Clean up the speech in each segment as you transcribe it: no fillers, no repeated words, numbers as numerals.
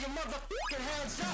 your motherfucking hands up.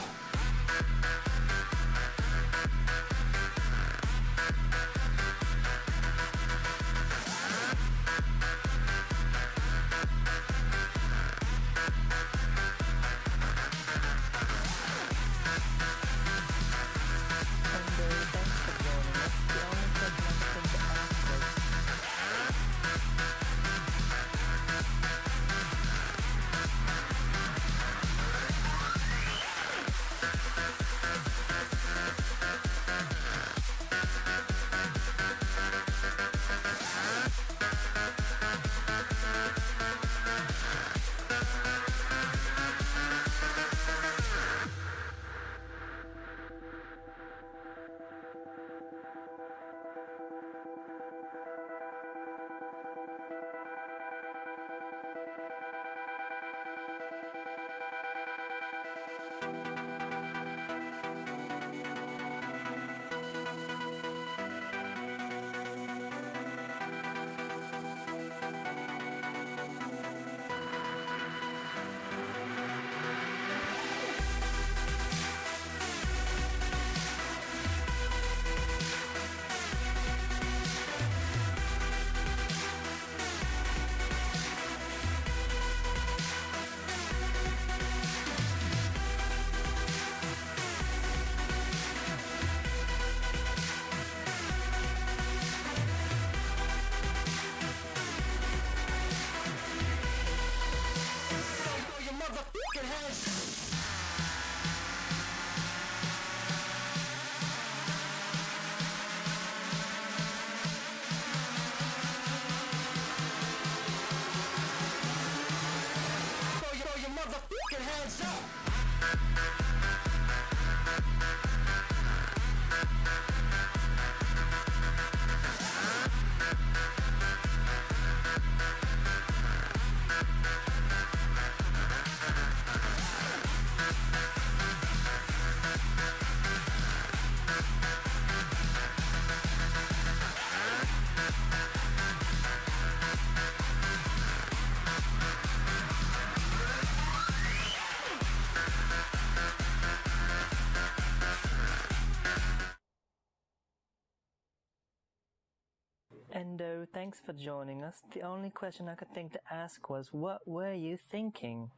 Endo, thanks for joining us. The only question I could think to ask was, what were you thinking?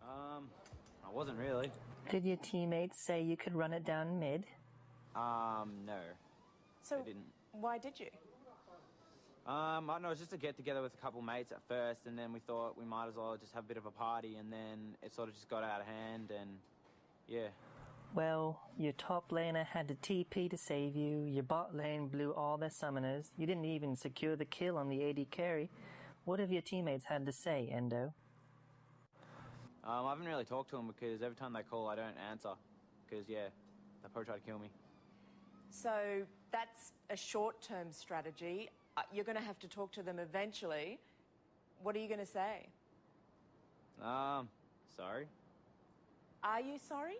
I wasn't really. Did your teammates say you could run it down mid? No. So, I didn't. why did you? I don't know, it was just a get-together with a couple mates at first, and then we thought we might as well just have a bit of a party, and then it sort of just got out of hand, and yeah. Well, your top laner had to TP to save you, your bot lane blew all their summoners, you didn't even secure the kill on the AD carry. What have your teammates had to say, Endo? I haven't really talked to them because every time they call I don't answer, because yeah, they probably try to kill me. So, that's a short-term strategy. You're going to have to talk to them eventually. What are you going to say? Sorry. Are you sorry?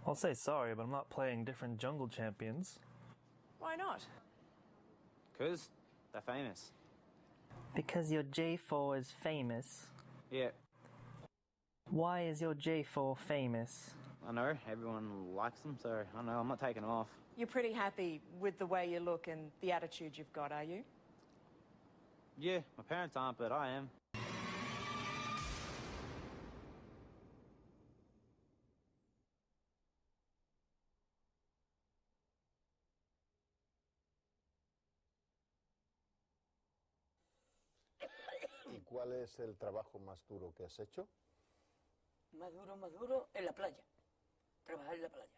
I'll say sorry, but I'm not playing different jungle champions. Why not? Because they're famous. Because your J4 is famous. Yeah. Why is your J4 famous? I know, everyone likes them, so I don't know, I'm not taking them off. You're pretty happy with the way you look and the attitude you've got, are you? Yeah, my parents aren't, but I am. ¿Y cuál es el trabajo más duro que has hecho? Más duro, en la playa. Trabajar en la playa.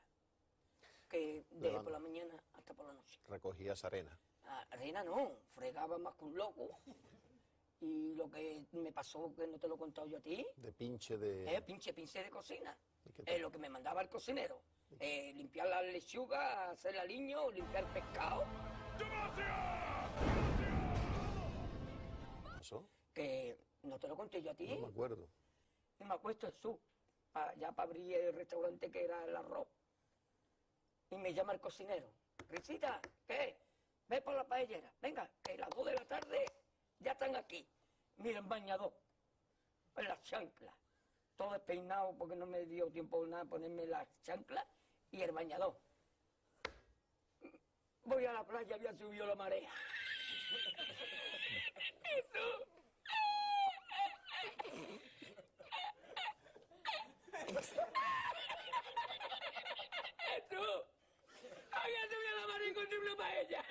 Que de por la mañana hasta por la noche. Recogías arena. Arena no, fregaba más que un loco. Y lo que me pasó, que no te lo he contado yo a ti. De pinche de... Pinche de cocina. ¿Y Lo que me mandaba el cocinero. Limpiar la lechuga, hacer el aliño, limpiar el pescado. ¿Qué pasó? Que no te lo conté yo a ti. No me acuerdo. Y me acuesto en su, ya para abrir el restaurante que era el arroz. Y me llama el cocinero. Risita, ¿qué? Ve por la paellera. Venga, que a las 2 de la tarde ya están aquí. Miren, bañador. En las chanclas. todo despeinado porque no me dio tiempo nada ponerme las chanclas y el bañador. Voy a la playa, había subido la marea. Jesús, había subido la marea y encontré una paella.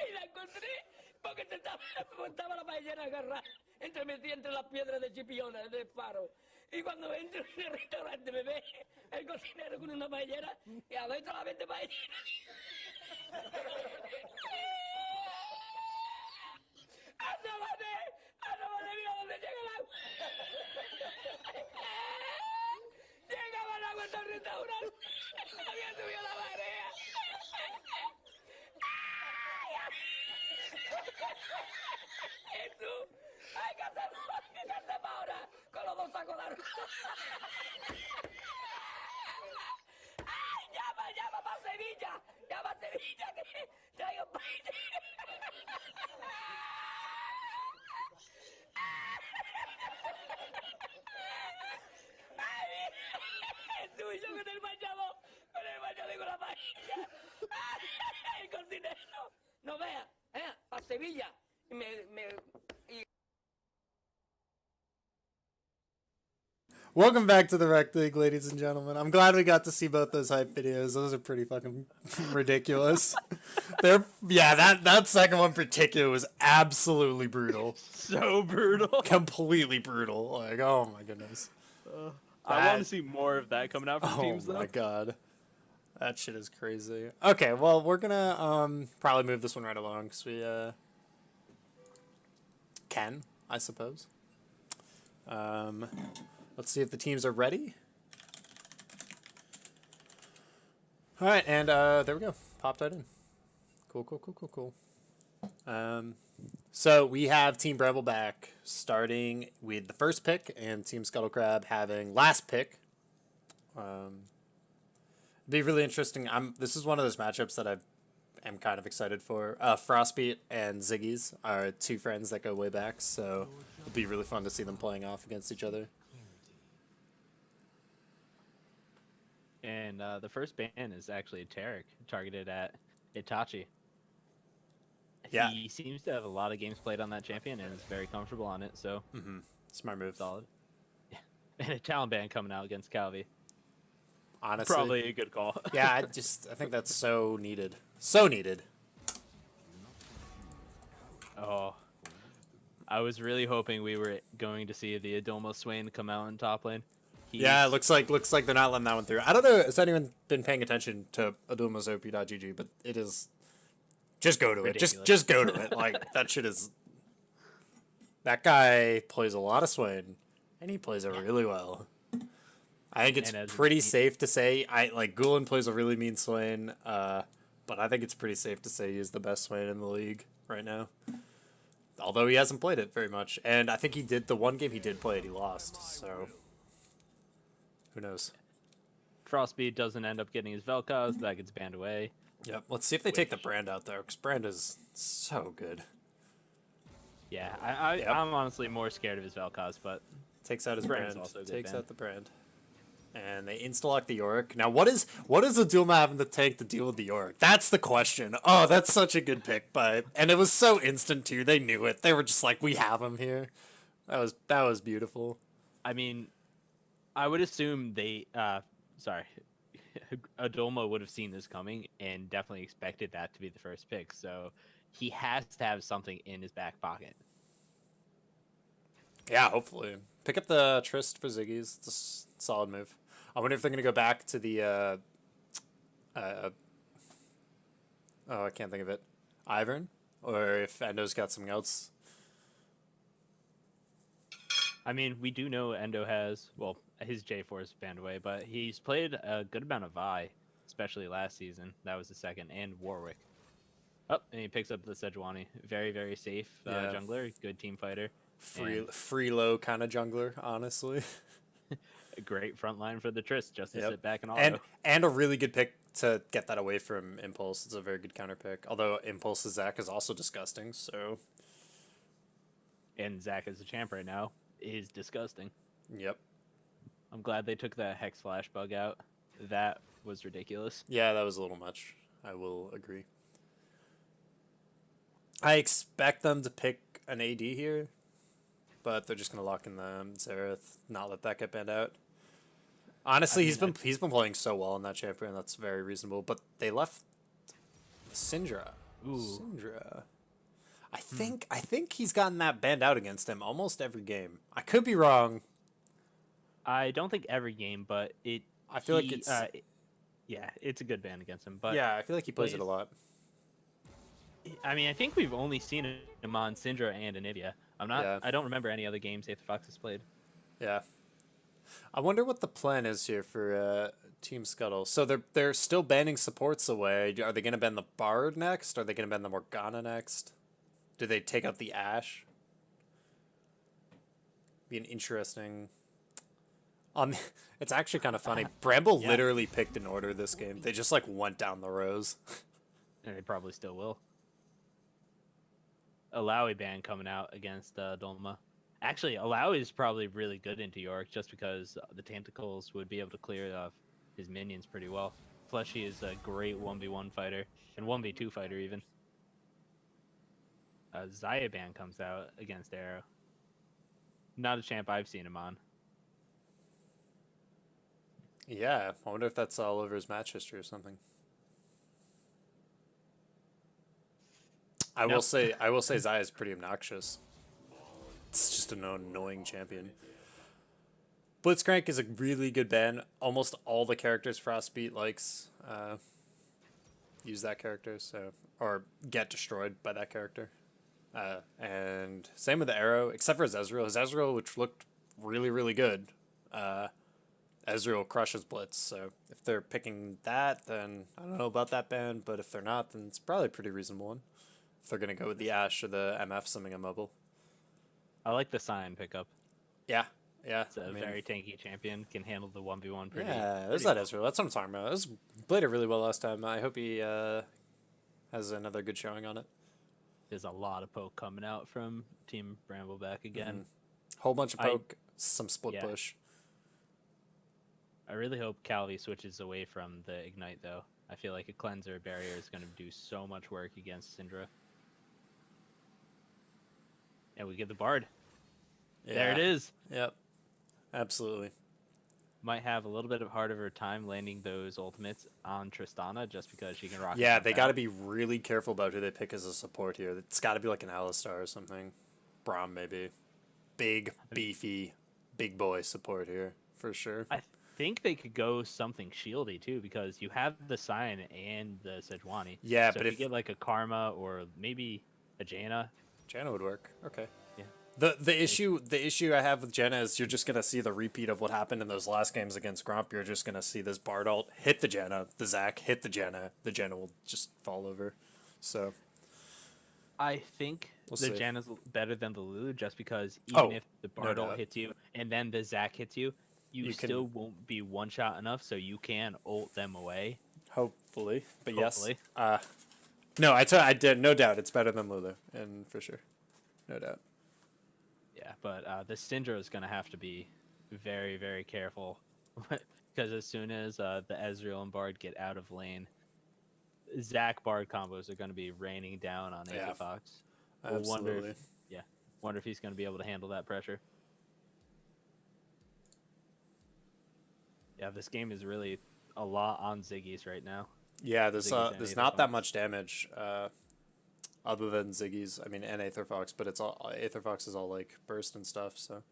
Y la encontré porque estaba la paellera agarrada metida entre las piedras de Chipiona, del faro. Y cuando entro en el restaurante me ve el cocinero con una paellera y adentro la vende paellera. ¡Asómate, mira dónde llega el agua! Llegaba el agua hasta el restaurante. Había subido la marea. Jesús, hay que hacer ahora con los 2 sacos de arroz. ¡Ay, llama para Sevilla! ¡Llama a Sevilla que traigo un país! Jesús, y yo con el bañador y con la paella. El cocinero. No vea, para Sevilla. Welcome back to the Rekt League, ladies and gentlemen. I'm glad we got to see both those hype videos. Those are pretty fucking ridiculous. That second one in particular was absolutely brutal. So brutal. Completely brutal. Like, oh my goodness. I want to see more of that coming out from teams, though. Oh my god. That shit is crazy. Okay, well, we're gonna probably move this one right along, because we can, I suppose. Let's see if the teams are ready. All right, and there we go. Popped right in. Cool. So we have Team Brambleback starting with the first pick, and Team Scuttle Crab having last pick. Be really interesting. This is one of those matchups that I'm kind of excited for. Frostbeat and Ziggy's are 2 friends that go way back, so it'll be really fun to see them playing off against each other. And the first ban is actually Tarek, targeted at Itachi. Yeah. He seems to have a lot of games played on that champion and is very comfortable on it, so Smart move. solid. Yeah. And a talent ban coming out against Calvi. Honestly. Probably a good call. Yeah, I think that's so needed. So needed. Oh. I was really hoping we were going to see the Adomo Swain come out in top lane. Yeah, it looks like they're not letting that one through. I don't know, has anyone been paying attention to Aduma's OP.GG, but it is... Just go to ridiculous. it. Just go to it. Like, that shit is... That guy plays a lot of Swain, and he plays it really well. I think it's pretty safe to say... Gulen plays a really mean Swain, but I think it's pretty safe to say he's the best Swain in the league right now. Although he hasn't played it very much. And I think he did... The one game he did play it, he lost, so... Who knows? Frostbeat doesn't end up getting his Vel'Koz, that gets banned away. Yep, let's see if they take the Brand out there, because Brand is so good. Yeah, I'm honestly more scared of his Vel'Koz, but... Takes out his Brand's Brand. also a good Takes ban. out the Brand. And they insta-lock the Yorick. Now, what is Adulma having to take to deal with the Yorick? That's the question. Oh, that's such a good pick, and it was so instant, too. They knew it. They were just like, we have him here. That was beautiful. I mean... I would assume Adolmo would have seen this coming and definitely expected that to be the first pick. So he has to have something in his back pocket. Yeah, hopefully. Pick up the Trist for Ziggy's. It's a solid move. I wonder if they're going to go back to the... I can't think of it. Ivern? Or if Endo's got something else. I mean, we do know Endo has... Well, his J4 is banned away, but he's played a good amount of Vi, especially last season. That was the second, and Warwick. Oh, and he picks up the Sejuani. Very, very safe jungler. Good team fighter. Free low kind of jungler, honestly. A great front line for the Trist, just to sit back and auto. And a really good pick to get that away from Impulse. It's a very good counter pick. Although Impulse's Zach is also disgusting, so... And Zach as a champ right now is disgusting. Yep. I'm glad they took that Hex Flash bug out. That was ridiculous. Yeah, that was a little much. I will agree. I expect them to pick an AD here, but they're just going to lock in the Xerath, not let that get banned out. Honestly, he's been playing so well in that champion. That's very reasonable. But they left Syndra. Ooh. Syndra. I think he's gotten that banned out against him almost every game. I could be wrong. I don't think every game, but I feel like it's yeah, it's a good ban against him. But yeah, I feel like he plays it a lot. I mean, I think we've only seen him on Syndra and Anivia. I don't remember any other games Aether Fox has played. Yeah. I wonder what the plan is here for Team Scuttle. So they're still banning supports away. Are they going to ban the Bard next? Are they going to ban the Morgana next? Do they take out the Ashe? Be an interesting... it's actually kind of funny. Bramble literally picked an order this game. They just like went down the rows. And they probably still will. Alawi ban coming out against Dolma. Actually, Alawi is probably really good into York just because the tentacles would be able to clear off his minions pretty well. Fleshy is a great 1v1 fighter and 1v2 fighter even. Xayah ban comes out against Arrow. Not a champ I've seen him on. Yeah, I wonder if that's all over his match history or something. I will say Xayah is pretty obnoxious. It's just an annoying champion. Blitzcrank is a really good ban. Almost all the characters Frostbeat likes use that character, so or get destroyed by that character. And same with the Arrow, except for Ezreal. His Ezreal, which looked really, really good. Ezreal crushes Blitz, so if they're picking that, then I don't know about that ban, but if they're not, then it's probably a pretty reasonable one. If they're going to go with the Ashe or the MF summing a mobile. I like the Sion pickup. Yeah, yeah. It's a very tanky champion, can handle the 1v1 pretty there's that Ezreal. That's what I'm talking about. Played it really well last time. I hope he has another good showing on it. There's a lot of poke coming out from Team Brambleback again. Whole bunch of poke, some split push. I really hope Calvi switches away from the Ignite, though. I feel like a cleanser barrier is going to do so much work against Syndra. And we get the Bard. Yeah. There it is. Yep. Absolutely. Might have a little bit of harder time landing those ultimates on Tristana just because she can rock. Yeah, they got to be really careful about who they pick as a support here. It's got to be like an Alistar or something. Braum, maybe. Big, beefy, big boy support here, for sure. I think they could go something shieldy, too, because you have the Sion and the Sejuani. Yeah, so but if you get like a Karma or maybe a Jaina. Jaina would work. Okay. Yeah. The issue I have with Jaina is you're just gonna see the repeat of what happened in those last games against Gromp. You're just gonna see this Bard ult hit the Jaina, the Zac hit the Jaina will just fall over. So I think we'll Jaina's better than the Lulu just because even if the Bard ult hits you and then the Zac hits you, you still won't be one shot enough, so you can ult them away. Hopefully, but hopefully. Yes. No, I did, no doubt it's better than Lulu, and for sure, no doubt. Yeah, but the Syndra is going to have to be very, very careful because as soon as the Ezreal and Bard get out of lane, Zac Bard combos are going to be raining down on Aether Fox. Absolutely. Wonder if he's going to be able to handle that pressure. Yeah, this game is really a lot on Ziggy's right now. Yeah, there's not that much damage other than Ziggy's. I mean, and Aether Fox, but it's all Aether Fox is all like burst and stuff. So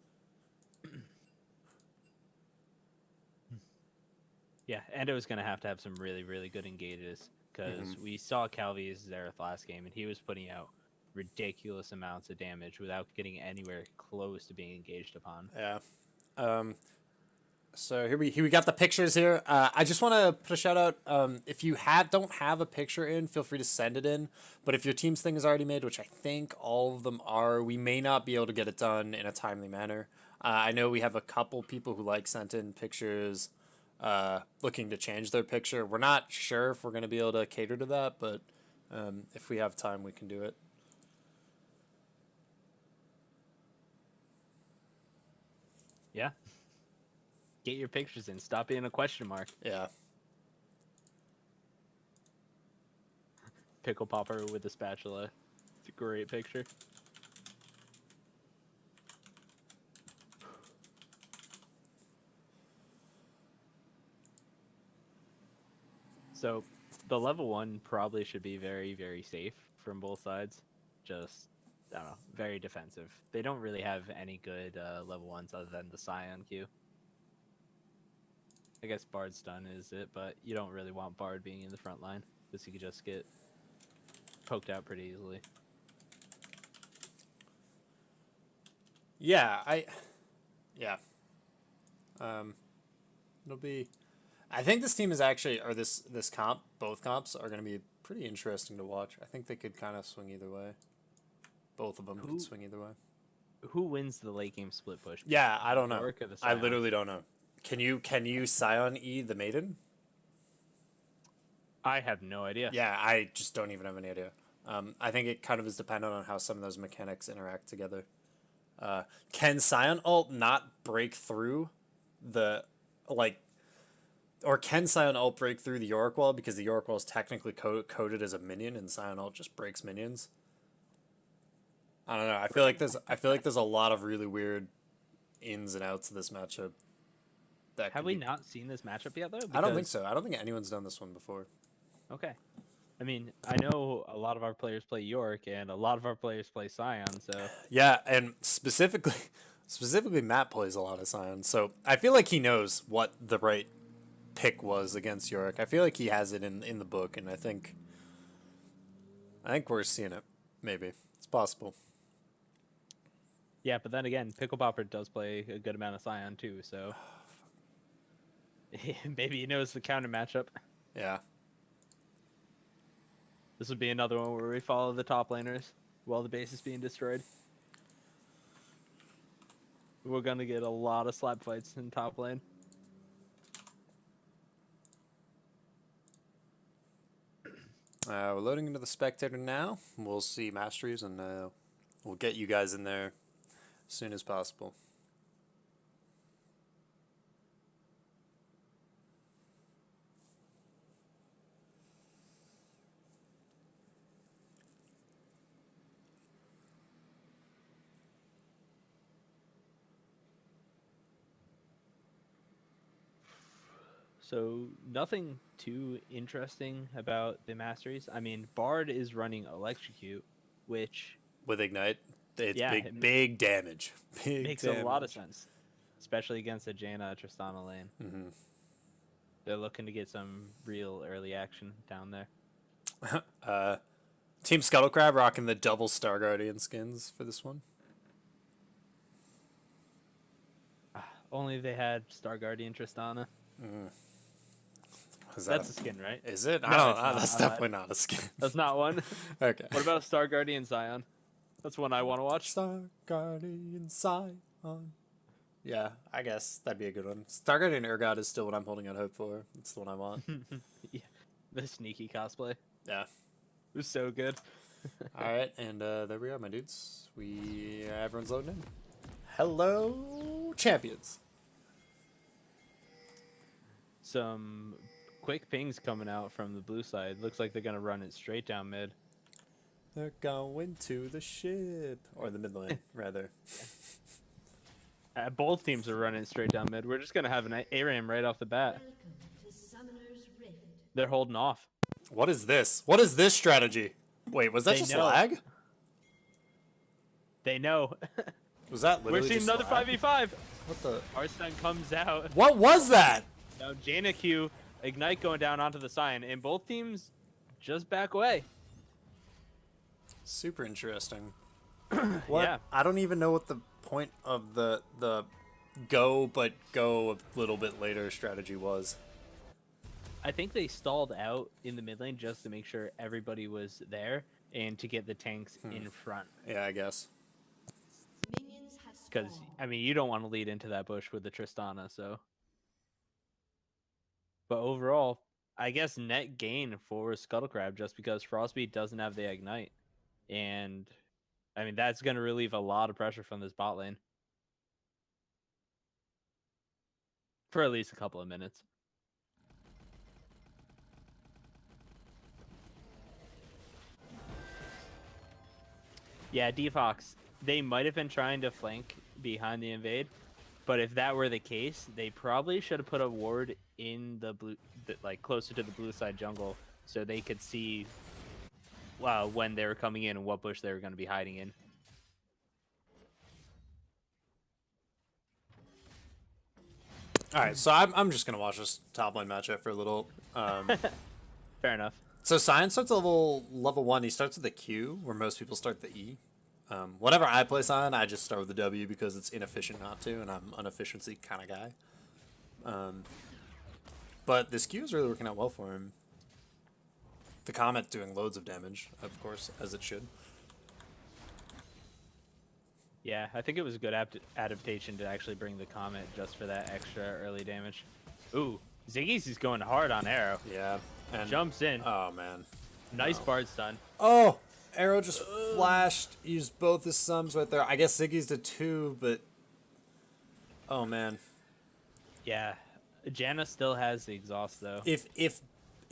yeah, Endo's gonna have to have some really, really good engages because we saw Calvi's Xerath last game and he was putting out ridiculous amounts of damage without getting anywhere close to being engaged upon. Yeah. So here we got the pictures here. I just want to put a shout out. If you don't have a picture in, feel free to send it in. But if your team's thing is already made, which I think all of them are, we may not be able to get it done in a timely manner. I know we have a couple people who sent in pictures looking to change their picture. We're not sure if we're going to be able to cater to that, but if we have time, we can do it. Yeah. Get your pictures in. Stop being a question mark. Yeah. Pickle popper with a spatula. It's a great picture. So the level 1 probably should be very, very safe from both sides. Just, I don't know, very defensive. They don't really have any good level 1s other than the Scion queue. I guess Bard's stun is it, but you don't really want Bard being in the front line because he could just get poked out pretty easily. Yeah, it'll be. I think this team is actually, or this comp, both comps are going to be pretty interesting to watch. I think they could kind of swing either way. Both of them could swing either way. Who wins the late game split push? Yeah, I don't know. Yorick or the I Scion? literally don't know. Can you Scion E the Maiden? I have no idea. Yeah, I just don't even have any idea. I think it kind of is dependent on how some of those mechanics interact together. Can Scion ult not break through the, like, or can Scion ult break through the Yorick wall because the Yorick wall is technically coded as a minion and Scion ult just breaks minions? I don't know. I feel like there's a lot of really weird ins and outs of this matchup. Have we not seen this matchup yet, though? I don't think so. I don't think anyone's done this one before. Okay. I mean, I know a lot of our players play Yorick, and a lot of our players play Scion, so... Yeah, and specifically Matt plays a lot of Scion, so I feel like he knows what the right pick was against Yorick. I feel like he has it in the book, and I think we're seeing it. Maybe. It's possible. Yeah, but then again, Pickle Popper does play a good amount of Scion, too, so... Maybe he knows the counter matchup. Yeah. This would be another one where we follow the top laners while the base is being destroyed. We're going to get a lot of slap fights in top lane. We're loading into the spectator now. We'll see masteries, and we'll get you guys in there as soon as possible. So nothing too interesting about the masteries. I mean, Bard is running Electrocute, which With Ignite, it's it big damage. Big makes damage. a lot of sense, especially against a Jaina Tristana lane. Mm-hmm. They're looking to get some real early action down there. Team Scuttle Crab rocking the double Star Guardian skins for this one. Only if they had Star Guardian Tristana. Mm. That's a skin, right? Is it? No, I don't it's know. not. That's definitely not a skin. That's not one. Okay. What about a Star Guardian Zion? That's one I want to watch. Star Guardian Scion. Yeah, I guess that'd be a good one. Star Guardian Urgot is still what I'm holding out hope for. It's the one I want. Yeah, the sneaky cosplay. Yeah. It was so good. All right, and there we are, my dudes. Everyone's loading in. Hello, champions. Some quick pings coming out from the blue side. Looks like they're gonna run it straight down mid. They're going to the ship, or the mid lane, rather. Both teams are running straight down mid. We're just gonna have an ARAM right off the bat. They're holding off. What is this? What is this strategy? Wait, was that They just know. lag? They know. Was that We're literally seeing just another lag? 5v5. What the? Arsene comes out. What was that? Now Jaina Q, Ignite going down onto the Scion, and both teams just back away. Super interesting. What? Yeah. I don't even know what the point of the go but go a little bit later strategy was. I think they stalled out in the mid lane just to make sure everybody was there and to get the tanks in front. Yeah, I guess. Because, I mean, you don't want to lead into that bush with the Tristana, so... But overall, I guess net gain for Scuttlecrab just because Frostbeat doesn't have the Ignite. And, I mean, that's going to relieve a lot of pressure from this bot lane. For at least a couple of minutes. Yeah, Defox, they might have been trying to flank behind the invade, but if that were the case, they probably should have put a ward in the blue, like closer to the blue side jungle, so they could see when they were coming in and what bush they were going to be hiding in. All right, so I'm just gonna watch this top lane matchup for a little. Fair enough. So Cyan starts level 1. He starts with the Q, where most people start the E. Whenever I play Cyan, I just start with the W because it's inefficient not to, and I'm an efficiency kind of guy. But this Q is really working out well for him. The Comet doing loads of damage, of course, as it should. Yeah, I think it was a good adaptation to actually bring the Comet just for that extra early damage. Ooh, Ziggy's is going hard on Arrow. Yeah. And, jumps in. Oh, man. Nice Bard stun. Oh! Arrow just flashed. Used both his sums right there. I guess Ziggy's the 2, but... Oh, man. Yeah. Janna still has the exhaust, though.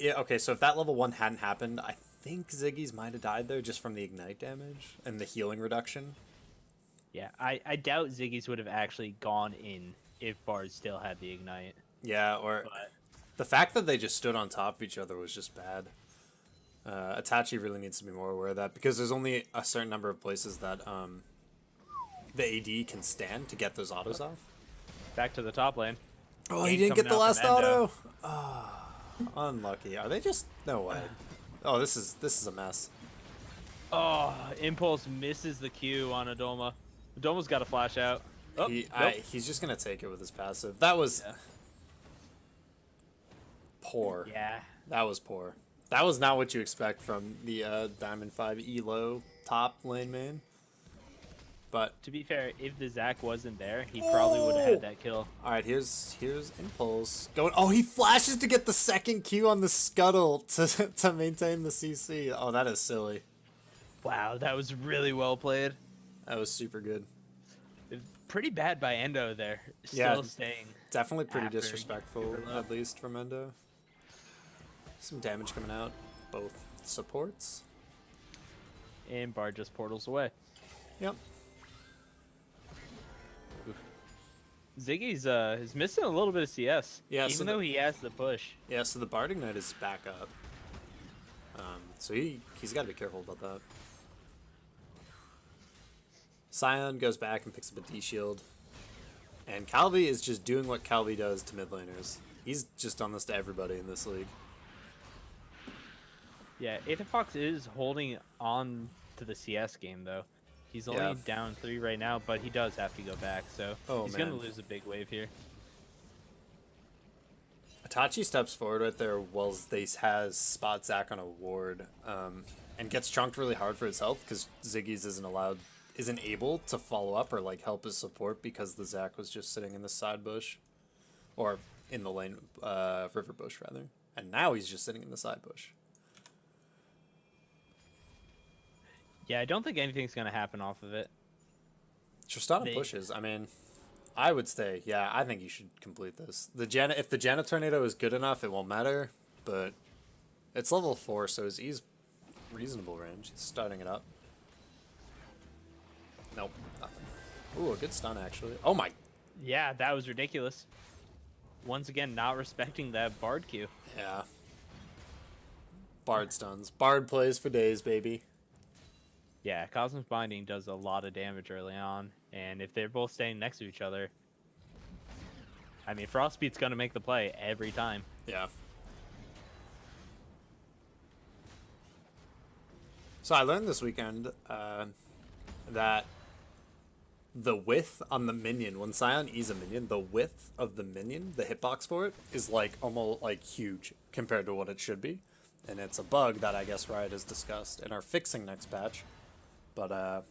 Okay, so if that level 1 hadn't happened, I think Ziggy's might have died there just from the ignite damage and the healing reduction. Yeah, I doubt Ziggy's would have actually gone in if Bard still had the ignite. Yeah, or... But... The fact that they just stood on top of each other was just bad. Itachi really needs to be more aware of that because there's only a certain number of places that the AD can stand to get those autos off. Back to the top lane. Oh, he didn't get the last auto. Oh, unlucky. Are they just... No way. Oh, this is a mess. Oh, Impulse misses the Q on Adoma. Adoma's got to flash out. Oh, he's just going to take it with his passive. That was... Yeah. Poor. Yeah. That was poor. That was not what you expect from the Diamond 5 Elo top lane main. But to be fair, if the Zac wasn't there, he probably would have had that kill. All right, here's Impulse going. Oh, he flashes to get the second Q on the Scuttle to maintain the CC. Oh, that is silly. Wow, that was really well played. That was super good. Pretty bad by Endo there. Still staying. Definitely pretty disrespectful, at least from Endo. Some damage coming out, both supports. And Bard just portals away. Yep. Oof. Ziggy's is missing a little bit of CS. Yeah, even though he has the push. Yeah, so the Bard Ignite is back up. So he's got to be careful about that. Scion goes back and picks up a D-Shield. And Calvi is just doing what Calvi does to mid laners. He's just done this to everybody in this league. Yeah, Fox is holding on to the CS game, though. He's only down 3 right now, but he does have to go back, so he's going to lose a big wave here. Itachi steps forward right there while Zace has spot Zac on a ward and gets chunked really hard for his health because Ziggy's isn't able to follow up or like help his support because the Zac was just sitting in the side bush or in the lane river bush rather, and now he's just sitting in the side bush. Yeah, I don't think anything's gonna happen off of it. Tristana pushes. I mean, I would stay. Yeah, I think you should complete this. If the Janna tornado is good enough, it won't matter. But it's level 4, so he's reasonable range. He's starting it up. Nope, nothing. Ooh, a good stun actually. Oh my. Yeah, that was ridiculous. Once again, not respecting that Bard Q. Yeah. Bard stuns. Bard plays for days, baby. Yeah, Cosmic Binding does a lot of damage early on, and if they're both staying next to each other, I mean, Frostbeat's gonna make the play every time. Yeah. So I learned this weekend that the width on the minion, when Scion E's a minion, the width of the minion, the hitbox for it, is like almost like huge compared to what it should be. And it's a bug that I guess Riot has discussed and are fixing next patch. But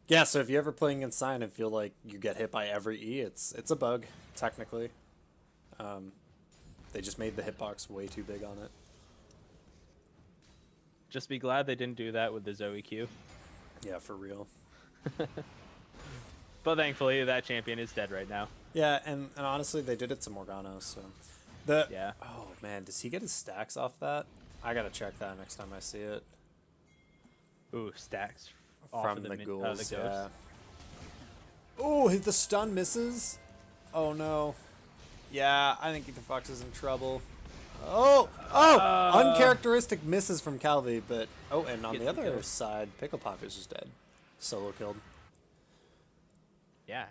yeah, so if you're ever playing against Scion and feel like you get hit by every E, it's a bug, technically. They just made the hitbox way too big on it. Just be glad they didn't do that with the Zoe Q. Yeah, for real. But thankfully, that champion is dead right now. Yeah, and honestly, they did it to Morgana, so... Yeah. Oh, man, does he get his stacks off that? I gotta check that next time I see it. Ooh, stacks off From of the the ghouls, the yeah. ghosts. Oh, the stun misses? Oh, no. Yeah, I think Ether Fox is in trouble. Oh! Uncharacteristic misses from Calvi, but... Oh, and on the other side, Pickle Pop is just dead. Solo killed. Yeah.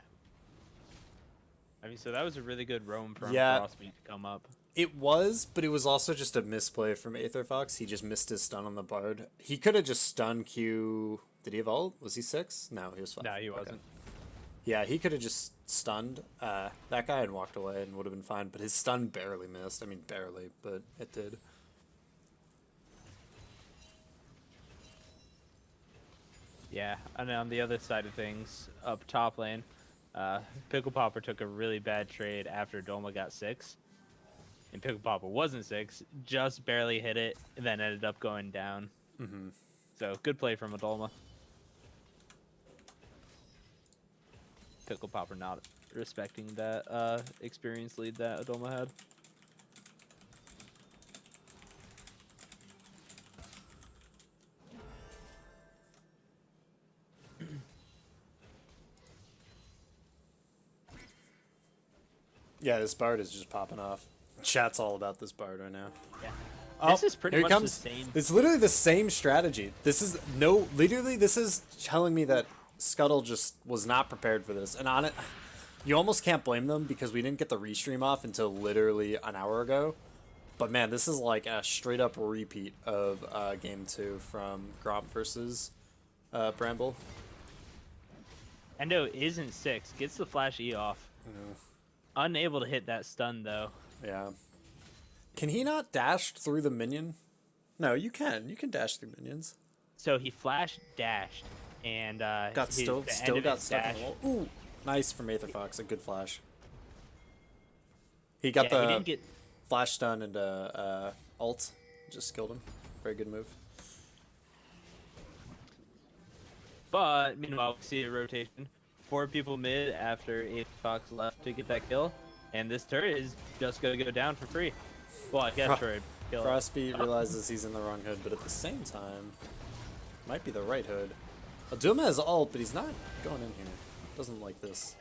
I mean, so that was a really good roam from Yeah. Frostbeat to come up. It was, but it was also just a misplay from Aether Fox. He just missed his stun on the Bard. He could have just stunned Q... Did he have ult? Was he 6? No, he was 5. No, he wasn't. Yeah, he could have just stunned that guy and walked away and would have been fine, but his stun barely missed. I mean, barely, but it did. Yeah, and on the other side of things, up top lane, Pickle Popper took a really bad trade after Dolma got 6. And Pickle Popper wasn't 6, just barely hit it, and then ended up going down. Mm-hmm. So, good play from Adolma. Pickle Popper not respecting that experience lead that Adolma had. Yeah, this Bard is just popping off. Chat's all about this Bard right now. Yeah. Oh, This is pretty here much he comes. the same. It's literally the same strategy. This is literally this is telling me that Scuttle just was not prepared for this. And on it, you almost can't blame them because we didn't get the restream off until literally an hour ago. But man, this is like a straight up repeat of game 2 from Gromp versus Bramble. Endo isn't 6, gets the flash E off. Unable to hit that stun though. Yeah. Can he not dash through the minion? No, you can. You can dash through minions. So he flash dashed and Still got stuck dash. on the wall. Ooh, nice from Aether Fox. A good flash. He got Yeah, the he didn't get flash stun and ult. Just killed him. Very good move. But meanwhile, we see a rotation. 4 people mid after Aether Fox left to get that kill, and this turret is just gonna go down for free. Well, I guess turret kill. Frostbeat realizes he's in the wrong hood, but at the same time, might be the right hood. Aduma has ult, but he's not going in here. Doesn't like this.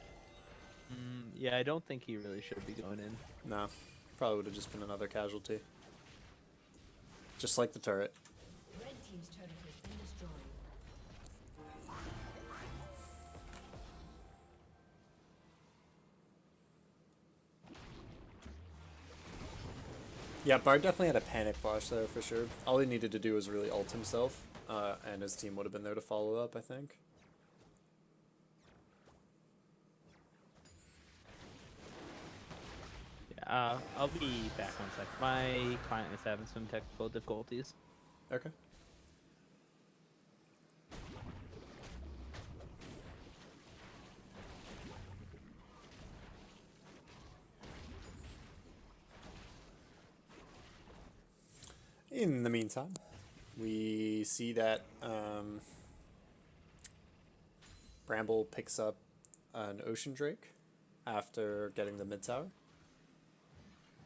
Yeah, I don't think he really should be going in. No, probably would have just been another casualty. Just like the turret. Red team's turret has been destroyed. Yeah, Bard definitely had a panic flash there for sure. All he needed to do was really ult himself, and his team would have been there to follow up, I think. Yeah, I'll be back 1 sec. My client is having some technical difficulties. Okay. In the meantime, we see that Bramble picks up an Ocean Drake after getting the mid tower.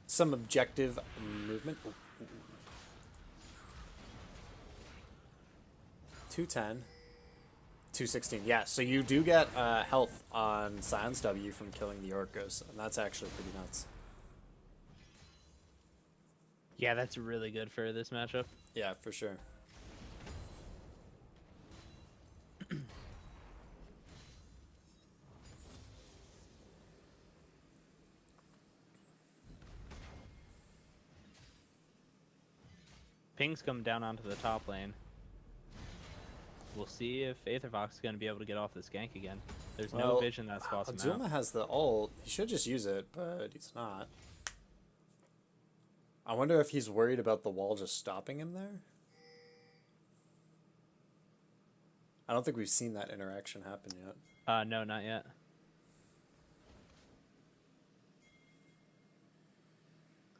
Some objective movement. Ooh, ooh, ooh. 210. 216. Yeah, so you do get health on Silence W from killing the Orcos, and that's actually pretty nuts. Yeah, that's really good for this matchup. Yeah, for sure. Ping's come down onto the top lane. We'll see if Aether Fox is going to be able to get off this gank again. There's no vision that spots him Azuma out. has the ult. He should just use it, but he's not. I wonder if he's worried about the wall just stopping him there. I don't think we've seen that interaction happen yet. No, not yet.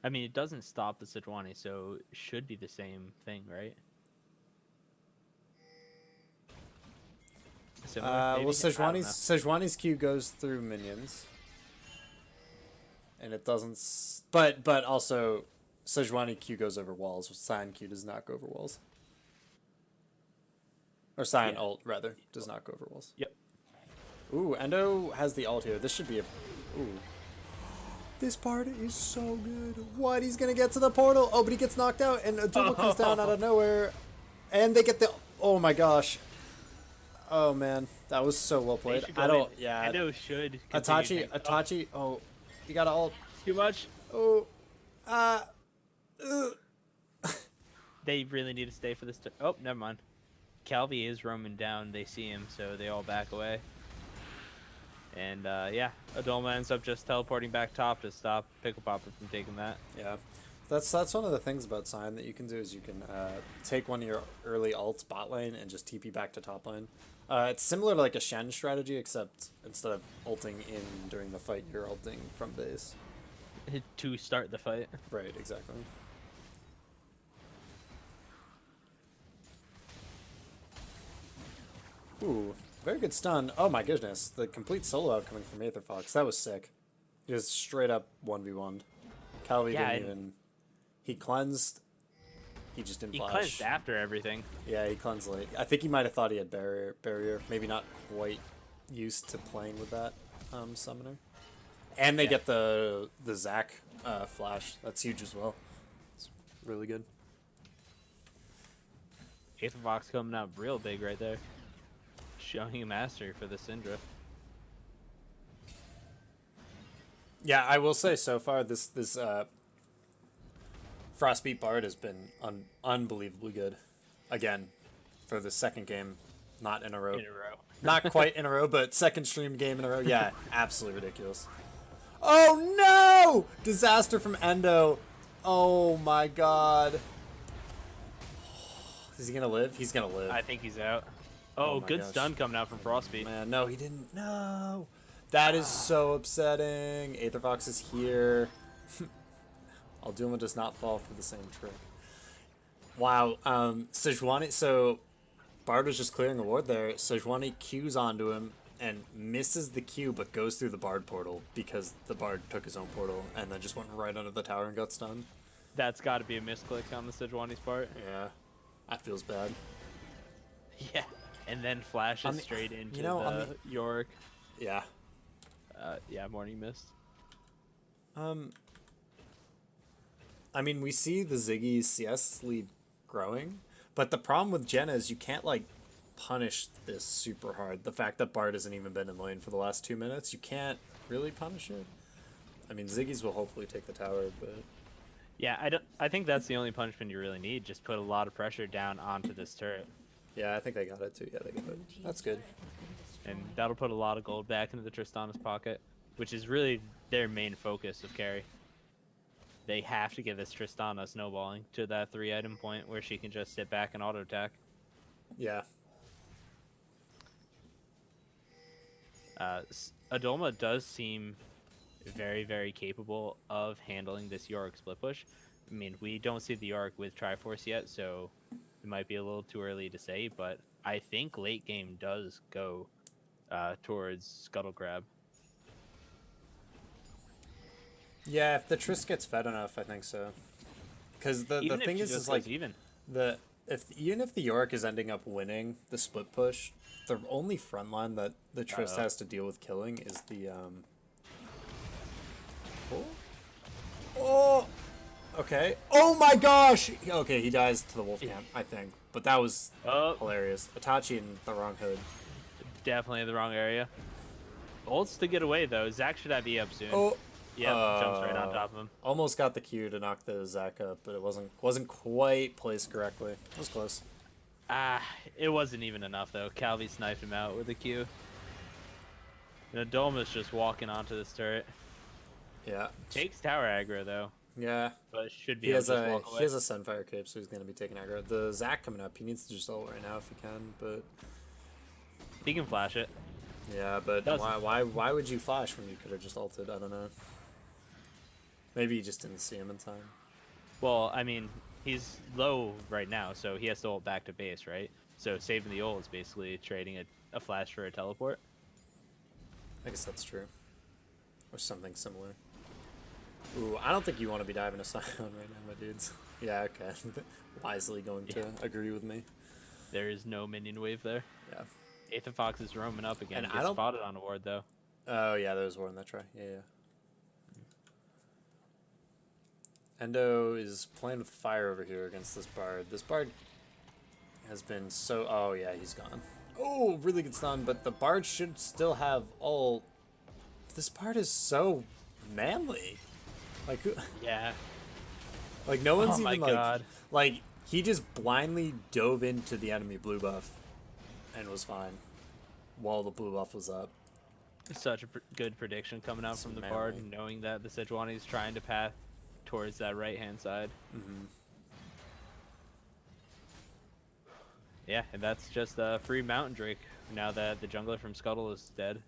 I mean, it doesn't stop the Sejuani, so it should be the same thing, right? Similar, Well, maybe? I don't know. Sejuani's Q goes through minions, and it doesn't. But also, Sejuani Q goes over walls. Cyan Q does not go over walls. Or Cyan ult rather does not go over walls. Yep. Ooh, Endo has the ult here. This should be a. Ooh. This part is so good. What? He's gonna get to the portal. Oh, but he gets knocked out, and Aduma comes down out of nowhere, and they get the. Oh my gosh. Oh man, that was so well played. I don't. Yeah. Endo should. Itachi. Oh, you got ult. Too much. Oh. They really need to stay for this. Oh, never mind. Calvi is roaming down. They see him, so they all back away. And yeah, Adoma ends up just teleporting back top to stop Pickle Popper from taking that. Yeah, that's one of the things about Cyan that you can do is you can take one of your early ults bot lane and just TP back to top lane. It's similar to like a Shen strategy, except instead of ulting in during the fight, you're ulting from base. To start the fight. Right, exactly. Ooh, very good stun. Oh my goodness, the complete solo out coming from Aether Fox. That was sick. Just straight up 1v1'd. Calvi didn't even... He cleansed. He just didn't flash. He cleansed after everything. Yeah, he cleansed late. I think he might have thought he had barrier. Maybe not quite used to playing with that summoner. And they get the Zac flash. That's huge as well. It's really good. Aether Fox coming out real big right there. Showing a mastery for the Syndra. Yeah, I will say so far this Frostbeat Bard has been unbelievably good. Again, for the second game, not in a row. Not quite in a row, but second stream game in a row. Yeah, absolutely ridiculous. Oh no! Disaster from Endo. Oh my god. Is he gonna live? He's gonna live. I think he's out. Oh, good stun coming out from Frostbeat. Man, no, he didn't. No. That is so upsetting. Aether Fox is here. Alduma does not fall for the same trick. Wow. Sejuani, so Bard was just clearing a ward there. Sejuani Qs onto him and misses the Q, but goes through the Bard portal because the Bard took his own portal and then just went right under the tower and got stunned. That's got to be a misclick on the Sejuani's part. Yeah. That feels bad. Yeah. And then flashes straight into the Yorick. Yeah. Yeah, Morning Mist. I mean, we see the Ziggy CS lead growing, but the problem with Jenna is you can't, like, punish this super hard. The fact that Bard hasn't even been in lane for the last 2 minutes, you can't really punish it. I mean, Ziggy's will hopefully take the tower, but... Yeah, I think that's the only punishment you really need. Just put a lot of pressure down onto this turret. Yeah, I think they got it too. Yeah, they got it. That's good. And that'll put a lot of gold back into the Tristana's pocket, which is really their main focus of carry. They have to get this Tristana snowballing to that 3-item point where she can just sit back and auto-attack. Yeah. Adoma does seem very, very capable of handling this Yorick split push. I mean, we don't see the Yorick with Triforce yet, so it might be a little too early to say, but I think late game does go towards Scuttle grab. Yeah, if the Triss gets fed enough, I think so. Because the thing is like even if the Yorick is ending up winning the split push, the only front line that the Triss has to deal with killing is the Oh! Okay. Oh my gosh! Okay, he dies to the wolf camp, I think. But that was hilarious. Itachi in the wrong hood. Definitely in the wrong area. Ults to get away though. Zac should have E up soon. Oh. Yeah, jumps right on top of him. Almost got the Q to knock the Zac up, but it wasn't quite placed correctly. It was close. It wasn't even enough though. Calvi sniped him out with a Q. And Adoma's just walking onto this turret. Yeah. Takes tower aggro though. Yeah. But it should be able to just walk away. He has a Sunfire cape, so he's gonna be taking aggro. The Zac coming up, he needs to just ult right now if he can, but he can flash it. Yeah, but why would you flash when you could have just ulted? I don't know. Maybe you just didn't see him in time. Well, I mean, he's low right now, so he has to ult back to base, right? So saving the ult is basically trading a flash for a teleport. I guess that's true. Or something similar. Ooh, I don't think you want to be diving a Scion right now, my dudes. Yeah, okay. Wisely going to agree with me. There is no minion wave there. Yeah. Aether Fox is roaming up again. And Gets spotted on a ward, though. Oh, yeah, there was a ward in that try. Yeah, yeah. Endo is playing with fire over here against this Bard. This Bard has been so... Oh, yeah, he's gone. Oh, really good stun, but the Bard should still have ult. This Bard is so manly. Like, Yeah. like no one's Oh my even God. like he just blindly dove into the enemy blue buff and was fine while the blue buff was up. Such a good prediction coming out from the Bard, knowing that the Sejuani is trying to path towards that right-hand side. Mm-hmm. Yeah, and that's just a free Mountain Drake now that the jungler from Scuttle is dead.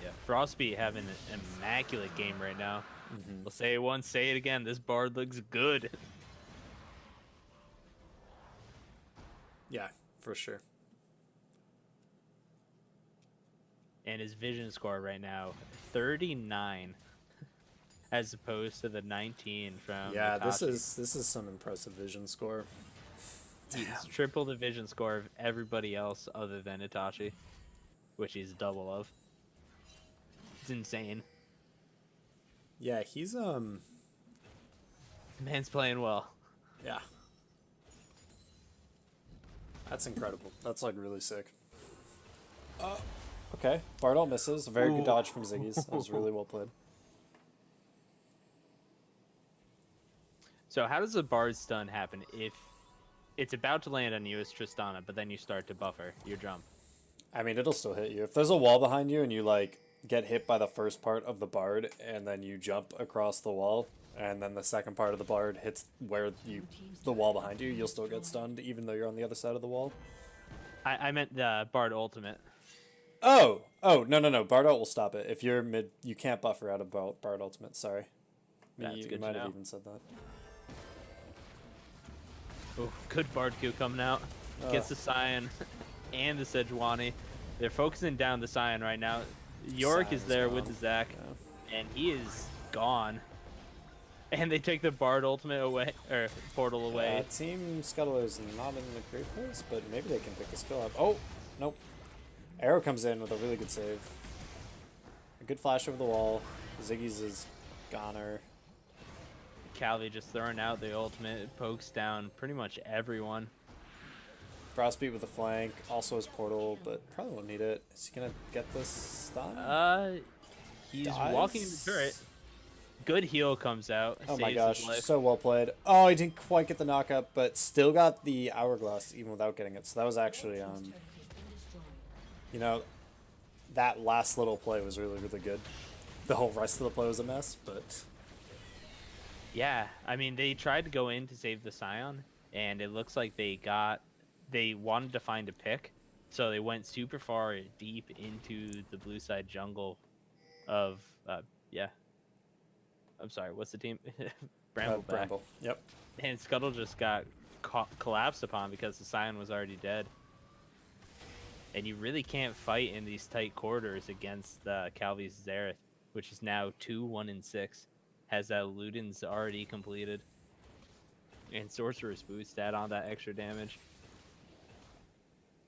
Yeah, Frostbeat having an immaculate game right now. Mm-hmm. We'll say it once, say it again. This Bard looks good. Yeah, for sure. And his vision score right now, 39, as opposed to the 19 from Yeah, Itachi. this is some impressive vision score. He's triple the vision score of everybody else other than Itachi, which he's double of. It's insane. Yeah, he's Man's playing well. yeah. That's incredible. That's like really sick. Okay, Bardol misses. A very good dodge from Ziggy's. That was really well played. So how does a Bard stun happen if it's about to land on you as Tristana, but then you start to buffer your jump? I mean, it'll still hit you. If there's a wall behind you and you like get hit by the first part of the Bard and then you jump across the wall and then the second part of the Bard hits where the wall behind you, you'll still get stunned even though you're on the other side of the wall. I meant the Bard ultimate. Oh, no. Bard ult will stop it. If you're mid, you can't buffer out of Bard ultimate. Sorry. That's You good to might have know. even said that. Oh, good Bard Q coming out. Gets the Scion and the Sejuani. They're focusing down the Scion right now. Yorick is Scion's there gone. with the Zac, Yeah. and he is gone. And they take the Bard ultimate away, or portal away. Team Scuttle is not in a great place, but maybe they can pick this kill up. Oh, nope. Arrow comes in with a really good save. A good flash over the wall. Ziggy's is goner. Calvi just throwing out the ultimate, pokes down pretty much everyone. Frostbeat with a flank, also his portal, but probably won't need it. Is he gonna get this stun? He's Dies? walking the turret. Good heal comes out. Oh my saves gosh, his life. so well played. Oh, he didn't quite get the knockup, but still got the hourglass even without getting it. So that was actually, you know, that last little play was really, really good. The whole rest of the play was a mess, but Yeah, I mean, they tried to go in to save the Scion, and it looks like they wanted to find a pick, so they went super far deep into the blue side jungle of, I'm sorry, what's the team? Brambleback. Bramble. Yep. And Scuttle just got collapsed upon because the Scion was already dead. And you really can't fight in these tight corridors against Calvi's Xerath, which is now 2-1-6. Has that Luden's already completed. And Sorcerer's Boost add on that extra damage.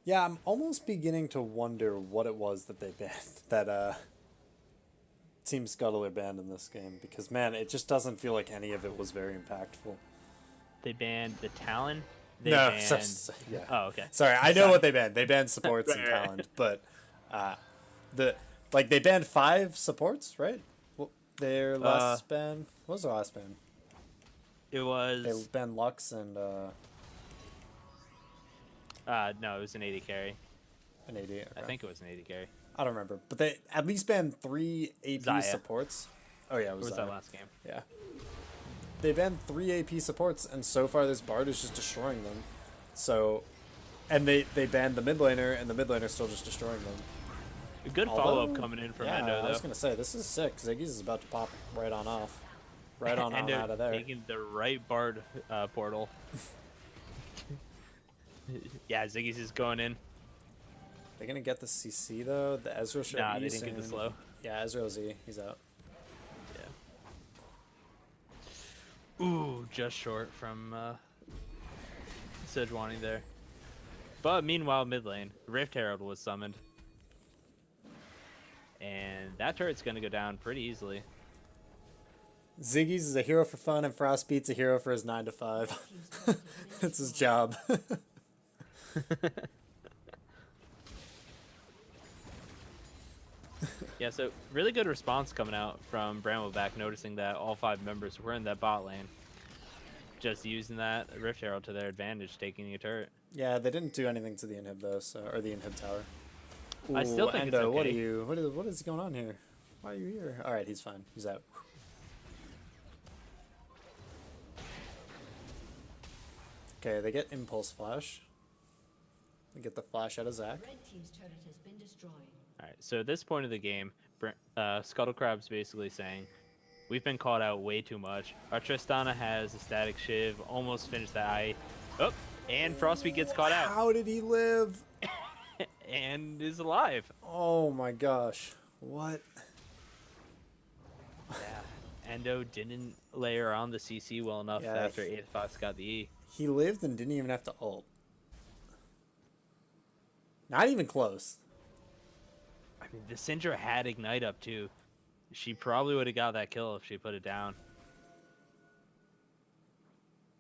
Yeah, I'm almost beginning to wonder what it was that they banned, that Team Scuttle are banned in this game, because man, it just doesn't feel like any of it was very impactful. They banned the Talon. They No, banned... yeah. Oh, okay. Sorry, I know what they banned. They banned supports and Right. talent, but they banned 5 supports, right? Well, their last ban. What was their last ban? It was... They banned Lux and no, it was an 80 carry. an AD. Okay. I think it was an 80 carry. I don't remember, but they at least banned 3 AP Xayah. supports. Oh yeah, it Or was was that Xayah. last game? Yeah. They banned 3 AP supports, and so far this Bard is just destroying them. So, and they banned the mid laner, and the mid laner is still just destroying them. A good follow-up coming in from Endo, though. I was going to say, this is sick. Ziggy's is about to pop right on off. Right on out of there. Taking the right Bard portal. Yeah, Ziggy's is going in. They're going to get the CC, though. The Ezreal should Nah, they didn't get the slow. Yeah, Ezreal's E. He's out. Yeah. Ooh, just short from Sejuani there. But meanwhile, mid lane, Rift Herald was summoned. And that turret's going to go down pretty easily. Ziggy's is a hero for fun, and Frostbeat's a hero for his 9 to 5. That's his job. Yeah, so really good response coming out from Brambleback, noticing that all 5 members were in that bot lane. Just using that Rift Herald to their advantage, taking a turret. Yeah, they didn't do anything to the inhib though, or the inhib tower. Ooh, I still think Endo, it's okay. what is going on here? Why are you here? All right, he's fine. He's out. Okay, they get impulse flash. They get the flash out of Zac. Red team's turret has been destroyed. Alright, so at this point of the game, Scuttle Crab's basically saying, we've been called out way too much. Our Tristana has a static shiv, almost finished that eye. Oh, and Frostbeat gets caught out. How did he live? And is alive. Oh my gosh. What? Yeah, Endo didn't layer on the CC well enough after Aether got the E. He lived and didn't even have to ult. Not even close. I mean, the Syndra had Ignite up too. She probably would have got that kill if she put it down.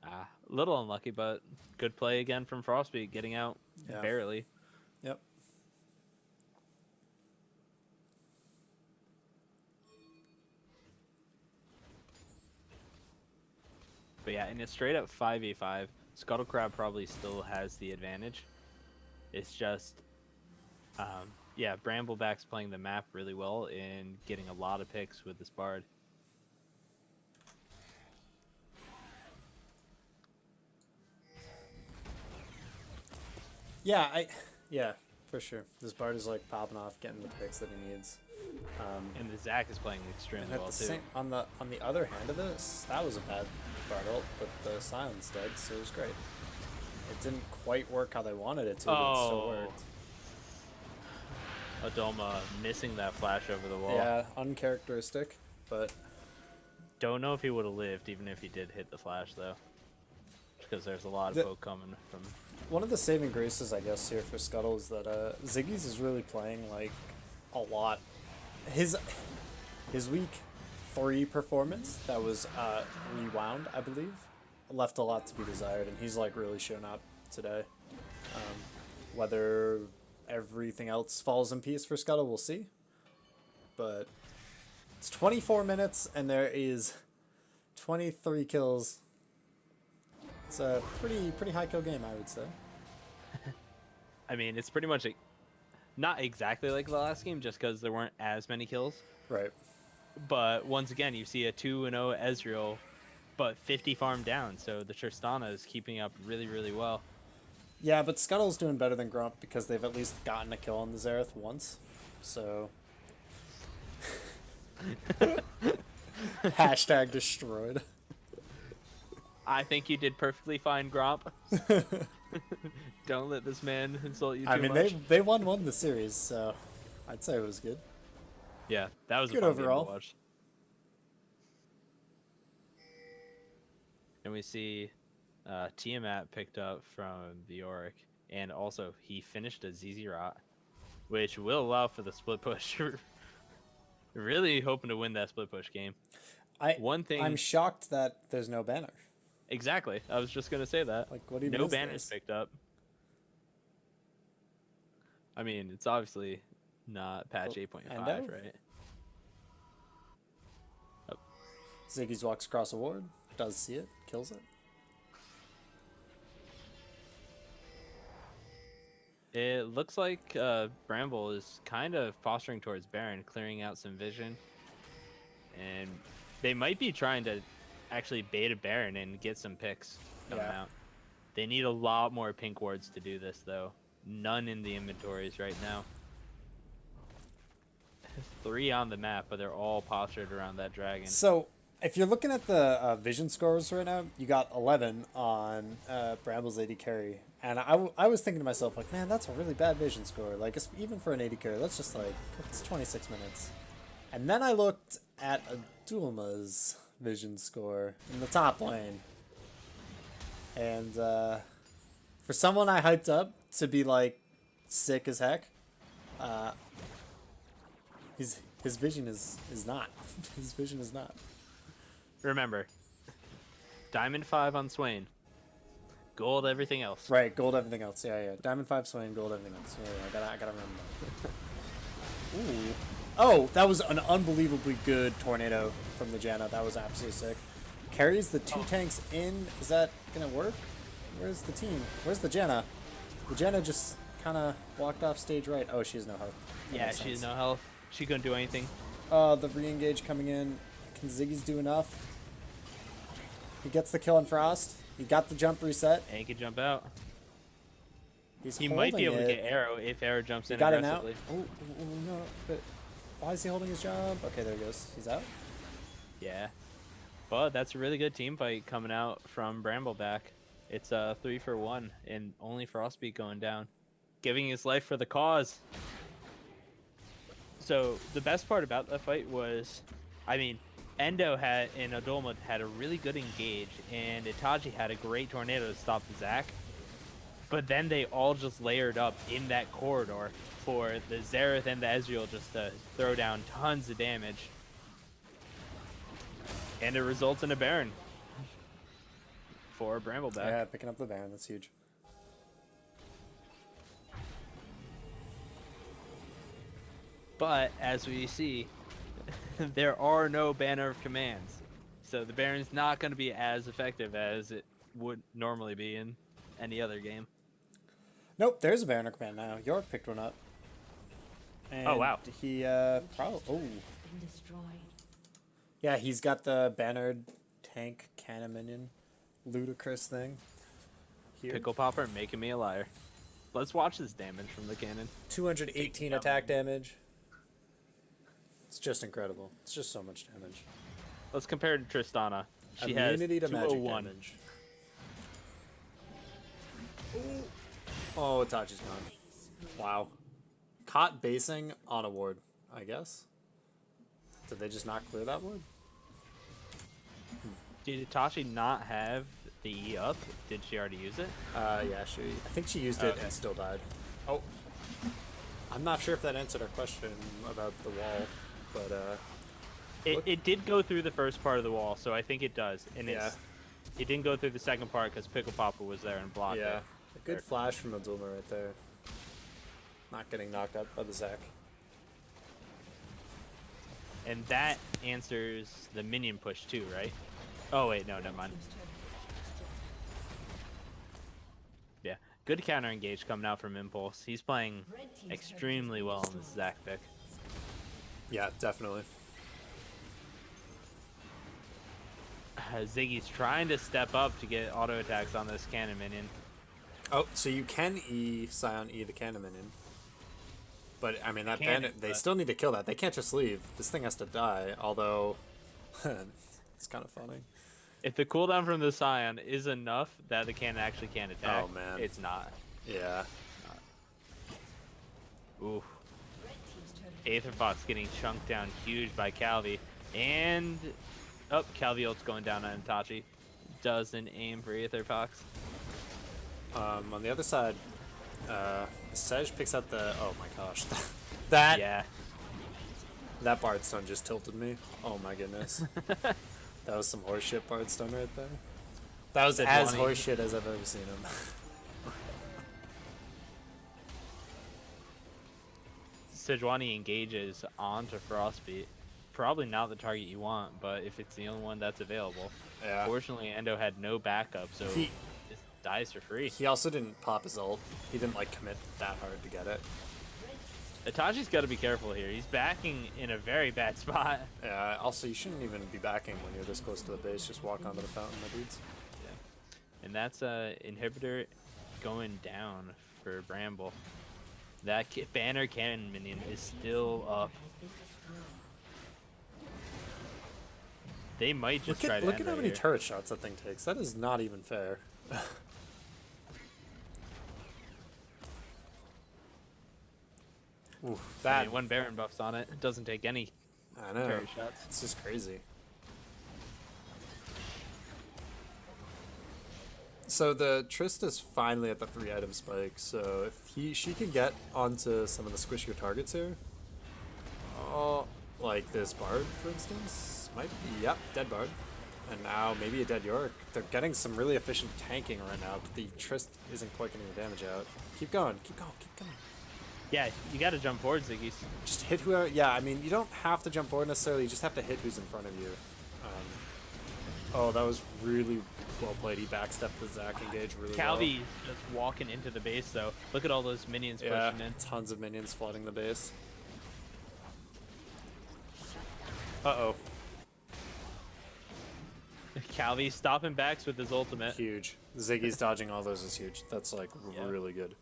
A little unlucky, but good play again from Frostbeat, getting out barely. Yep. But yeah, in a straight up 5v5, Scuttle Crab probably still has the advantage. It's just, yeah, Brambleback's playing the map really well and getting a lot of picks with this Bard. Yeah, for sure. This Bard is like popping off, getting the picks that he needs. And the Zac is playing extremely well too. On the other hand of this, that was a bad Bard ult, but the silence did, so it was great. It didn't quite work how they wanted it to, but it still worked. Adoma missing that flash over the wall. Yeah, uncharacteristic, but... Don't know if he would have lived even if he did hit the flash, though. Because there's a lot of poke coming from... One of the saving graces, I guess, here for Scuttle is that Ziggy's is really playing, like, a lot. His week 3 performance, that was rewound, I believe, left a lot to be desired, and he's, like, really shown up today. Whether everything else falls in peace for Scuttle, we'll see. But it's 24 minutes, and there is 23 kills. It's a pretty high kill game, I would say. I mean, it's pretty much not exactly like the last game, just because there weren't as many kills. Right. But once again, you see a 2-0 Ezreal, but 50 farm down, so the Tristana is keeping up really, really well. Yeah, but Scuttle's doing better than Grump because they've at least gotten a kill on the Xerath once. So... Hashtag destroyed. I think you did perfectly fine, Gromp. Don't let this man insult you too much. I mean, they won the series, so I'd say it was good. Yeah, that was good a fun overall. game to watch. And we see Tiamat picked up from the Yorick, and also he finished a ZZ Rot, which will allow for the split push. Really hoping to win that split push game. I'm shocked that there's no banner. Exactly. I was just gonna say that. Like, what do you No banners picked up. I mean, it's obviously not patch 8.5, right? Oh. Ziggy's walks across a ward, does see it, kills it. It looks like Bramble is kind of posturing towards Baron, clearing out some vision. And they might be trying to actually bait a Baron and get some picks coming out. They need a lot more pink wards to do this, though. None in the inventories right now. 3 on the map, but they're all postured around that dragon. So, if you're looking at the vision scores right now, you got 11 on Bramble's AD carry. And I was thinking to myself, like, man, that's a really bad vision score. Like, even for an AD carry, let's just, like, it's 26 minutes. And then I looked at Adulma's vision score in the top lane. And for someone I hyped up to be, like, sick as heck, his vision is not. His vision is not. Remember, Diamond 5 on Swain. Gold everything else. Right, gold everything else. Yeah. Diamond 5 Swain, gold everything else. Yeah, I gotta remember that. Ooh. Oh, that was an unbelievably good tornado from the Janna. That was absolutely sick. Carries the 2 tanks in. Is that gonna work? Where's the team? Where's the Janna? The Janna just kind of walked off stage right. Oh, she has no health. Yeah, she has no health. She couldn't do anything. The re-engage coming in. Can Ziggy's do enough? He gets the kill on Frost. He got the jump reset. And he can jump out. He might be able to get Arrow if Arrow jumps in got aggressively. It now. Oh, no. But why is he holding his jump? Okay, there he goes. He's out. Yeah. But that's a really good team fight coming out from Brambleback. It's 3 for 1, and only Frostbeat going down. Giving his life for the cause. So the best part about that fight was, I mean, Endo and Adulma had a really good engage, and Itachi had a great tornado to stop the Zac. But then they all just layered up in that corridor for the Xerath and the Ezreal just to throw down tons of damage. And it results in a Baron for Brambleback. Yeah, picking up the Baron. That's huge. But as we see, there are no banner of commands. So the Baron's not going to be as effective as it would normally be in any other game. Nope, there's a Baron command now. York picked one up. And oh, wow. He, probably... Oh. Been destroyed. Yeah, he's got the bannered tank cannon minion. Ludicrous thing. Here. Pickle Popper making me a liar. Let's watch this damage from the cannon. 218 attack damage. It's just incredible. It's just so much damage. Let's compare to Tristana. She Immunity has to magic 201. damage. Ooh. Oh, Itachi's gone. Wow. Caught basing on a ward, I guess. Did they just not clear that ward? Did Itachi not have the E up? Did she already use it? Yeah, I think she used it and still died. Oh. I'm not sure if that answered our question about the wall, but it did go through the first part of the wall, so I think it does. And yeah. It didn't go through the second part because Pickle Papa was there and blocked it. Yeah. A good flash from Adulma right there. Not getting knocked out by the Zac. And that answers the minion push too, right? Oh wait, no, never mind. Yeah, good counter engage coming out from Impulse. He's playing extremely well on this Zac pick. Yeah, definitely. Ziggy's trying to step up to get auto attacks on this cannon minion. Oh, so you can Scion E the cannon minion. But, I mean, that bandit, they still need to kill that. They can't just leave. This thing has to die, although it's kind of funny. If the cooldown from the Scion is enough that the cannon actually can't attack, oh, man. it's not. Yeah. Ooh. Aether Fox getting chunked down huge by Calvi. And, oh, Calvi ult's going down on Itachi. Doesn't aim for Aether Fox. On the other side, Sej picks up the... Oh my gosh. That Bard stun just tilted me. Oh my goodness. That was some horseshit Bard stun right there. That was as horseshit as I've ever seen him. Sejuani engages onto Frostbeat. Probably not the target you want, but if it's the only one that's available. Yeah. Fortunately, Endo had no backup, so it dies for free. He also didn't pop his ult. He didn't like commit that hard to get it. Itachi's got to be careful here. He's backing in a very bad spot. Yeah, also you shouldn't even be backing when you're this close to the base. Just walk onto the fountain, my dudes. Yeah. And that's inhibitor going down for Bramble. That banner cannon minion is still up. They might just try to Look end at how right many here. turret shots that thing takes. That is not even fair. Ooh, that I mean, one Baron buffs on it. It doesn't take any I know. turret shots. It's just crazy. So the Trist is finally at the 3-item spike. So if she can get onto some of the squishier targets here, like this Bard, for instance, might be, yep, dead Bard. And now maybe a dead York. They're getting some really efficient tanking right now, but the Trist isn't quite getting the damage out. Keep going, keep going, keep going. Yeah, you got to jump forward, Ziggy's. Just hit whoever. Yeah, I mean, you don't have to jump forward necessarily. You just have to hit who's in front of you. Oh, that was really well played. He backstepped the Zac engage really well. Calvi just walking into the base, though. Look at all those minions Yeah, pushing in. tons of minions flooding the base. Uh-oh. Calvi stopping backs with his ultimate. Huge. Ziggy's dodging all those is huge. That's, like, really good.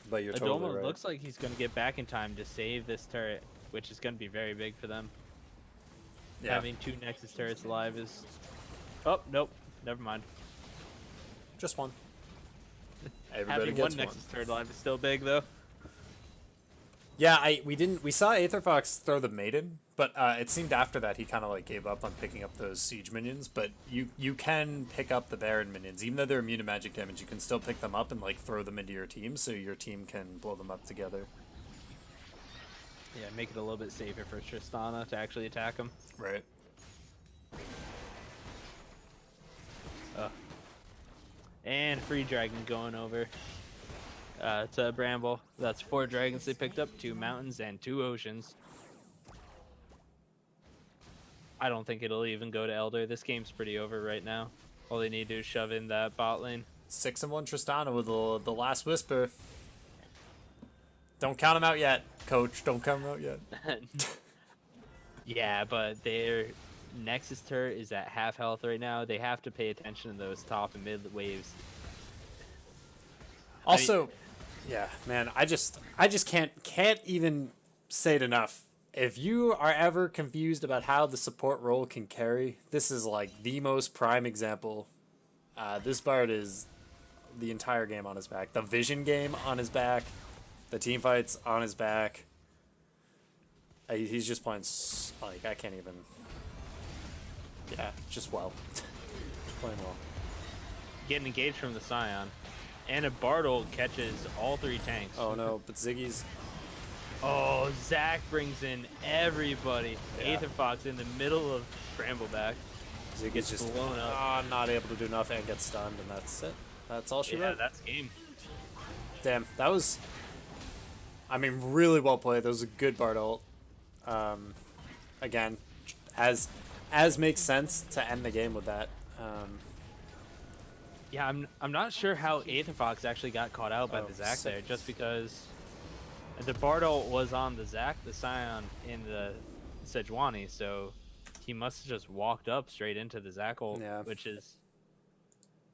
But you're totally Adoma right. looks like he's going to get back in time to save this turret, which is going to be very big for them. Yeah. Having 2 Nexus turrets alive is... Oh, nope. Never mind. Just one. Everybody Having gets one one. Nexus turret alive is still big, though. Yeah, we saw Aetherfox throw the Maiden, but it seemed after that he kind of like gave up on picking up those siege minions. But you can pick up the Baron minions, even though they're immune to magic damage. You can still pick them up and like throw them into your team, so your team can blow them up together. Yeah, make it a little bit safer for Tristana to actually attack him. Right. And free dragon going over to Bramble. That's 4 dragons they picked up, 2 mountains and 2 oceans. I don't think it'll even go to Elder. This game's pretty over right now. All they need to do is shove in that bot lane. 6-1 Tristana with the last whisper. Don't count him out yet, coach. Don't count him out yet. Yeah, but their Nexus turret is at half health right now. They have to pay attention to those top and mid waves. Also, yeah, man, I just can't even say it enough. If you are ever confused about how the support role can carry, this is like the most prime example. This Bard is the entire game on his back. The vision game on his back. The team fights on his back. He's just playing, like, I can't even... Yeah, just well. Just playing well. Getting engaged from the Scion. And a Bartle catches all 3 tanks. Oh no, but Ziggy's... Oh, Zac brings in everybody. Yeah. Aetherfox in the middle of Brambleback. Ziggy's Gets just blown up. not able to do enough and gets stunned, and that's it. That's all she Yeah, wrote. that's game. Damn, that was... I mean, really well played. That was a good Bard ult. Again, as makes sense to end the game with that. Yeah, I'm not sure how Aetherfox actually got caught out by Oh, the Zac sick. there, just because the Bartle was on the Zac, the Scion, in the Sejuani, so he must have just walked up straight into the Zac ult, Yeah. which is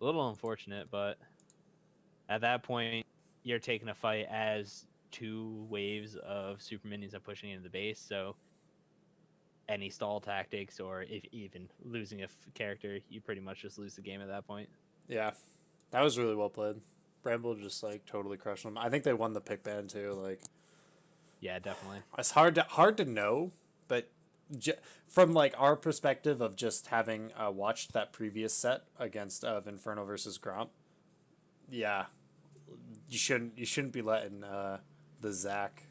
a little unfortunate, but at that point, you're taking a fight as 2 waves of super minions are pushing into the base, so any stall tactics or if even losing a character, you pretty much just lose the game at that point. Yeah, that was really well played. Bramble just like totally crushed them. I think they won the pick ban too. Like, Yeah, definitely. it's hard to know, but from like our perspective of just having watched that previous set against of Inferno versus Gromp, yeah, you shouldn't be letting the Zac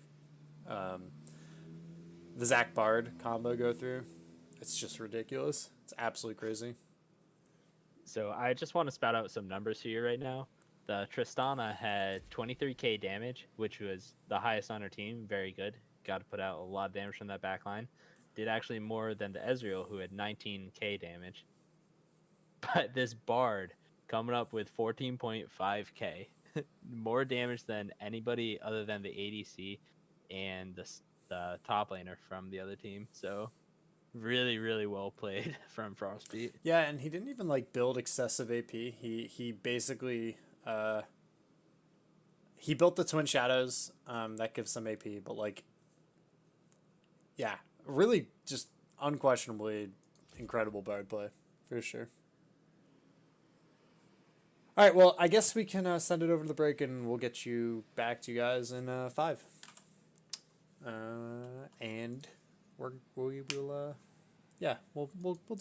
Bard combo go through. It's just ridiculous. It's absolutely crazy. So I just want to spout out some numbers here right now. The Tristana had 23k damage, which was the highest on her team. Very good. Got to put out a lot of damage from that backline. Did actually more than the Ezreal, who had 19k damage. But this Bard coming up with 14.5k. More damage than anybody other than the ADC and the top laner from the other team. So really, really well played from Frostbeat. Yeah, and he didn't even like build excessive AP. He basically he built the Twin Shadows. That gives some AP, but like, yeah, really just unquestionably incredible Bard play for sure. All right, well, I guess we can send it over to the break, and we'll get you back to you guys in 5. And we'll do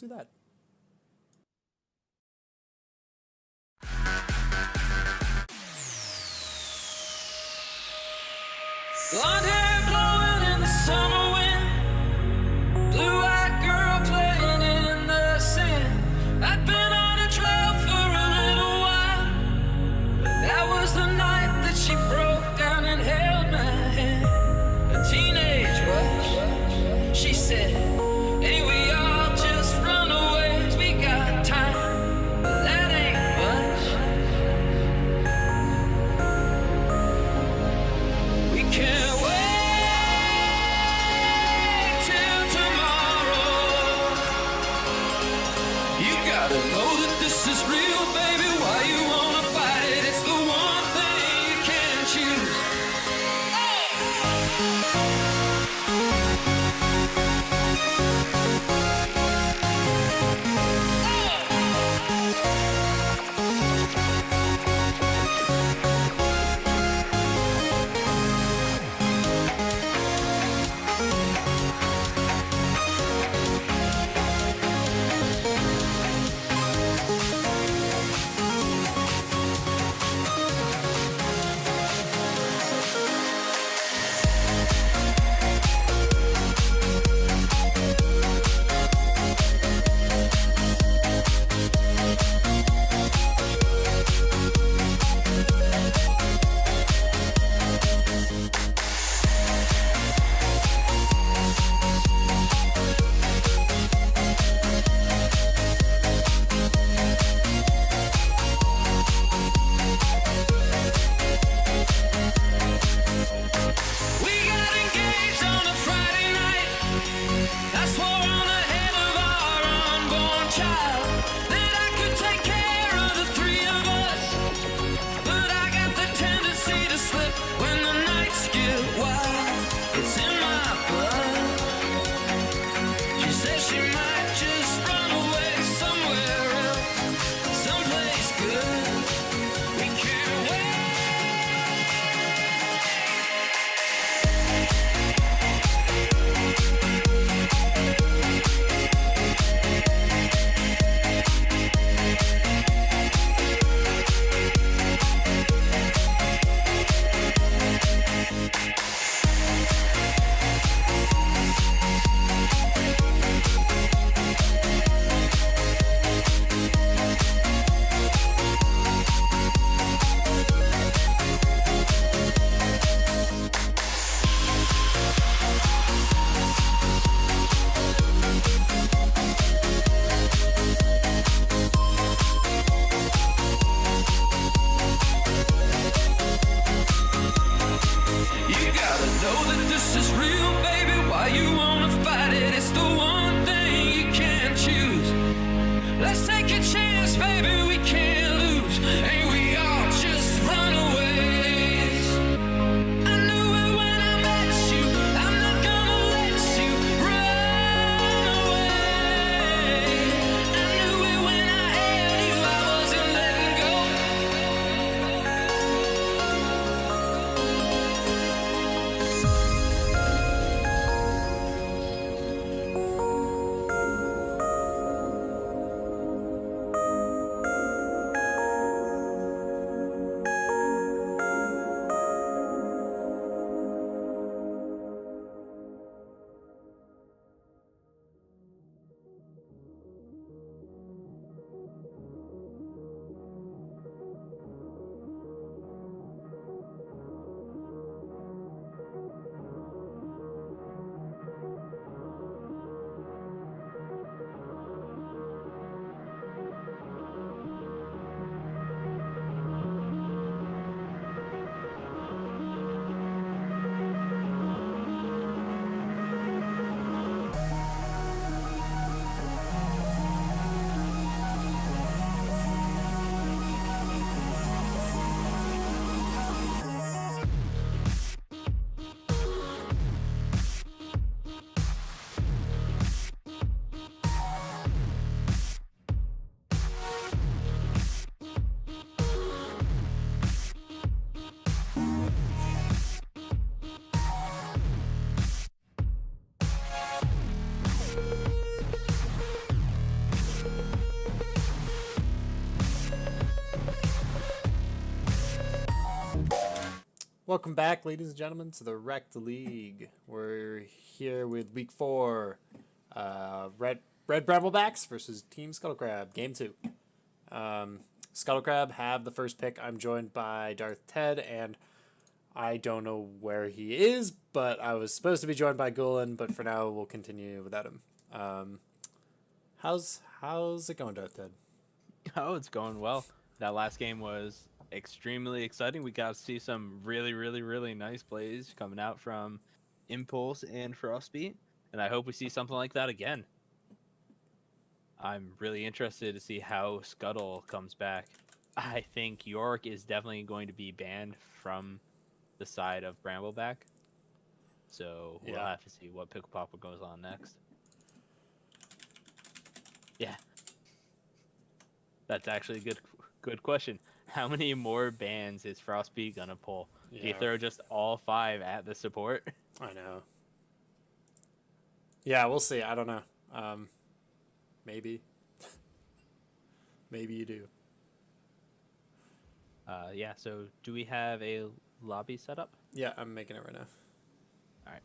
that. Blonde hair blowing in the summer wind, blue-eyed girl playing in the sand. I'd been on a trail for a little while, but that was the night that she broke down and held my hand. A teenage rush, she said, hey, we all just runaways, we got time, but that ain't much. We can't wait till tomorrow. You gotta know that this is real, baby. Why you wanna fight it? It's the one thing you can't choose. Welcome back, ladies and gentlemen, to the Rekt League. We're here with Week 4. Red Bramblebacks versus Team Scuttlecrab, Game 2. Scuttlecrab have the first pick. I'm joined by Darth Ted, and I don't know where he is, but I was supposed to be joined by Gulen, but for now we'll continue without him. How's it going, Darth Ted? Oh, it's going well. That last game was extremely exciting. We got to see some really nice plays coming out from Impulse and Frostbeat, and I hope we see something like that again. I'm really interested to see how Scuttle comes back. I think York is definitely going to be banned from the side of Brambleback, so we'll have to see what Pickle Popper goes on next. Yeah, that's actually a good question. How many more bans is Frostbeat gonna pull? Yeah. Do you throw just all 5 at the support? I know. Yeah, we'll see. I don't know. Maybe. Maybe you do. Yeah, so do we have a lobby set up? Yeah, I'm making it right now. All right.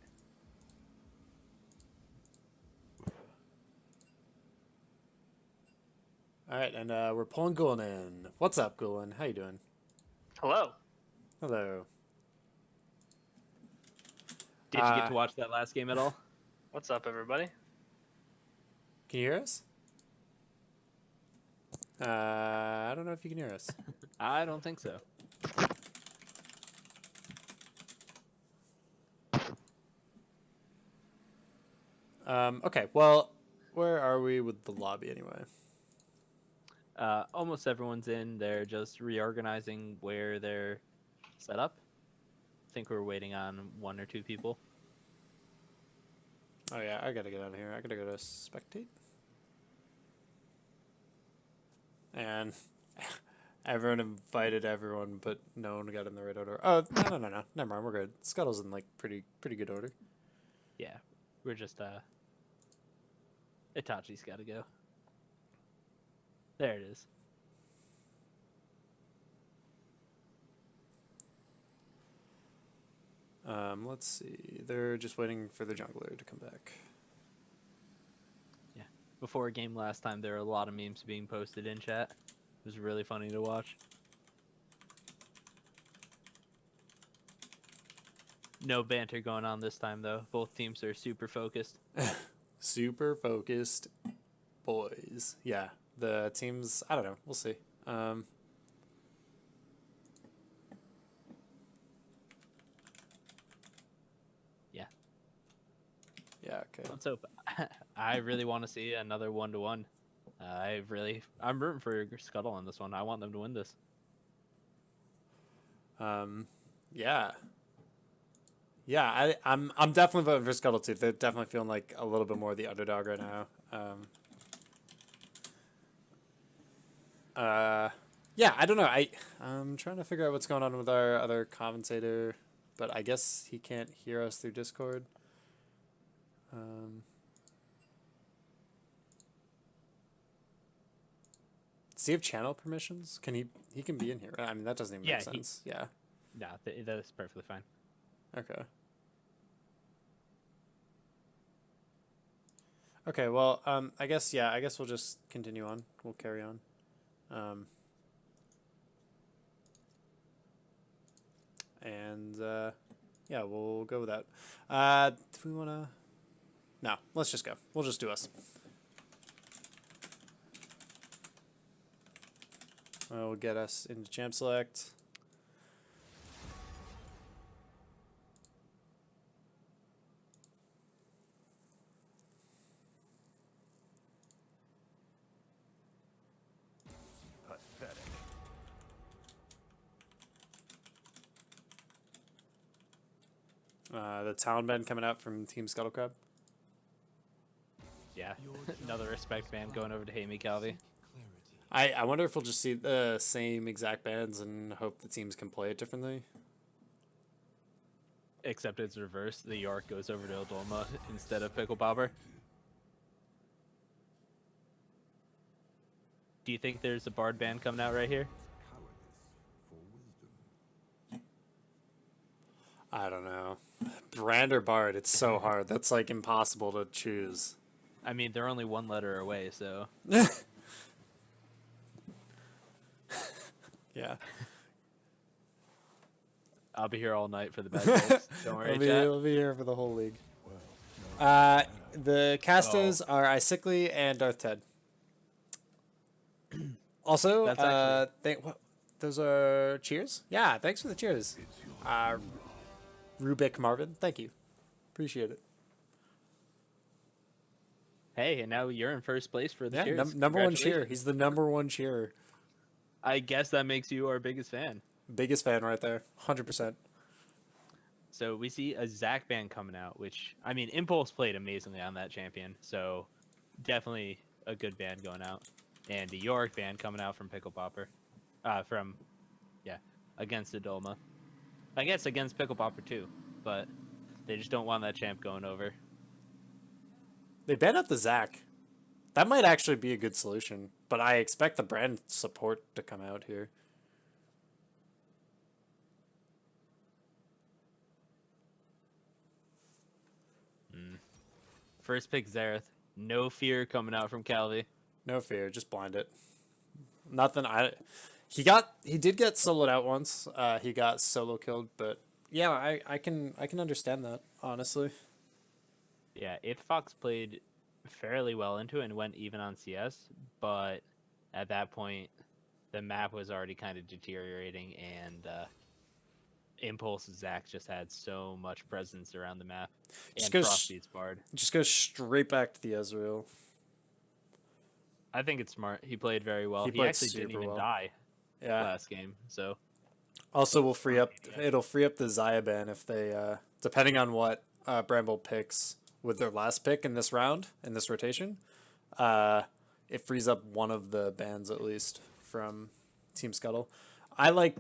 All right, and we're pulling Gulen in. What's up, Gulen? How you doing? Hello. Hello. Did you get to watch that last game at all? What's up, everybody? Can you hear us? I don't know if you can hear us. I don't think so. Okay, well, where are we with the lobby anyway? Almost everyone's in. They're just reorganizing where they're set up. I think we're waiting on 1 or 2 people. Oh yeah, I gotta get out of here. I gotta go to spectate. And everyone invited everyone, but no one got in the right order. Oh, no. Never mind, we're good. Scuttle's in, like, pretty good order. Yeah, we're just, Itachi's gotta go. There it is. Let's see. They're just waiting for the jungler to come back. Yeah. Before a game last time, there were a lot of memes being posted in chat. It was really funny to watch. No banter going on this time, though. Both teams are super focused. Super focused boys. Yeah. The teams, I don't know. We'll see. Yeah. Yeah, okay. Let's hope. I really want to see another 1-to-1. I'm rooting for Scuttle on this one. I want them to win this. Yeah. Yeah, I'm definitely voting for Scuttle too. They're definitely feeling like a little bit more the underdog right now. Yeah, I don't know. I'm trying to figure out what's going on with our other commentator, but I guess he can't hear us through Discord. Does he have channel permissions? Can he can be in here, right? I mean, that doesn't even make sense. Yeah. Nah, that's perfectly fine. Okay. Okay, well, I guess we'll just continue on. We'll carry on. Yeah, we'll go with that. Do we want to... No, let's just go. We'll just do us. We'll get us into Champ Select. The Talon band coming out from Team Scuttlecrab. Yeah, another respect band going over to Hey Me Calvi. I wonder if we'll just see the same exact bands and hope the teams can play it differently. Except it's reversed. The York goes over to Odolma instead of Pickle Popper. Do you think there's a Bard band coming out right here? I don't know. Brand or Bard, it's so hard. That's like impossible to choose. I mean, they're only one letter away, so. Yeah. I'll be here all night for the bad jokes. Don't worry, chat. I'll be here for the whole league. The casters are Icicly and Darth Ted. Also, That's actually... those are cheers? Yeah, thanks for the cheers. Rubik Marvin, thank you. Appreciate it. Hey, and now you're in first place for the cheers. Number one cheer. He's the number one cheerer. I guess that makes you our biggest fan. Biggest fan right there. 100%. So we see a Zac ban coming out, which, I mean, Impulse played amazingly on that champion. So definitely a good ban going out. And the Yorick ban coming out from Pickle Popper. Against Adolma. I guess against Pickle Popper too. But they just don't want that champ going over. They ban up the Zac. That might actually be a good solution. But I expect the brand support to come out here. First pick Xerath. No fear coming out from Calvi. No fear, just blind it. Nothing. He did get soloed out once. He got solo killed, but yeah, I can understand that, honestly. Yeah, Fox played fairly well into it and went even on CS, but at that point the map was already kind of deteriorating, and Impulse Zac just had so much presence around the map. Frostbeat's Bard. Just go straight back to the Ezreal. I think it's smart. He played very well. He actually didn't even die last game. So also will free up. It'll free up the Xayah ban if they, depending on what Bramble picks with their last pick in this round, in this rotation, it frees up one of the bans at least from Team Scuttle. I like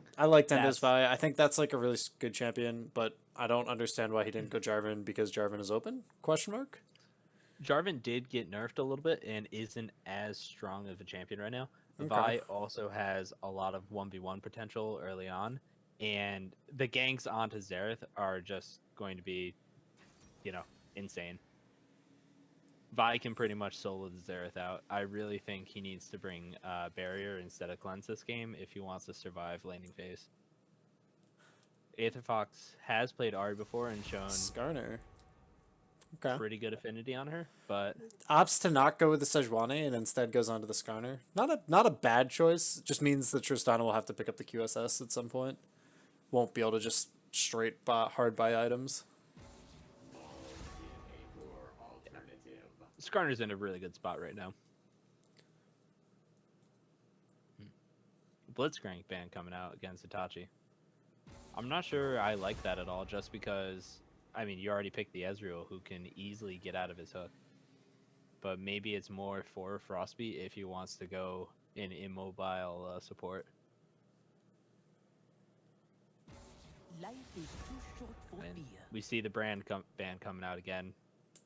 Tendo's Vi. I think that's like a really good champion, but I don't understand why he didn't go Jarvan, because Jarvan is open? ? Jarvan did get nerfed a little bit and isn't as strong of a champion right now. Okay. Vi also has a lot of 1v1 potential early on, and the ganks onto Xerath are just going to be, insane. Vi can pretty much solo the Xerath out. I really think he needs to bring Barrier instead of Cleanse this game if he wants to survive laning phase. Aetherfox has played Ahri before and shown Skarner. Pretty good affinity on her, but opts to not go with the Sejuani and instead goes on to the Skarner. Not a bad choice. Just means that Tristana will have to pick up the QSS at some point. Won't be able to just straight hard buy items. Skarner's in a really good spot right now. Blitzcrank ban coming out against Itachi. I'm not sure I like that at all, just because, I mean, you already picked the Ezreal, who can easily get out of his hook. But maybe it's more for Frostbeat if he wants to go in immobile support. Life is too short for fear. We see the ban coming out again.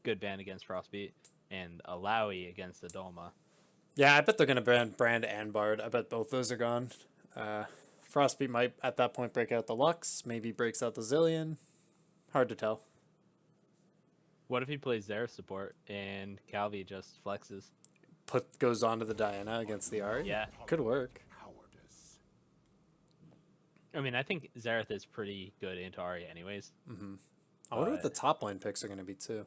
Good ban against Frostbeat. And Alawi against the Dolma. Yeah, I bet they're going to ban Brand and Bard. I bet both those are gone. Frostbeat might, at that point, break out the Lux. Maybe breaks out the Zillion. Hard to tell. What if he plays their support and Calvi just flexes? Goes on to the Diana against the Ahri? Yeah. Could work. I mean, I think Xerath is pretty good into Ahri anyways. Mm-hmm. I wonder what the top line picks are going to be, too.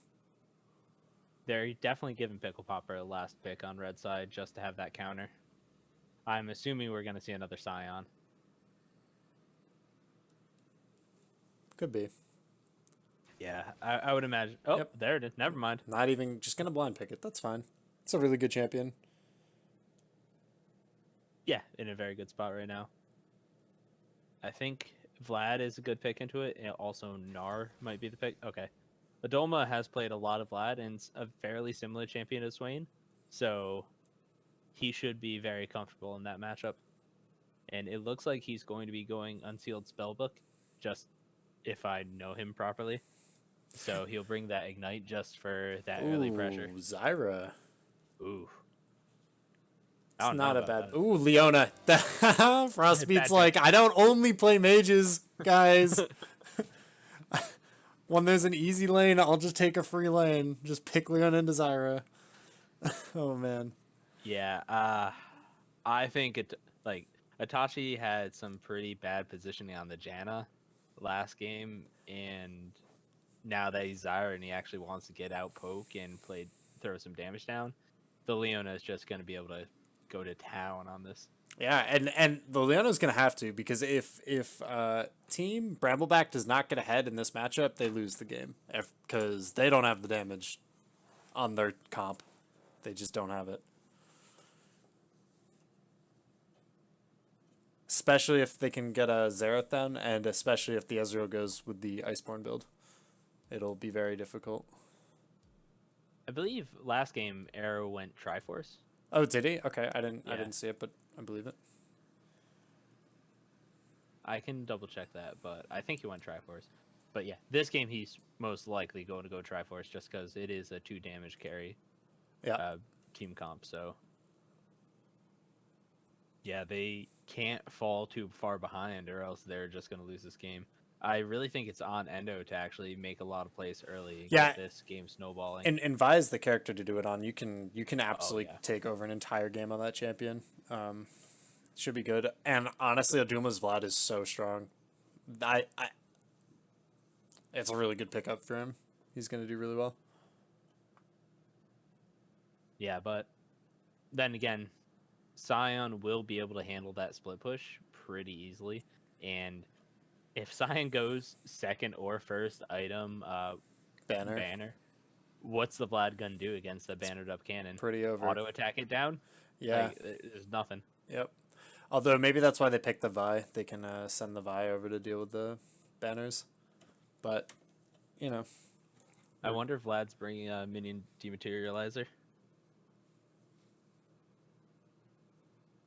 They're definitely giving Pickle Popper a last pick on red side just to have that counter. I'm assuming we're going to see another Scion. Could be. Yeah, I would imagine. Oh, yep. There it is. Never mind. Not even just going to blind pick it. That's fine. It's a really good champion. Yeah, in a very good spot right now. I think Vlad is a good pick into it, and also Gnar might be the pick. Okay. Adolma has played a lot of Vlad and a fairly similar champion to Swain, so he should be very comfortable in that matchup. And it looks like he's going to be going Unsealed Spellbook, just if I know him properly. So he'll bring that Ignite just for that early pressure. Zyra. Ooh. It's not a bad... Ooh, Leona. Frostbeat's like, I don't only play mages, guys. When there's an easy lane, I'll just take a free lane. Just pick Leon into Zyra. Oh, man. Yeah, I think Itachi had some pretty bad positioning on the Janna last game, and now that he's Zyra and he actually wants to get out poke and throw some damage down, the Leona is just going to be able to go to town on this. Yeah, and the Leona's going to have to, because if Team Brambleback does not get ahead in this matchup, they lose the game. Because they don't have the damage on their comp. They just don't have it. Especially if they can get a Zerathon, and especially if the Ezreal goes with the Iceborne build. It'll be very difficult. I believe last game Arrow went Triforce. Oh, did he? Okay, I didn't see it, but I believe it. I can double check that, but I think he went Triforce. But yeah, this game he's most likely going to go Triforce just because it is a 2 damage carry team comp. So yeah, they can't fall too far behind or else they're just going to lose this game. I really think it's on Endo to actually make a lot of plays early and get this game snowballing. And Vi is the character to do it on. You can absolutely take over an entire game on that champion. Should be good. And honestly, Aduma's Vlad is so strong. It's a really good pickup for him. He's going to do really well. Yeah, but then again, Sion will be able to handle that split push pretty easily. And if Sion goes second or first item banner, what's the Vlad gonna do against the bannered up cannon? Pretty over. Auto attack it down? Yeah. Like, there's nothing. Yep. Although maybe that's why they picked the Vi. They can send the Vi over to deal with the banners. But, you know. I wonder if Vlad's bringing a minion dematerializer.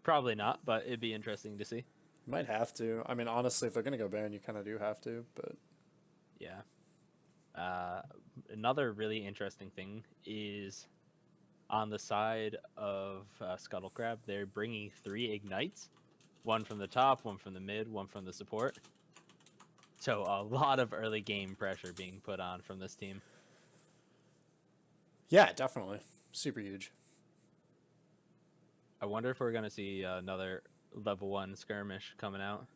Probably not, but it'd be interesting to see. Might have to. I mean, honestly, if they're going to go Baron, you kind of do have to, but... Yeah. Another really interesting thing is on the side of Scuttle Crab, they're bringing 3 Ignites. One from the top, one from the mid, one from the support. So a lot of early game pressure being put on from this team. Yeah, definitely. Super huge. I wonder if we're going to see another level 1 skirmish coming out.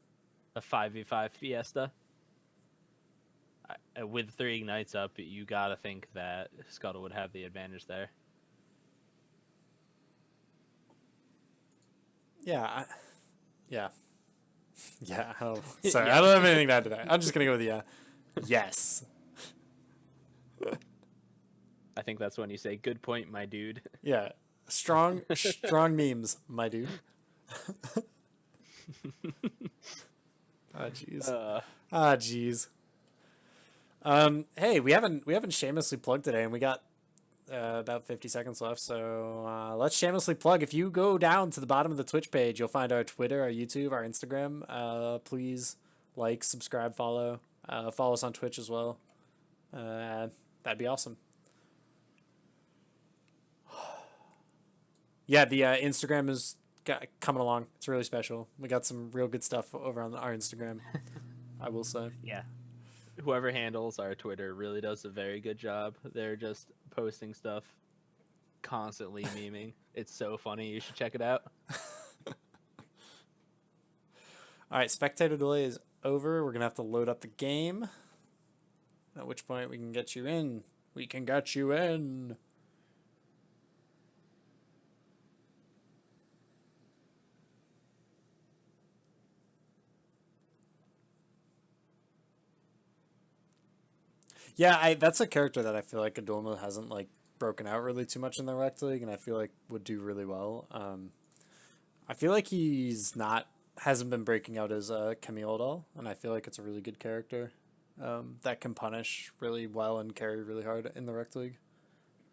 A 5v5 Fiesta. With 3 Ignites up, you got to think that Scuttle would have the advantage there. Yeah. Yeah. Yeah. Oh, sorry, I don't have anything to add to that. I'm just going to go with yeah. Yes. I think that's when you say, good point, my dude. Yeah. Strong memes, my dude. Jeez. Jeez. Hey, we haven't shamelessly plugged today, and we got about 50 seconds left, so let's shamelessly plug. If you go down to the bottom of the Twitch page, you'll find our Twitter, our YouTube, our Instagram. Please like, subscribe, follow. Follow us on Twitch as well. That'd be awesome. Yeah, the Instagram is coming along. It's really special. We got some real good stuff over on our Instagram, I will say. Yeah. Whoever handles our Twitter really does a very good job. They're just posting stuff, constantly memeing. It's so funny. You should check it out. All right, spectator delay is over. We're going to have to load up the game, at which point we can get you in. We can get you in. Yeah, that's a character that I feel like Adolma hasn't like broken out really too much in the Rekt League, and I feel like would do really well. I feel like hasn't been breaking out as Camille at all, and I feel like it's a really good character that can punish really well and carry really hard in the Rekt League.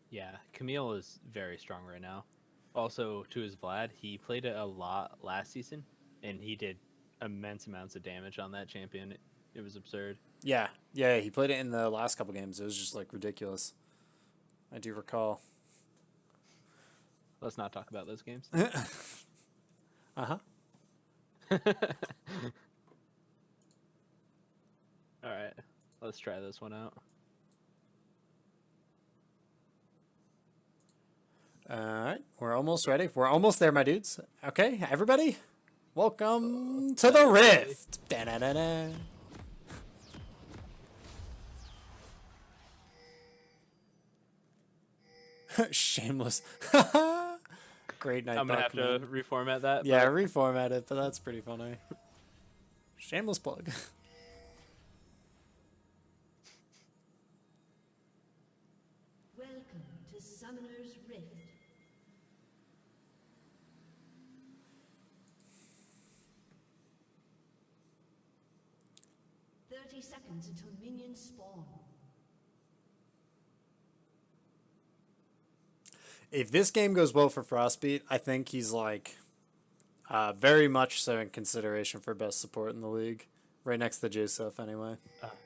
Yeah, Camille is very strong right now. Also, to his Vlad, he played it a lot last season, and he did immense amounts of damage on that champion. It was absurd. Yeah, he played it in the last couple games. It was just like ridiculous. I do recall. Let's not talk about those games. Uh-huh. All right. Let's try this one out. Alright, we're almost ready. We're almost there, my dudes. Okay, everybody, welcome to the Rift! Da-da-da-da. Shameless. Great night. I'm gonna have to reformat that. Yeah, reformat it, but that's pretty funny. Shameless plug. Welcome to Summoner's Rift. Seconds until minions spawn. If this game goes well for Frostbeat, I think he's like very much so in consideration for best support in the league. Right next to Joseph anyway.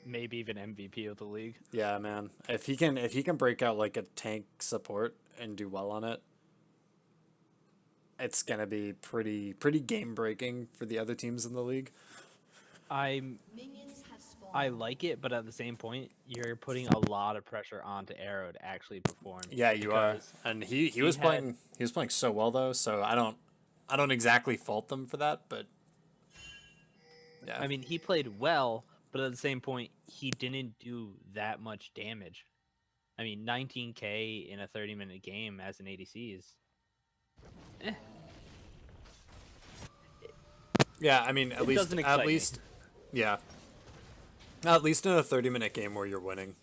Maybe even MVP of the league. Yeah, man. If he can break out like a tank support and do well on it, it's gonna be pretty game breaking for the other teams in the league. I like it, but at the same point, you're putting a lot of pressure onto Arrow to actually perform. Yeah, you are. And he was playing so well though, so I don't exactly fault them for that, but yeah. I mean, he played well, but at the same point, he didn't do that much damage. I mean, 19k in a 30-minute game as an ADC is Yeah, I mean, at least yeah. At least in a 30-minute game where you're winning.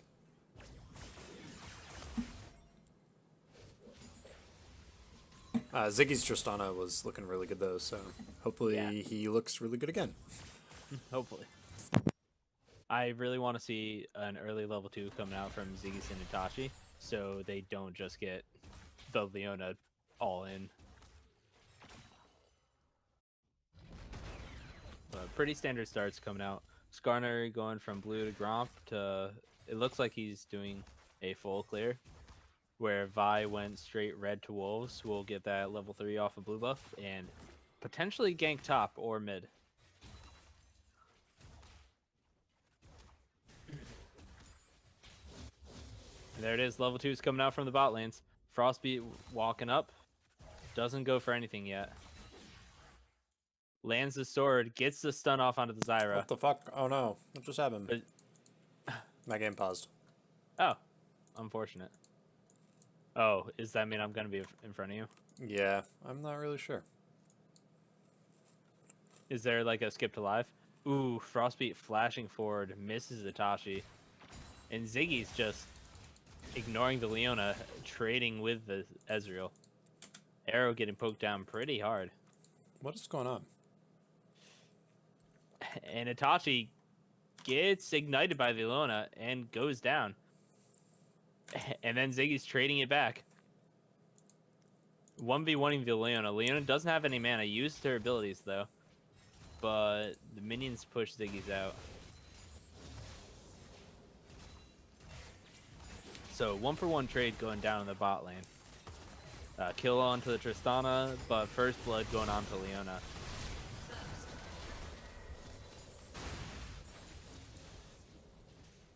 Ziggy's Tristana was looking really good though, so hopefully he looks really good again. Hopefully. I really want to see an early level 2 coming out from Ziggy and Itachi, so they don't just get the Leona all in. Pretty standard starts coming out. Skarner going from blue to Gromp to... It looks like he's doing a full clear, where Vi went straight red to Wolves. We'll get that level 3 off of blue buff, and potentially gank top or mid. And there it is, level 2 is coming out from the bot lanes. Frostbeat walking up, doesn't go for anything yet. Lands the sword, gets the stun off onto the Zyra. What the fuck? Oh no, what just happened? My game paused. Oh, unfortunate. Oh, does that mean I'm going to be in front of you? Yeah, I'm not really sure. Is there like a skip to live? Ooh, Frostbeat flashing forward, misses Itachi. And Ziggy's just ignoring the Leona, trading with the Ezreal. Arrow getting poked down pretty hard. What is going on? And Itachi gets ignited by the Leona and goes down. And then Ziggy's trading it back. 1v1ing the Leona. Leona doesn't have any mana. Used her abilities though. But the minions push Ziggy's out. So 1-for-1 trade going down in the bot lane. Kill onto the Tristana, but first blood going on to Leona.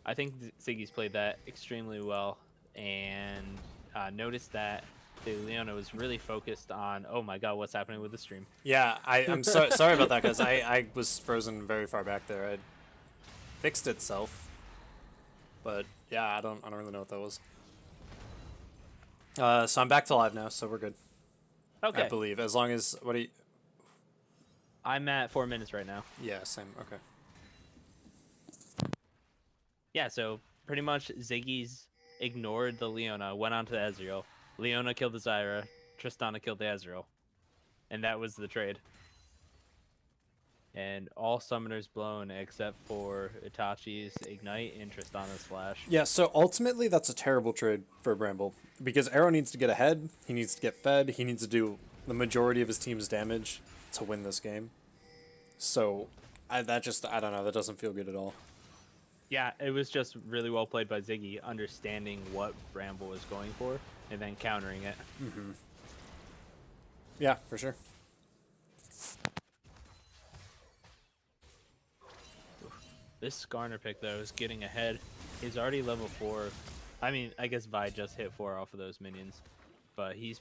I think Ziggy's played that extremely well, and noticed that the Leona was really focused on, oh my god, what's happening with the stream? Yeah, I'm sorry about that, guys. I was frozen very far back there. I fixed itself, but yeah, I don't really know what that was. So I'm back to live now, so we're good. Okay. I believe, as long as I'm at 4 minutes right now. Yeah, same. Okay. Yeah, so pretty much Ziggy's ignored the Leona, went on to the Ezreal. Leona killed the Zyra, Tristana killed the Ezreal. And that was the trade. And all summoners blown except for Itachi's Ignite and Tristana's Flash. Yeah, so ultimately that's a terrible trade for Bramble. Because Arrow needs to get ahead, he needs to get fed, he needs to do the majority of his team's damage to win this game. So, I don't know, that doesn't feel good at all. Yeah, it was just really well played by Ziggy, understanding what Bramble was going for, and then countering it. Mm-hmm. Yeah, for sure. This Skarner pick, though, is getting ahead. He's already level 4. I mean, I guess Vi just hit 4 off of those minions. But he's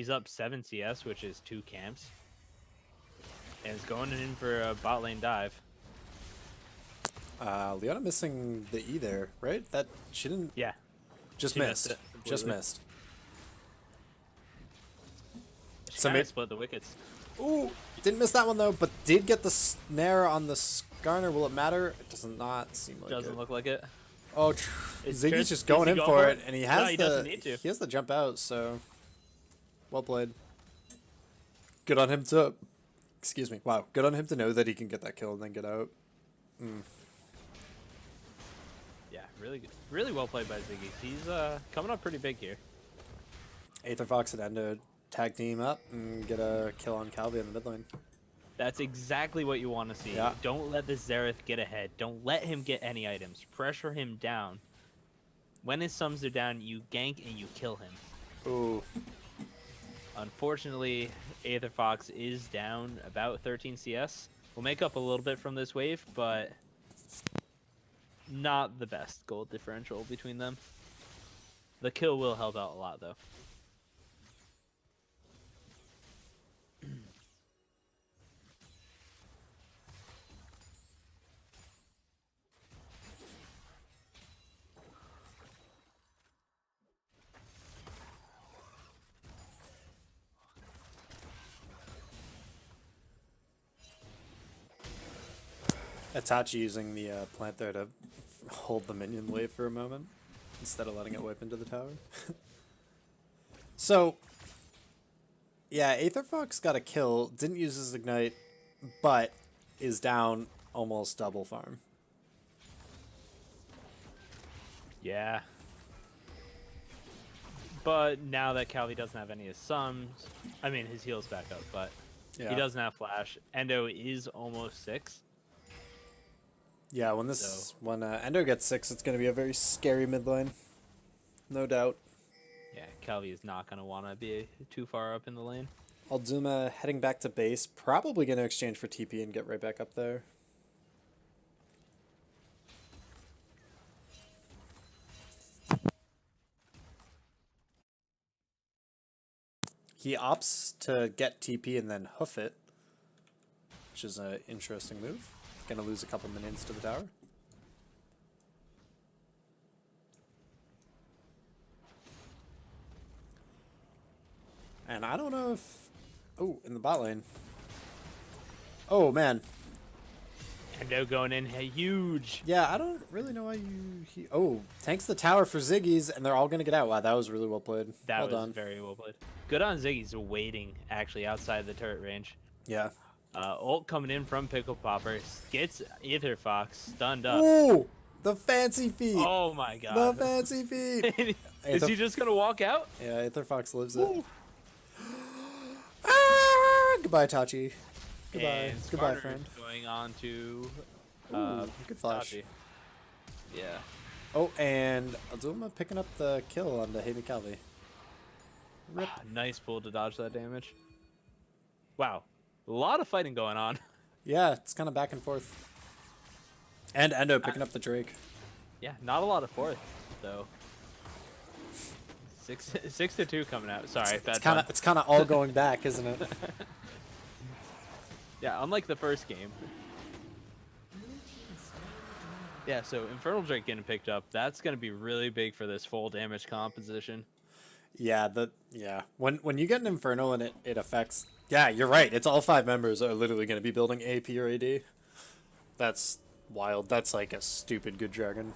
up 7 CS, which is 2 camps. And is going in for a bot lane dive. Leona missing the E there, right? That she didn't. Yeah. Just She missed. it Just completely. missed. She So kinda maybe. split the wickets. Ooh, didn't miss that one though, but did get the snare on the Skarner. Will it matter? It does not seem like Doesn't it. look like it. Oh, Is Ziggy's just going in for it, and he has he the doesn't need to. he has the jump out. So, well played. Good on him to. Excuse me. Wow, good on him to know that he can get that kill and then get out. Yeah, really good. Really well played by Ziggy. He's coming up pretty big here. Aetherfox and Endo tag team up and get a kill on Calvi in the mid lane. That's exactly what you want to see. Yeah. Don't let this Xerath get ahead. Don't let him get any items. Pressure him down. When his sums are down, you gank and you kill him. Ooh. Unfortunately, Aetherfox is down about 13 CS. We'll make up a little bit from this wave, but not the best gold differential between them. The kill will help out a lot, though. Itachi using the plant there to hold the minion wave for a moment instead of letting it wipe into the tower. So, yeah, Aetherfox got a kill, didn't use his ignite, but is down almost double farm. Yeah. But now that Calvi doesn't have any of his sums, I mean, his heal's back up, but Yeah. he doesn't have flash. Endo is almost 6. Yeah, when Endo gets 6, it's going to be a very scary mid lane. No doubt. Yeah, Calvi is not going to want to be too far up in the lane. Alzuma heading back to base, probably going to exchange for TP and get right back up there. He opts to get TP and then hoof it, which is an interesting move. Going to lose a couple minions to the tower. And I don't know if... Oh, in the bot lane. Oh, man. Endo going in huge. Yeah, I don't really know why you... Oh, tanks the tower for Ziggy's, and they're all going to get out. Wow, that was really well played. That well was done. very well played. Good on Ziggy's waiting, actually, outside the turret range. Yeah. Ult coming in from Pickle Popper. Gets Aetherfox stunned up. Ooh! The fancy feet! Oh my god. The fancy feet! Is he just going to walk out? Yeah, Aetherfox lives it. Ah, goodbye, Tachi. Goodbye. And Goodbye, Skarner friend. Going on to Good flash. Tachi. Yeah. Oh, and Azuma picking up the kill on the Heavy Calvi. Rip. Nice pull to dodge that damage. Wow. A lot of fighting going on. Yeah, it's kind of back and forth. And Endo picking up the Drake. Yeah, not a lot of fourth, though. 6-2 coming out. Sorry, It's kind of all going back, isn't it? Yeah, unlike the first game. Yeah, so Infernal Drake getting picked up. That's going to be really big for this full damage composition. Yeah, When you get an Infernal and it affects... Yeah, you're right. It's all 5 members are literally going to be building AP or AD. That's wild. That's like a stupid good dragon.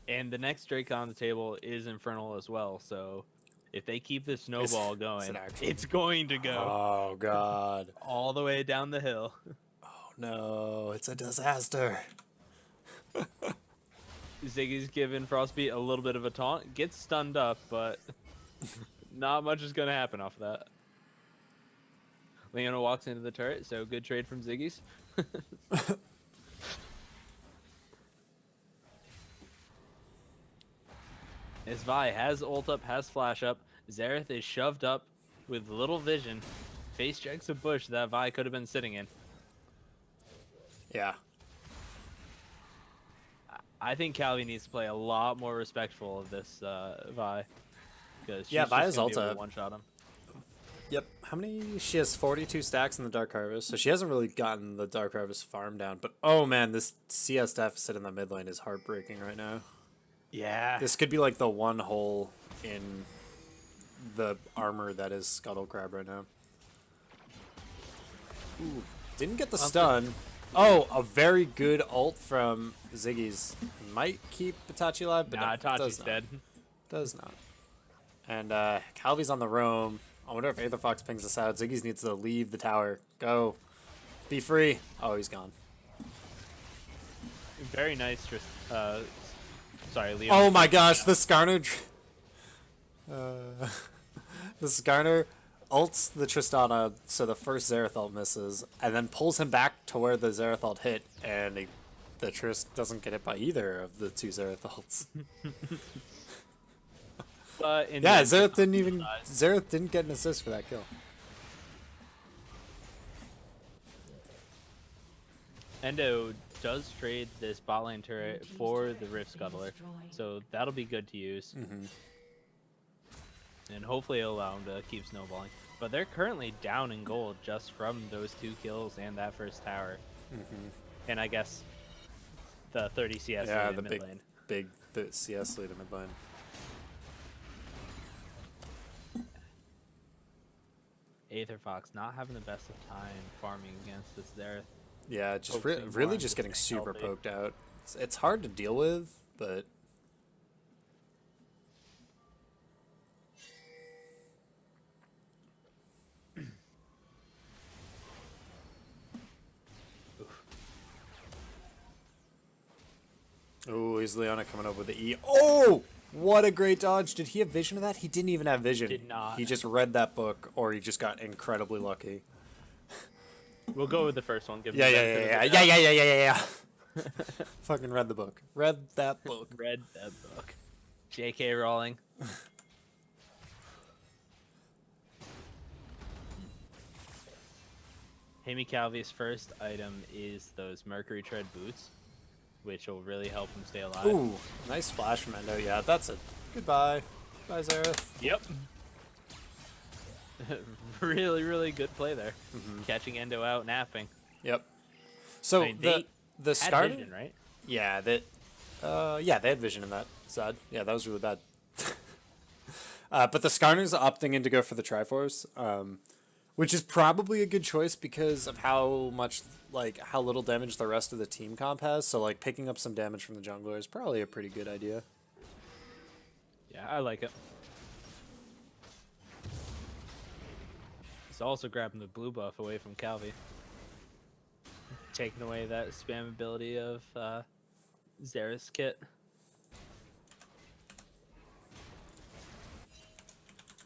And the next Drake on the table is Infernal as well, so if they keep this snowball going, it's going to go. Oh, God. All the way down the hill. Oh, no. It's a disaster. Ziggy's giving Frostbeat a little bit of a taunt. Gets stunned up, but not much is going to happen off of that. Leona walks into the turret, so good trade from Ziggy's. As Vi has ult up, has flash up, Xerath is shoved up with little vision. Face checks a bush that Vi could have been sitting in. Yeah. I think Calvi needs to play a lot more respectful of this Vi. Because Yeah, Vi's ulta. one shot him. Yep. How many? She has 42 stacks in the Dark Harvest, so she hasn't really gotten the Dark Harvest farm down. But oh man, this CS deficit in the mid lane is heartbreaking right now. Yeah. This could be like the one hole in the armor that is Scuttle Crab right now. Ooh, didn't get the stun. Oh, a very good ult from Ziggy's. Might keep Itachi alive, but nah, no, Itachi's does not. dead. Does not. And Calvi's on the roam. I wonder if Aether Fox pings us out. Ziggy's needs to leave the tower. Go. Be free. Oh, he's gone. Very nice. Sorry, Leo. Oh my gosh, the Skarner. The Skarner ults the Tristana, so the first Xerath ult misses, and then pulls him back to where the Xerath ult hit, and the Trist doesn't get hit by either of the two Xerath ults. Yeah, Xerath didn't get an assist for that kill. Endo does trade this bot lane turret for the Rift Scuttler, so that'll be good to use. And hopefully it'll allow him to keep snowballing. But they're currently down in gold just from those 2 kills and that first tower. And I guess the 30 CS lead in mid lane. Big CS lead in mid lane. Aether Fox not having the best of time farming against this Xerath. Yeah, just really just getting super poked out. It's hard to deal with, but oh, is Leona coming up with the E? Oh, what a great dodge! Did he have vision of that? He didn't even have vision. Did not. He just read that book, or he just got incredibly lucky. We'll go with the first one. Give Yeah. Fucking read the book. Read that book. Read that book. J.K. Rowling. Hammy Calvi's first item is those Mercury Tread boots, which will really help him stay alive. Ooh, nice flash from Endo. Yeah, that's it. Goodbye. Bye, Xerath. Yep. Really good play there. Catching Endo out napping. Yep. So I mean, the Skarner, vision, right? Yeah, they had vision in that side. Yeah, that was really bad. But the Skarner's opting in to go for the Triforce, which is probably a good choice because of how little damage the rest of the team comp has. So like picking up some damage from the jungler is probably a pretty good idea. Yeah, I like it. He's also grabbing the blue buff away from Calvi. Taking away that spam ability of Xerath's kit.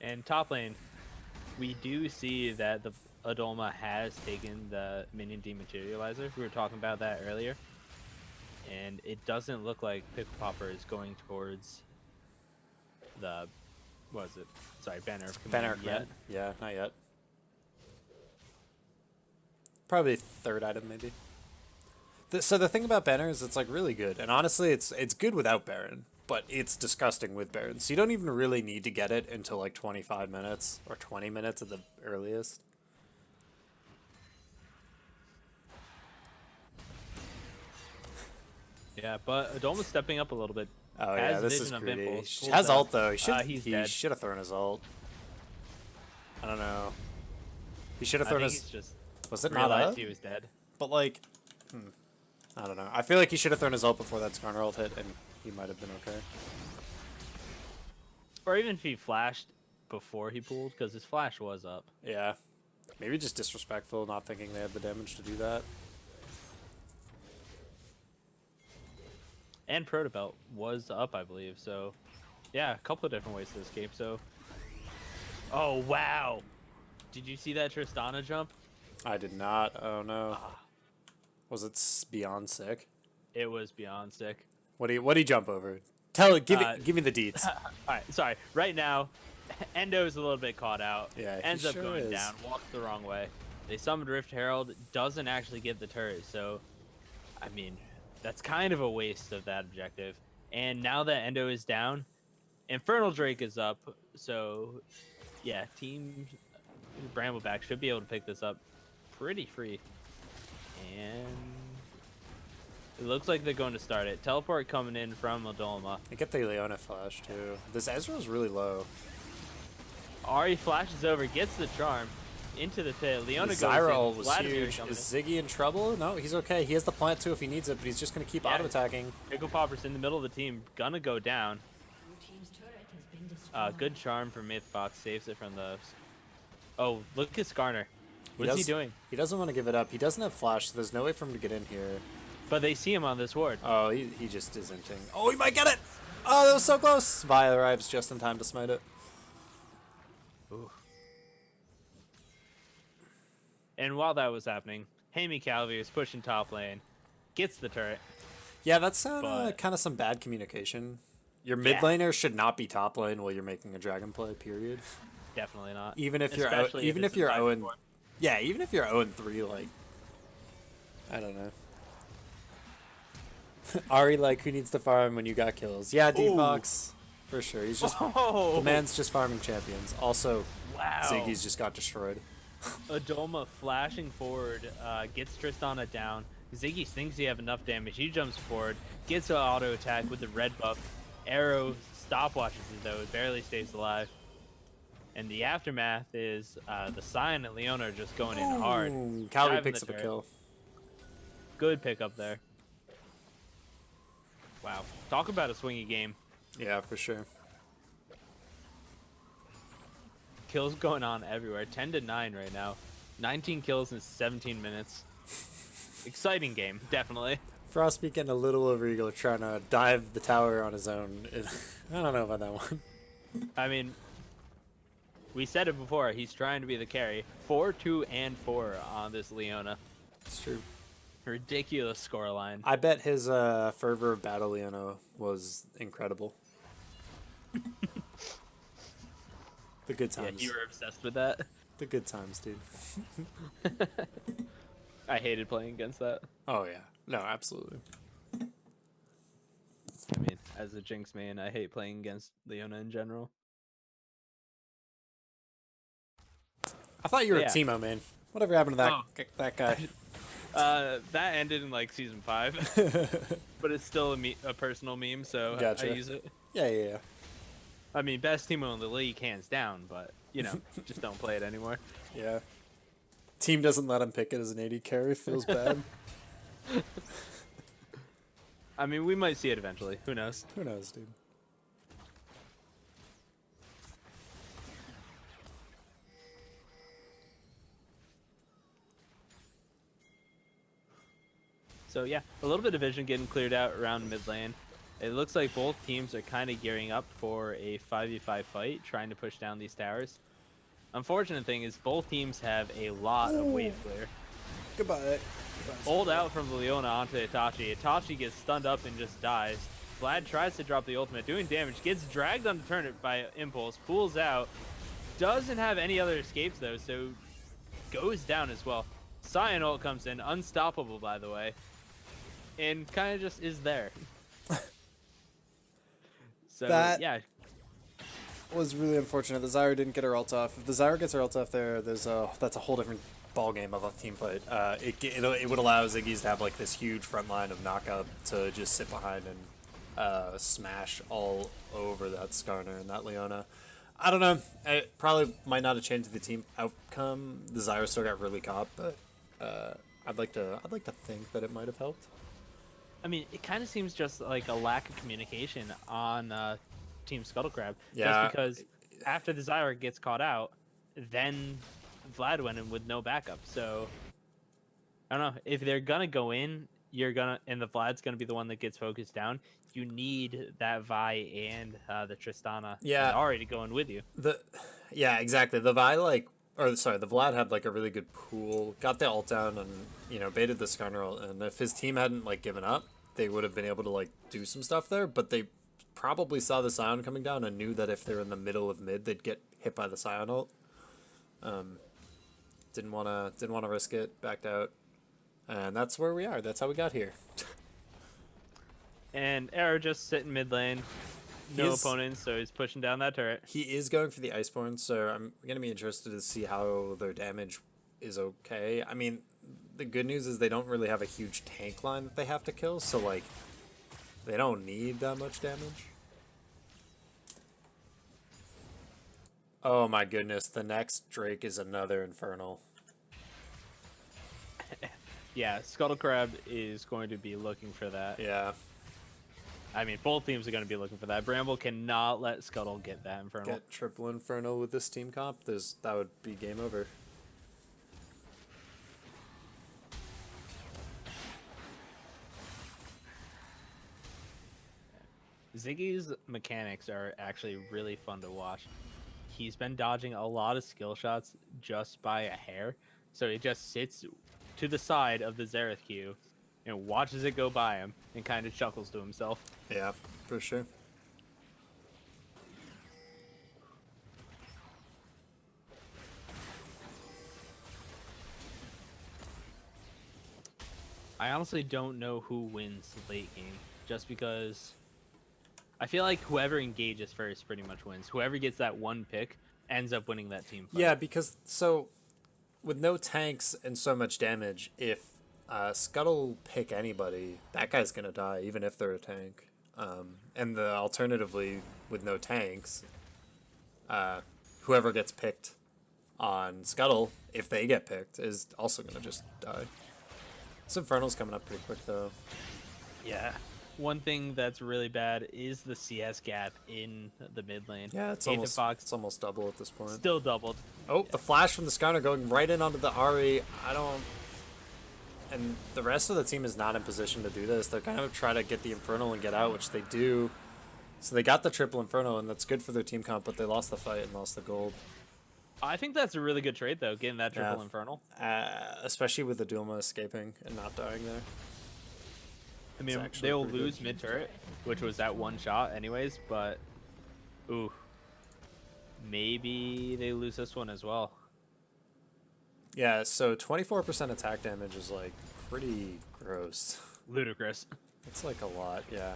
And top lane, we do see that the Adolma has taken the minion dematerializer. We were talking about that earlier. And it doesn't look like Pickle Popper is going towards the, what is it? Sorry, Banner Banner yet? Yeah, not yet. Probably third item, maybe. So the thing about Banner is it's like really good, and honestly, it's good without Baron, but it's disgusting with Baron. So you don't even really need to get it until like 25 minutes or 20 minutes at the earliest. Yeah, but Adolma's stepping up a little bit. Oh yeah, this is greedy. He has has ult though. He dead. should have thrown his ult. I don't know. He should have thrown his. Just was it not up? He was dead. But like, I don't know. I feel like he should have thrown his ult before that Skarner ult hit, and he might have been okay. Or even if he flashed before he pulled, because his flash was up. Yeah, maybe just disrespectful, not thinking they had the damage to do that. And Protobelt was up, I believe. So, yeah, a couple of different ways to escape. So, oh wow, did you see that Tristana jump? I did not. Oh no. Was it beyond sick? It was beyond sick. What do you jump over? Give me the deets. All right, sorry. Right now, Endo's a little bit caught out. Yeah, ends up going down, walks the wrong way. They summoned Rift Herald, doesn't actually get the turret. So, I mean, that's kind of a waste of that objective. And now that Endo is down, Infernal Drake is up. So, yeah, Team Brambleback should be able to pick this up pretty free. And it looks like they're going to start it. Teleport coming in from Odolma. I get the Leona flash, too. This Ezreal's really low. Ari flashes over, gets the charm into the pit. Leona goes Zyra in. ult was Vladimir huge. coming Is in. Ziggy in trouble? No, he's okay. He has the plant, too, if he needs it, but he's just going to keep auto-attacking. Pickle Popper's in the middle of the team. Gonna go down. Good charm from Mythfox. Saves it from the... Oh, look at Skarner. What is he doing? He doesn't want to give it up. He doesn't have flash, so there's no way for him to get in here. But they see him on this ward. Oh, he just isn't. Oh, he might get it! Oh, that was so close! Vi arrives just in time to smite it. Ooh. And while that was happening, Hammy Calvi is pushing top lane. Gets the turret. Yeah, that's kind of some bad communication. Your mid laner should not be top lane while you're making a dragon play, period. Definitely not. Even if you're even if you're 0 yeah, even if you're 0-3, like, I don't know. Ari, like, who needs to farm when you got kills? Yeah, D-Fox, for sure. He's just the man's just farming champions. Also, wow. Ziggy's just got destroyed. Adoma flashing forward, gets Tristana down. Ziggy thinks he have enough damage. He jumps forward, gets an auto attack with the red buff. Arrow stopwatches it though, it barely stays alive. And the aftermath is the Sion and Leona are just going in hard. Calvi picks up a kill. Good pickup there. Wow. Talk about a swingy game. Yeah, for sure. Kills going on everywhere. 10-9 right now. 19 kills in 17 minutes. Exciting game, definitely. Frostbeak getting a little overeager trying to dive the tower on his own. I don't know about that one. I mean, we said it before. He's trying to be the carry. 4-2 and 4 on this Leona. It's true. Ridiculous scoreline. I bet his fervor of battle Leona was incredible. The good times. Yeah, you were obsessed with that. The good times, dude. I hated playing against that. Oh yeah, no, absolutely. I mean, as a Jinx main, I hate playing against Leona in general. I thought you were a Teemo man. Whatever happened to that guy? That ended in like season 5, but it's still a personal meme, so gotcha. I use it. Yeah. I mean, best Teemo in the league, hands down, but you know, just don't play it anymore. Yeah. Team doesn't let him pick it as an AD carry. Feels bad. I mean, we might see it eventually. Who knows? Who knows, dude? So yeah, a little bit of vision getting cleared out around mid lane. It looks like both teams are kind of gearing up for a 5v5 fight, trying to push down these towers. Unfortunate thing is both teams have a lot of wave clear. Goodbye. Hold out from Leona onto Itachi. Itachi gets stunned up and just dies. Vlad tries to drop the ultimate, doing damage, gets dragged on the turnip by Impulse, pulls out, doesn't have any other escapes though, so goes down as well. Sion ult comes in, unstoppable by the way, and kind of just is there. So that yeah, was really unfortunate. The Zyra didn't get her ult off. If the Zyra gets her ult off there, that's a whole different ball game of a team fight. It would allow Ziggy's to have like this huge front line of knockup to just sit behind and smash all over that Skarner and that Leona. I don't know. It probably might not have changed the team outcome. The Zyra still got really caught, but I'd like to think that it might have helped. I mean, it kind of seems just like a lack of communication on Team Scuttlecrab. Yeah. Just because after the Zyra gets caught out, then Vlad went in with no backup. So I don't know, if they're gonna go in, and the Vlad's gonna be the one that gets focused down. You need that Vi and the Tristana and Ari to go in with you. Yeah, exactly. The Vi the Vlad had like a really good pool, got the ult down, and baited the Skarner ult. And if his team hadn't like given up, they would have been able to like do some stuff there. But they probably saw the Sion coming down and knew that if they're in the middle of mid, they'd get hit by the Sion ult. Didn't wanna risk it. Backed out, and that's where we are. That's how we got here. And Arrow just sitting mid lane. No opponents, so he's pushing down that turret. He is going for the Iceborne, so I'm going to be interested to see how their damage is okay. I mean, the good news is they don't really have a huge tank line that they have to kill, so, like, they don't need that much damage. Oh my goodness, the next Drake is another Infernal. Yeah, Scuttle Crab is going to be looking for that. Yeah. I mean, both teams are going to be looking for that. Bramble cannot let Scuttle get that Infernal. Get triple Infernal with this team comp, that would be game over. Ziggy's mechanics are actually really fun to watch. He's been dodging a lot of skill shots just by a hair, so he just sits to the side of the Xerath queue and watches it go by him and kind of chuckles to himself. Yeah, for sure. I honestly don't know who wins late game, just because I feel like whoever engages first pretty much wins. Whoever gets that one pick ends up winning that team fight. Yeah, because so with no tanks and so much damage, if Scuttle pick anybody, that guy's gonna die, even if they're a tank. And alternatively, with no tanks, whoever gets picked on Scuttle, if they get picked, is also gonna just die. This Infernal's coming up pretty quick, though. Yeah. One thing that's really bad is the CS gap in the mid lane. Yeah, it's almost double at this point. Still doubled. Oh, the flash from the Scouter going right in onto the Ahri. And the rest of the team is not in position to do this. They're kind of trying to get the Infernal and get out, which they do. So they got the triple Inferno, and that's good for their team comp, but they lost the fight and lost the gold. I think that's a really good trade, though, getting that triple Infernal. Especially with the Duma escaping and not dying there. I mean, they'll lose mid-turret, which was that one shot anyways, but ooh, maybe they lose this one as well. Yeah, so 24% attack damage is, like, pretty gross. Ludicrous. It's, like, a lot, yeah.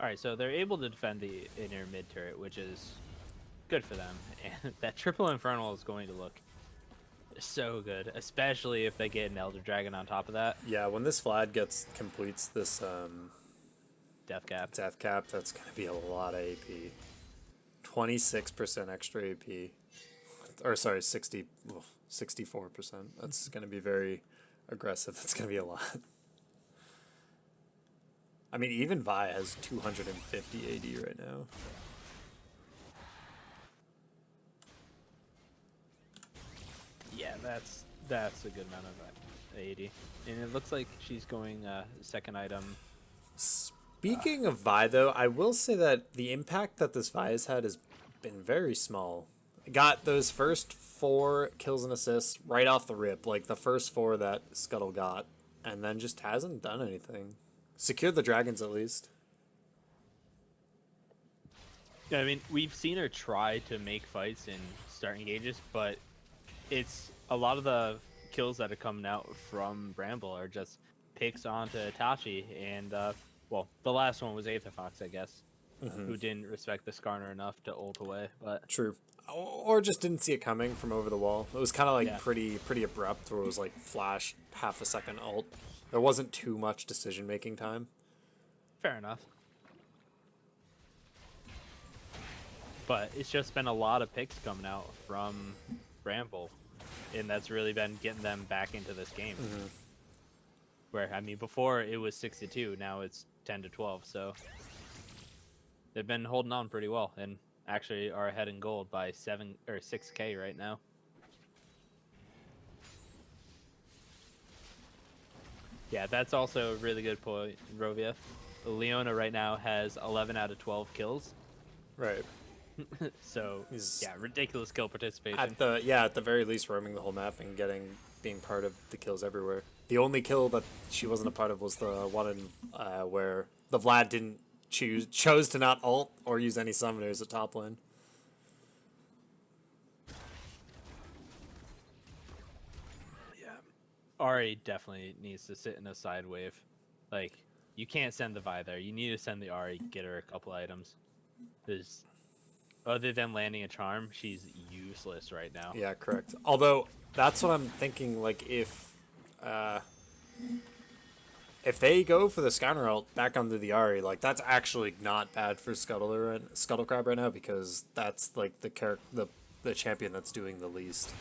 Alright, so they're able to defend the inner mid-turret, which is good for them. And that triple Infernal is going to look so good, especially if they get an Elder Dragon on top of that. Yeah, when this Vlad completes this death cap, that's gonna be a lot of AP. 26% extra AP, or sorry, 64%. That's gonna be very aggressive. That's gonna be a lot. I mean, even Vi has 250 AD right now. Yeah, that's a good amount of AD. And it looks like she's going second item. Speaking of Vi, though, I will say that the impact that this Vi has had has been very small. Got those first 4 kills and assists right off the rip, like the first 4 that Scuttle got, and then just hasn't done anything. Secured the dragons, at least. Yeah, I mean, we've seen her try to make fights and start engages, but it's a lot of the kills that are coming out from Bramble are just picks onto Itachi, and well, the last one was Aether Fox, I guess, who didn't respect the Skarner enough to ult away. But true, or just didn't see it coming from over the wall. It was kind of like pretty abrupt, where it was like flash, half a second ult. There wasn't too much decision making time. Fair enough. But it's just been a lot of picks coming out from Bramble, and that's really been getting them back into this game. Where, I mean, before it was 6-2, now it's 10-12, so they've been holding on pretty well, and actually are ahead in gold by 6K right now. Yeah, that's also a really good point, Rovia. Leona right now has 11 out of 12 kills. Right. So, yeah, ridiculous kill participation. At the very least, roaming the whole map and being part of the kills everywhere. The only kill that she wasn't a part of was the one where the Vlad chose to not ult or use any summoners at top lane. Yeah. Ari definitely needs to sit in a side wave. Like, you can't send the Vi there. You need to send the Ari, get her a couple items. Because other than landing a charm, she's useless right now. Yeah, correct. Although, that's what I'm thinking, like, if they go for the Scanner ult back onto the Ari, like, that's actually not bad for Scuttle Crab right now, because that's, like, the champion that's doing the least.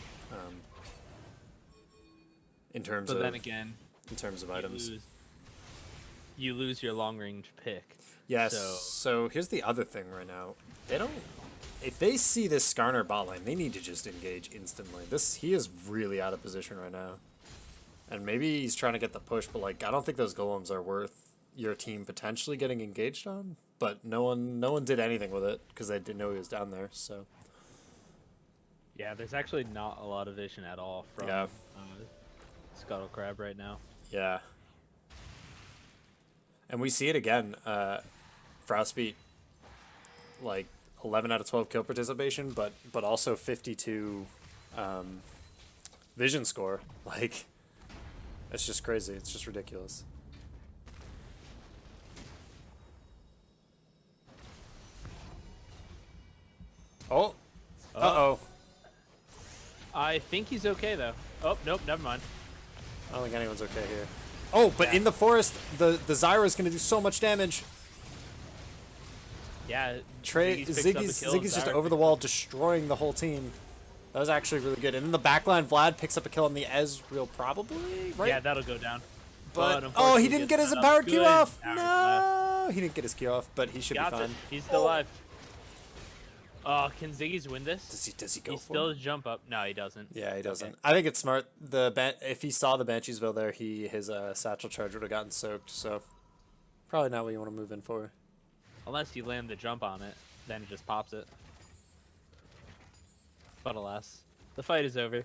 In terms of items. You lose your long range pick. Yes. So here's the other thing right now. If they see this Skarner bot lane, they need to just engage instantly. He is really out of position right now. And maybe he's trying to get the push, but like I don't think those golems are worth your team potentially getting engaged on. But no one did anything with it because they didn't know he was down there. So yeah, there's actually not a lot of vision at all from Scuttle Crab right now. Yeah. And we see it again. Frostbeat, like 11 out of 12 kill participation, but also 52 vision score. Like, it's just crazy. It's just ridiculous. Oh. Uh-oh. I think he's okay, though. Oh, nope, never mind. I don't think anyone's okay here. Oh, but in the forest, the Zyra is going to do so much damage. Yeah, Ziggy's just over the wall, destroying the whole team. That was actually really good. And in the backline, Vlad picks up a kill on the Ezreal, probably, right? Yeah, that'll go down. But oh, he didn't get his empowered Q off. No, he didn't get his Q off, but he should be fine. He's still alive. Oh, can Ziggy's win this? Does he go for it? He still jump up. No, he doesn't. Yeah, he doesn't. Okay. I think it's smart. If he saw the Bansheesville there, his satchel charge would have gotten soaked. So probably not what you want to move in for. Unless you land the jump on it, then it just pops it. But alas, the fight is over.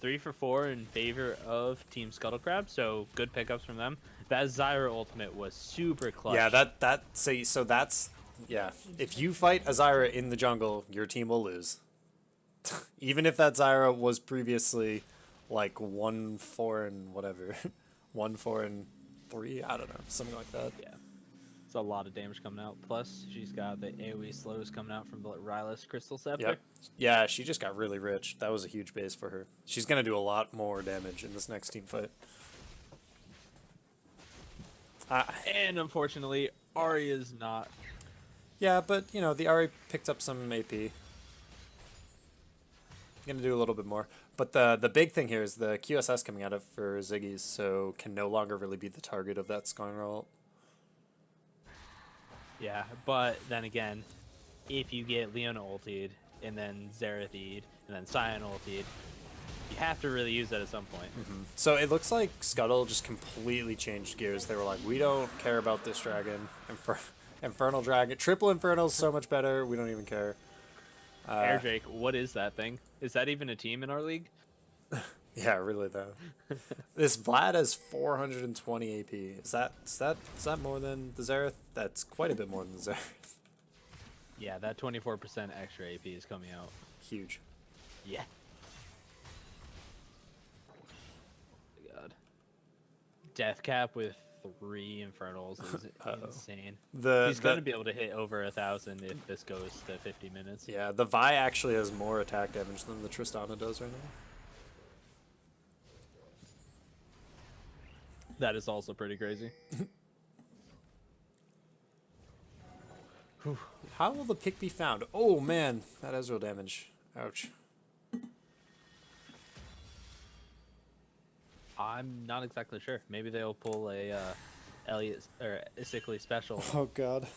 3 for 4 in favor of Team Scuttle Crab, so good pickups from them. That Zyra ultimate was super clutch. Yeah, so that's yeah. If you fight a Zyra in the jungle, your team will lose. Even if that Zyra was previously like 1-4 and whatever, 1-4 and 3, I don't know, something like that. Yeah. A lot of damage coming out. Plus, she's got the AoE slows coming out from the Rylus Crystal Scepter. Yep. Yeah, she just got really rich. That was a huge base for her. She's going to do a lot more damage in this next team fight. And unfortunately, Ari is not. Yeah, but, you know, the Ari picked up some AP. Going to do a little bit more. But the big thing here is the QSS coming out of for Ziggy's, so can no longer really be the target of that Skarner ult. Yeah, but then again, if you get Leona ultied, and then Zerathid, and then Sion ultied, you have to really use that at some point. Mm-hmm. So it looks like Scuttle just completely changed gears. They were like, we don't care about this dragon. Infernal Dragon. Triple Infernal is so much better. We don't even care. Air Drake, what is that thing? Is that even a team in our league? Yeah, really though. This Vlad has 420 AP. Is that more than the Xerath? That's quite a bit more than the Xerath. Yeah, that 24% extra AP is coming out. Huge. Yeah. God. Death cap with 3 Infernals is insane. He's going to be able to hit over 1,000 if this goes to 50 minutes. Yeah, the Vi actually has more attack damage than the Tristana does right now. That is also pretty crazy. How will the pick be found? Oh man, that Ezreal damage. Ouch. I'm not exactly sure. Maybe they'll pull a Elliot or a sickly special. Oh god.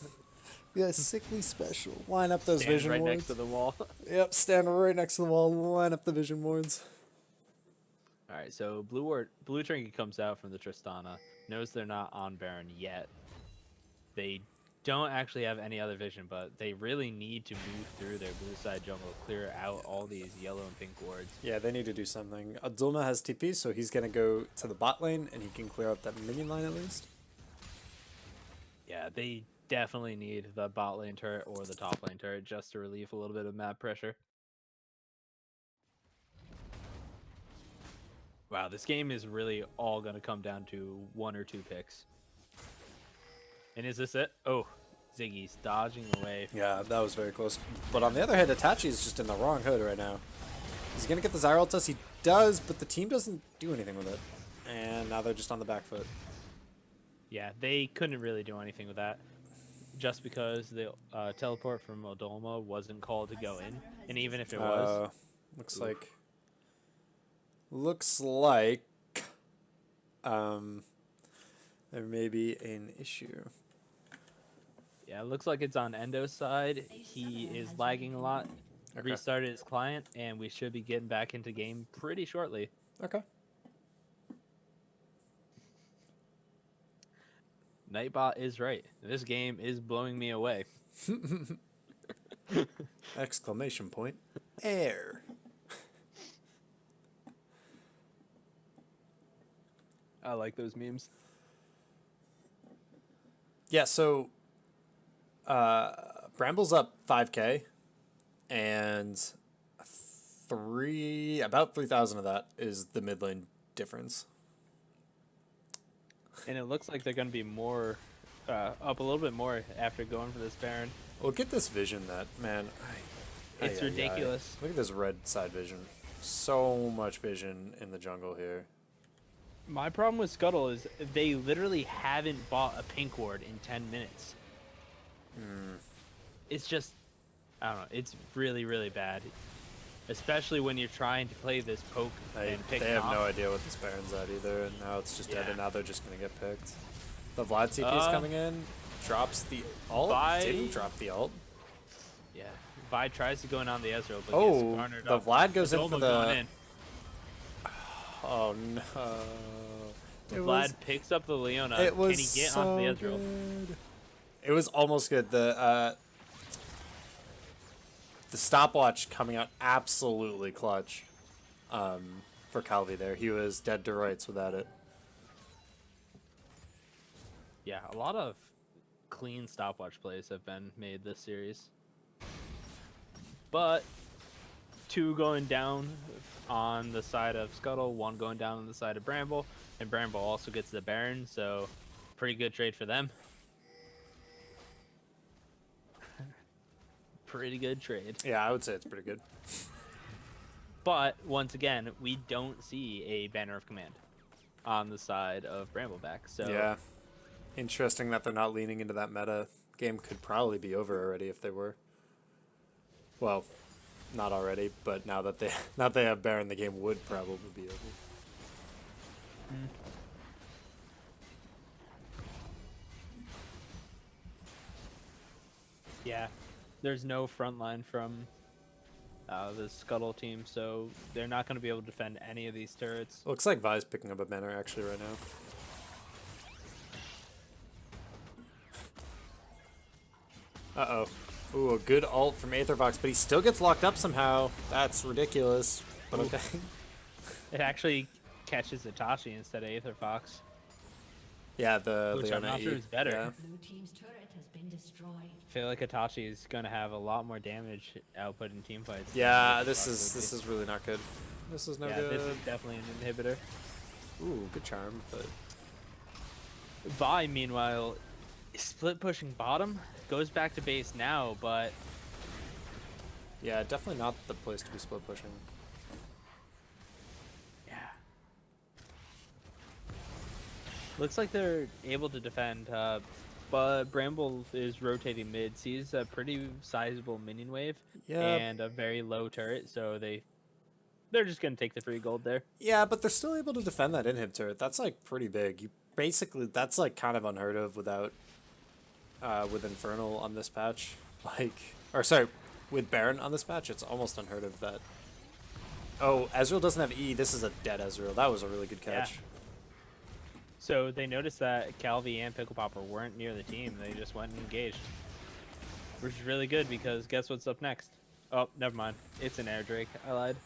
Yeah, sickly special. Line up those vision right wards. Next to the wall. Yep, stand right next to the wall. Line up the vision wards. All right, so blue trinket comes out from the Tristana. Knows they're not on Baron yet. They don't actually have any other vision, but they really need to move through their blue side jungle, clear out all these yellow and pink wards. Yeah, they need to do something. Adulma has TP, so he's gonna go to the bot lane, and he can clear up that minion line at least. Yeah, they definitely need the bot lane turret or the top lane turret just to relieve a little bit of map pressure. Wow, this game is really all going to come down to 1 or 2 picks. And is this it? Oh, Ziggy's dodging away. Yeah, that was very close. But on the other hand, Itachi's just in the wrong hood right now. Is he going to get the Zyral test? He does, but the team doesn't do anything with it. And now they're just on the back foot. Yeah, they couldn't really do anything with that. Just because the teleport from Odolma wasn't called to go in. And even if it was... Looks like there may be an issue. Yeah, it looks like it's on Endo's side. He is lagging a lot. Okay. Restarted his client, and we should be getting back into game pretty shortly. Okay. Nightbot is right. This game is blowing me away. Exclamation point. Air. I like those memes. Yeah, so Bramble's up 5K, and about 3,000 of that is the mid lane difference. And it looks like they're going to be more up a little bit more after going for this Baron. Well, get this vision that, man. It's ridiculous. Look at this red side vision. So much vision in the jungle here. My problem with Scuttle is they literally haven't bought a pink ward in 10 minutes. It's just, I don't know, it's really, really bad. Especially when you're trying to play this poke and pick They have off. no idea what this Baron's at either, and now it's just dead, and now they're just going to get picked. The Vlad CP is coming in, drops the ult, didn't drop the ult. Yeah, Vi tries to go in on the Ezreal, but Oh, gets garnered the up. Vlad goes in for Adolma the... going in. Oh, no. Vlad picks up the Leona. It was Can he get onto the Ezreal? good. It was almost good. The stopwatch coming out absolutely clutch for Calvi there. He was dead to rights without it. Yeah, a lot of clean stopwatch plays have been made this series. But 2 going down on the side of Scuttle, 1 going down on the side of Bramble, and Bramble also gets the Baron, so pretty good trade for them. Pretty good trade. Yeah, I would say it's pretty good. But once again, we don't see a Banner of Command on the side of Brambleback. So yeah, interesting that they're not leaning into that meta. Game could probably be over already if they were. Well, not already, but now that they have Baron, the game would probably be over. Yeah, there's no front line from the Scuttle team, so they're not going to be able to defend any of these turrets. Looks like Vi's picking up a banner actually right now. Uh-oh. Ooh, a good ult from Aetherfox, but he still gets locked up somehow. That's ridiculous. But okay. It actually catches Itachi instead of Aetherfox. Yeah, the Which I'm Leona not sure E. is better. Yeah. Blue team's turret has been destroyed. I feel like Itachi is going to have a lot more damage output in team fights. Yeah, this is really not good. This is no good. This is definitely an inhibitor. Ooh, good charm, but Vi, meanwhile, is split pushing bottom. Goes back to base now, but yeah, definitely not the place to be split pushing. yeah. Looks like they're able to defend, but Bramble is rotating mid, sees a pretty sizable minion wave and a very low turret, so they're just going to take the free gold there. Yeah, but they're still able to defend that inhib turret. That's like pretty big. You basically, that's like kind of unheard of without with Infernal on this patch. With Baron on this patch, it's almost unheard of that. Oh, Ezreal doesn't have E. This is a dead Ezreal. That was a really good catch. Yeah. So they noticed that Calvi and Pickle Popper weren't near the team. They just went and engaged. Which is really good because guess what's up next? Oh, never mind. It's an Air Drake. I lied.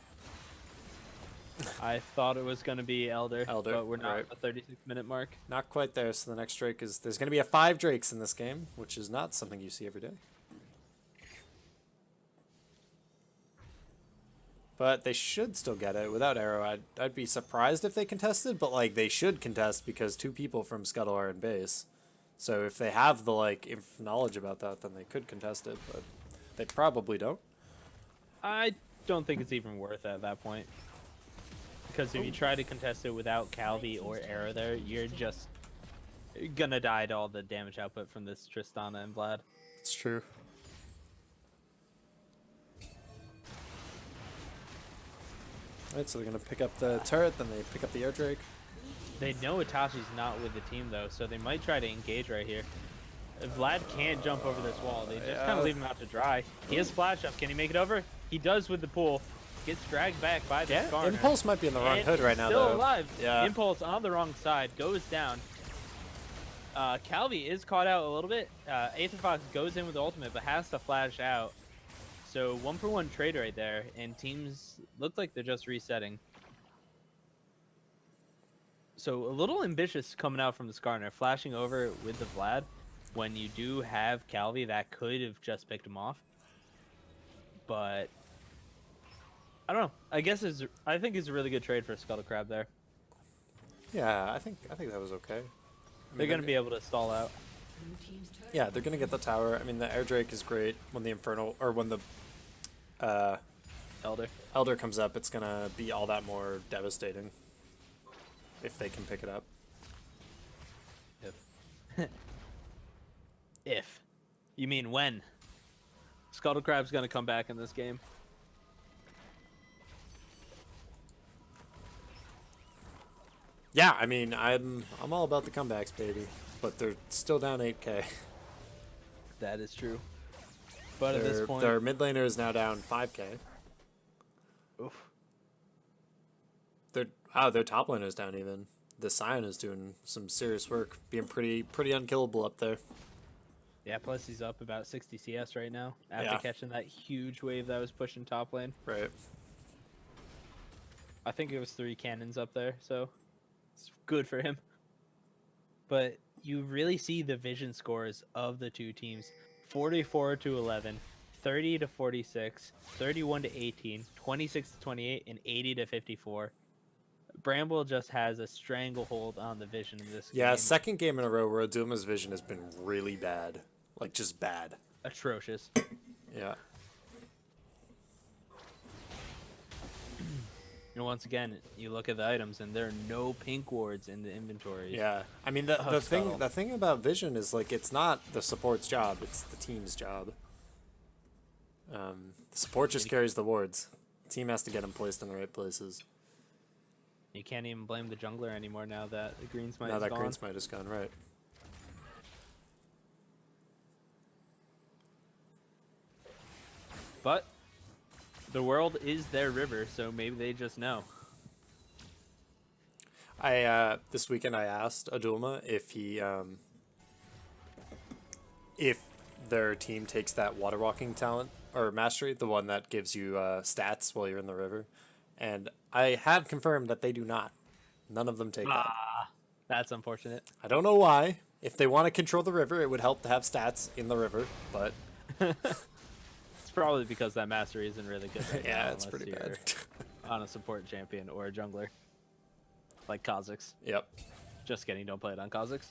I thought it was going to be Elder, but we're not at the 36-minute mark. Not quite there, so the next Drake is... There's going to be 5 Drakes in this game, which is not something you see every day. But they should still get it without arrow. I'd be surprised if they contested, but like they should contest because 2 people from Scuttle are in base. So if they have the like knowledge about that, then they could contest it, but they probably don't. I don't think it's even worth it at that point. Because if you try to contest it without Calvi or Arrow there, you're just gonna die to all the damage output from this Tristana and Vlad. It's true. Alright, so they're gonna pick up the turret, then they pick up the air drake. They know Itachi's not with the team though, so they might try to engage right here. If Vlad can't jump over this wall, they just kind of leave him out to dry. He has flash up. Can he make it over? He does with the pool. Gets dragged back by the Skarner. Impulse might be in the wrong hood right now, still though. Alive. Yeah. Impulse on the wrong side, goes down. Calvi is caught out a little bit. Aether Fox goes in with the ultimate, but has to flash out. So 1-for-1 trade right there, and teams look like they're just resetting. So a little ambitious coming out from the Skarner, flashing over with the Vlad when you do have Calvi that could have just picked him off. But I don't know. I guess I think it's a really good trade for Scuttle Crab there. Yeah, I think that was okay. They're going to be able to stall out. Yeah, they're going to get the tower. I mean, the air drake is great when the Infernal, or when the Elder comes up. It's going to be all that more devastating if they can pick it up. If. You mean when? Scuttle Crab's going to come back in this game. Yeah, I mean, I'm all about the comebacks, baby. But they're still down 8k. That is true. But at this point, their mid laner is now down 5k. Oof. Their top laner is down even. The Scion is doing some serious work, being pretty unkillable up there. Yeah, plus he's up about 60 CS right now after catching that huge wave that was pushing top lane. Right. I think it was 3 cannons up there, so it's good for him. But you really see the vision scores of the two teams. 44-11, 30-46, 31-18, 26-28, and 80-54. Bramble just has a stranglehold on the vision of this game. Yeah, second game in a row where Aduma's vision has been really bad. Like, just bad. Atrocious. Yeah. And once again, you look at the items, and there are no pink wards in the inventory. Yeah, I mean the thing about vision is like it's not the support's job; it's the team's job. The support just carries the wards. The team has to get them placed in the right places. You can't even blame the jungler anymore now that the green smite is gone. Now that green smite is gone, right? But the world is their river, so maybe they just know. This weekend I asked Adulma if their team takes that water walking talent or mastery, the one that gives you stats while you're in the river, and I have confirmed that they do not. None of them take that. That's unfortunate. I don't know why. If they want to control the river, it would help to have stats in the river, but it's probably because that mastery isn't really good right yeah, now, it's pretty bad. On a support champion or a jungler. Like Kha'Zix. Yep. Just kidding, don't play it on Kha'Zix.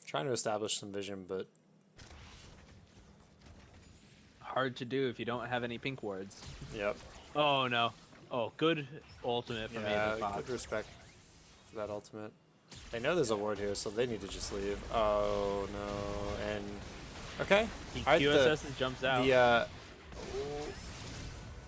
Trying to establish some vision, but hard to do if you don't have any pink wards. Yep. Oh no. Oh, good ultimate from Aether Fox. Good respect for that ultimate. They know there's a ward here, so they need to just leave. Oh no, and okay. He QSS and jumps out.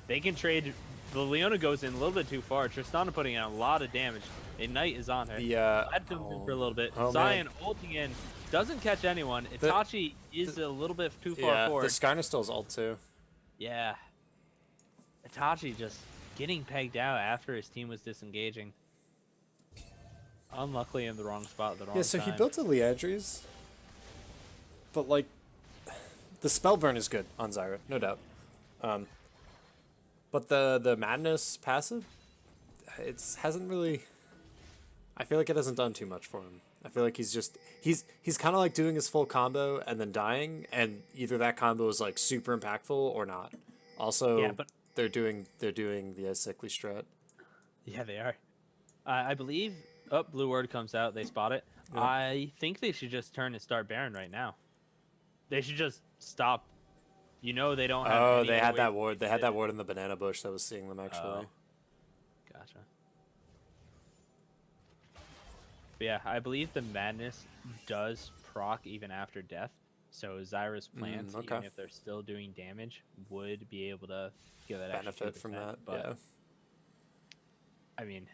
They can trade. The Leona goes in a little bit too far. Tristana putting in a lot of damage. Ignite is on her. Vlad comes in for a little bit. Zion ulting in. Doesn't catch anyone. Itachi is a little bit too far forward. The Skarner still's ult too. Yeah. Itachi just getting pegged out after his team was disengaging. Unluckily in the wrong spot at the wrong time. Yeah, so he built a Liandry's. But like the spell burn is good on Zyra, no doubt. But the Madness passive, hasn't really. I feel like it hasn't done too much for him. I feel like he's kind of like doing his full combo and then dying, and either that combo is like super impactful or not. Also, Yeah, but they're doing the sickly strat. yeah, they are. I believe. Oh, blue word comes out. They spot it. Yeah. I think they should just turn and start Baron right now. They should just stop. You know they don't have. Oh, they had that ward. They had that ward in the banana bush that was seeing them actually. Gotcha. But yeah, I believe the madness does proc even after death. So Zyra's plants, okay. even if they're still doing damage, would be able to give that benefit from that. But yeah. I mean,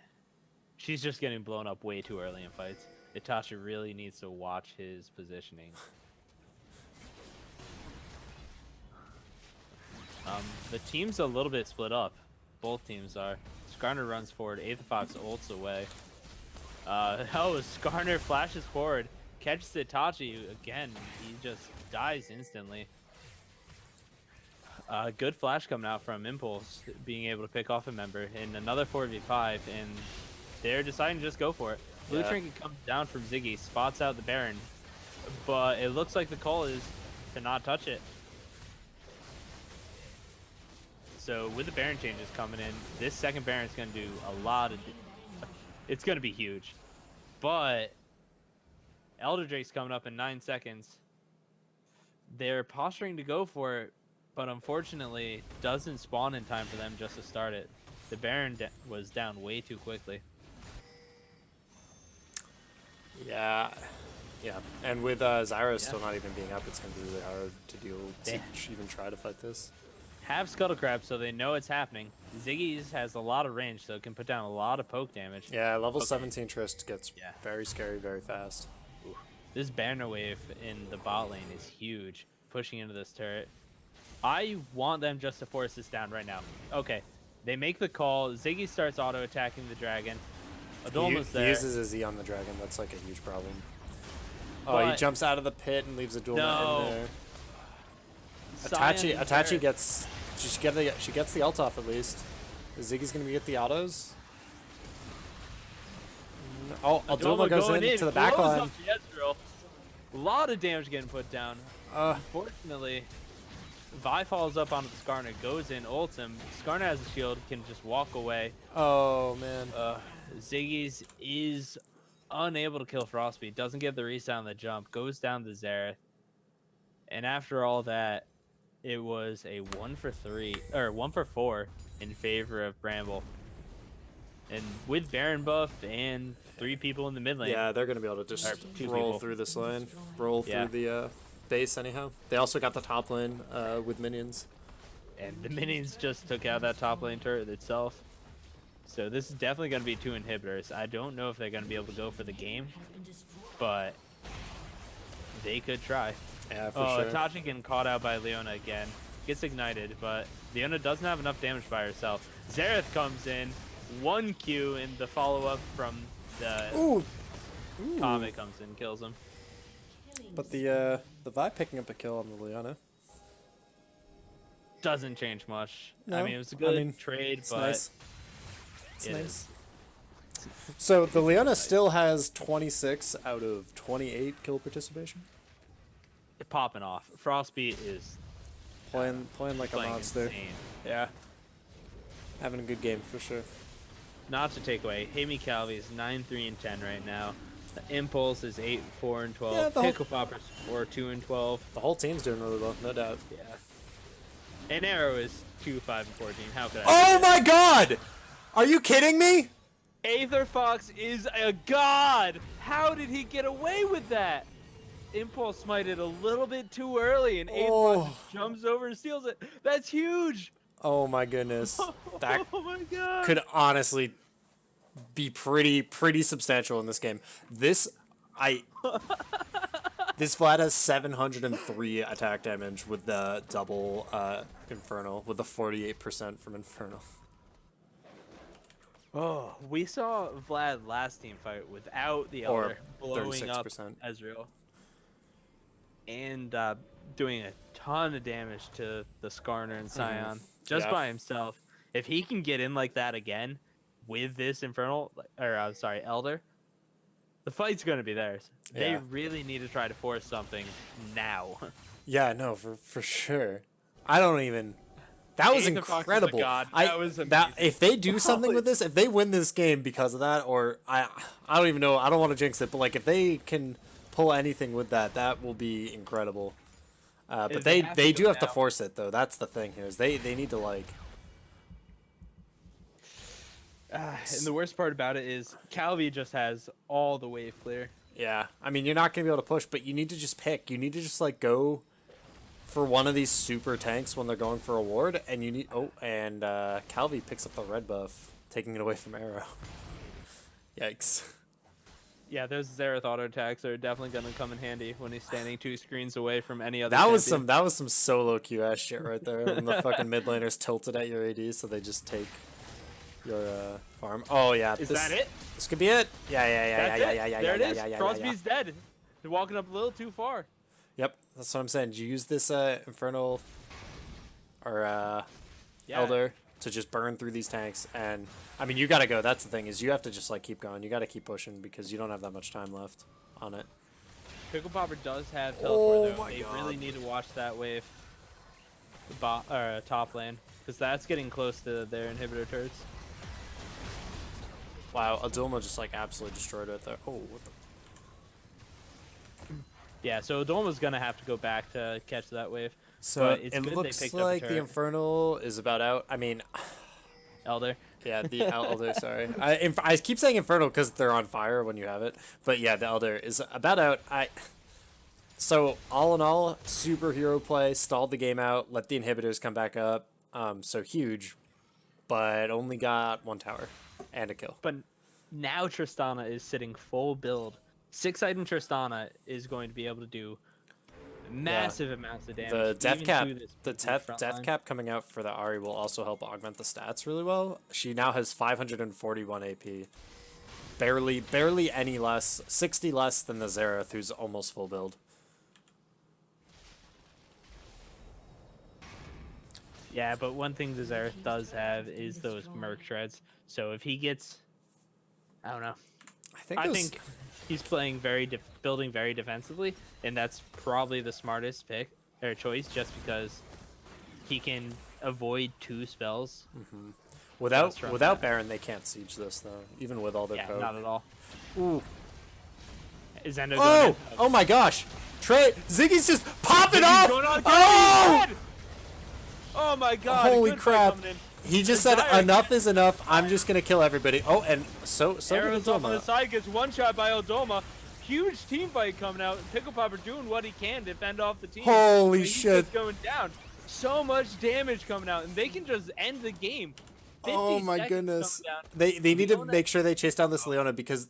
she's just getting blown up way too early in fights. Itachi really needs to watch his positioning. The team's a little bit split up. Both teams are. Skarner runs forward. Aether Fox ults away. Skarner flashes forward. Catches Itachi again. He just dies instantly. Good flash coming out from Impulse, being able to pick off a member in another 4v5, and they're deciding to just go for it. Blue Trinket comes down from Ziggy, spots out the Baron, but it looks like the call is to not touch it. So with the Baron changes coming in, this second Baron is going to do a lot of... It's going to be huge. But Elder Drake's coming up in 9 seconds. They're posturing to go for it, but unfortunately doesn't spawn in time for them just to start it. The Baron was down way too quickly. Yeah. And with Zyra still not even being up, it's going to be really hard to even try to fight this. Have Scuttle Crab so they know it's happening. Ziggy's has a lot of range, so it can put down a lot of poke damage. Yeah, level 17 Trist gets very scary very fast. Ooh. This banner wave in the bot lane is huge, pushing into this turret. I want them just to force this down right now. Okay, they make the call. Ziggy starts auto-attacking the dragon. Adolma's there. He uses his E on the dragon. That's like a huge problem. He jumps out of the pit and leaves Adolma in there. Itachi gets... She gets the ult off at least. Ziggy's gonna get the autos. Oh, Adolma goes into the backline. A lot of damage getting put down. Unfortunately, Vi falls up onto the Skarner, goes in, ults him. Skarner has a shield, can just walk away. Oh man. Ziggy's is unable to kill Frostbeat, doesn't get the reset on the jump, goes down to Xerath. And after all that, it was a 1 for 4 in favor of Bramble. And with Baron buff and 3 people in the mid lane. Yeah, they're going to be able to just roll through this lane. Roll through the base anyhow. They also got the top lane with minions. And the minions just took out that top lane turret itself. So this is definitely going to be 2 inhibitors. I don't know if they're going to be able to go for the game, but they could try. Yeah, for sure. Itachi getting caught out by Leona again. Gets ignited, but Leona doesn't have enough damage by herself. Xerath comes in. 1 Q in the follow-up from the Comet comes in, kills him. But the Vi picking up a kill on the Leona doesn't change much. No, I mean, it was a good trade, but nice. It's nice. So the Leona still has 26 out of 28 kill participation. Popping off. Frostbeat is playing like a monster. Insane. Yeah. Having a good game for sure. Not to take away, Hemi Calvi is 9-3-10 right now. The Impulse is 8-4-12. Yeah, Pickle Popper's 4-2-12. The whole team's doing really well, no doubt. Yeah. And Arrow is 2-5-14. How could I? Oh my God! Are you kidding me? Aether Fox is a god. How did he get away with that? Impulse smited a little bit too early, and Aether Fox just jumps over and steals it. That's huge. Oh my goodness. That oh my God. Could honestly be pretty substantial in this game. This Vlad has 703 attack damage with the double Infernal, with the 48% from Infernal. Oh, we saw Vlad last team fight without the Elder blowing 36%. up Ezreal. And doing a ton of damage to the Skarner and Scion just by himself. If he can get in like that again with this Infernal, or Elder, The fight's going to be theirs. Yeah. They really need to try to force something now. Yeah, no, for sure. I don't even. That was Ethan Fox is a incredible. god. That was amazing. If they do something with this, if they win this game because of that, or I don't even know. I don't want to jinx it, but like if they can pull anything with that, that will be incredible. But they do have to force it though. That's the thing here. Is they need to like. And the worst part about it is Calvi just has all the wave clear. Yeah, I mean you're not gonna be able to push, but you need to just pick. You need to just like go for one of these super tanks when they're going for a ward, and you need. Oh, and Calvi picks up the red buff, taking it away from Arrow. Yikes. Yeah, those Xerath auto attacks are definitely gonna come in handy when he's standing 2 screens away from any other. That was champion. some solo QS shit right there. When the fucking mid laners tilted at your AD, so they just take your farm. Oh yeah. Is that it? This could be it. Yeah. There it is. Crosby's dead. They're walking up a little too far. Yep, that's what I'm saying. Did you use this Infernal or Elder to just burn through these tanks? And I mean, you gotta go. That's the thing, is you have to just like keep going. You gotta keep pushing because you don't have that much time left on it. Pickle Popper does have teleport though. my They God. really need to watch that wave. The top lane, because that's getting close to their inhibitor turrets. Wow, Adulma just like absolutely destroyed it there. Oh, what the. Yeah, so Adolma's gonna have to go back to catch that wave. So but it's it good looks they picked up a like the turret. Infernal is about out. I mean, Elder. yeah, the Elder. Sorry, I keep saying Infernal because they're on fire when you have it. But yeah, the Elder is about out. So all in all, superhero play, stalled the game out, let the inhibitors come back up. So huge, but only got 1 tower and a kill. But now Tristana is sitting full build. 6-item Tristana is going to be able to do massive amounts of damage. The death even cap, to this the front death line. cap coming out for the Ahri will also help augment the stats really well. She now has 541 AP, barely any less, 60 less than the Xerath, who's almost full build. Yeah, but one thing the Xerath does have is those Merc Shreds. So if he gets, I don't know. I think he's playing building very defensively, and that's probably the smartest pick or choice, just because he can avoid 2 spells. Mm-hmm. Without Baron, they can't siege this though, even with all their code. Not at all. Ooh. Is Endo going in? Oh my gosh! Ziggy's just popping Ziggy's off! going on, Oh! he's dead! Oh my god! Holy good fight crap! coming in. He just said enough is enough. I'm just gonna kill everybody. Oh, and so did Arrows off on the Adulma. side, gets one shot by Odoma. Huge team fight coming out. Pickle Popper doing what he can to fend off the team. Holy But he's shit. just going down. So much damage coming out, and they can just end the game. 50 Oh my seconds goodness. coming down. They need to make sure they chase down this Leona, because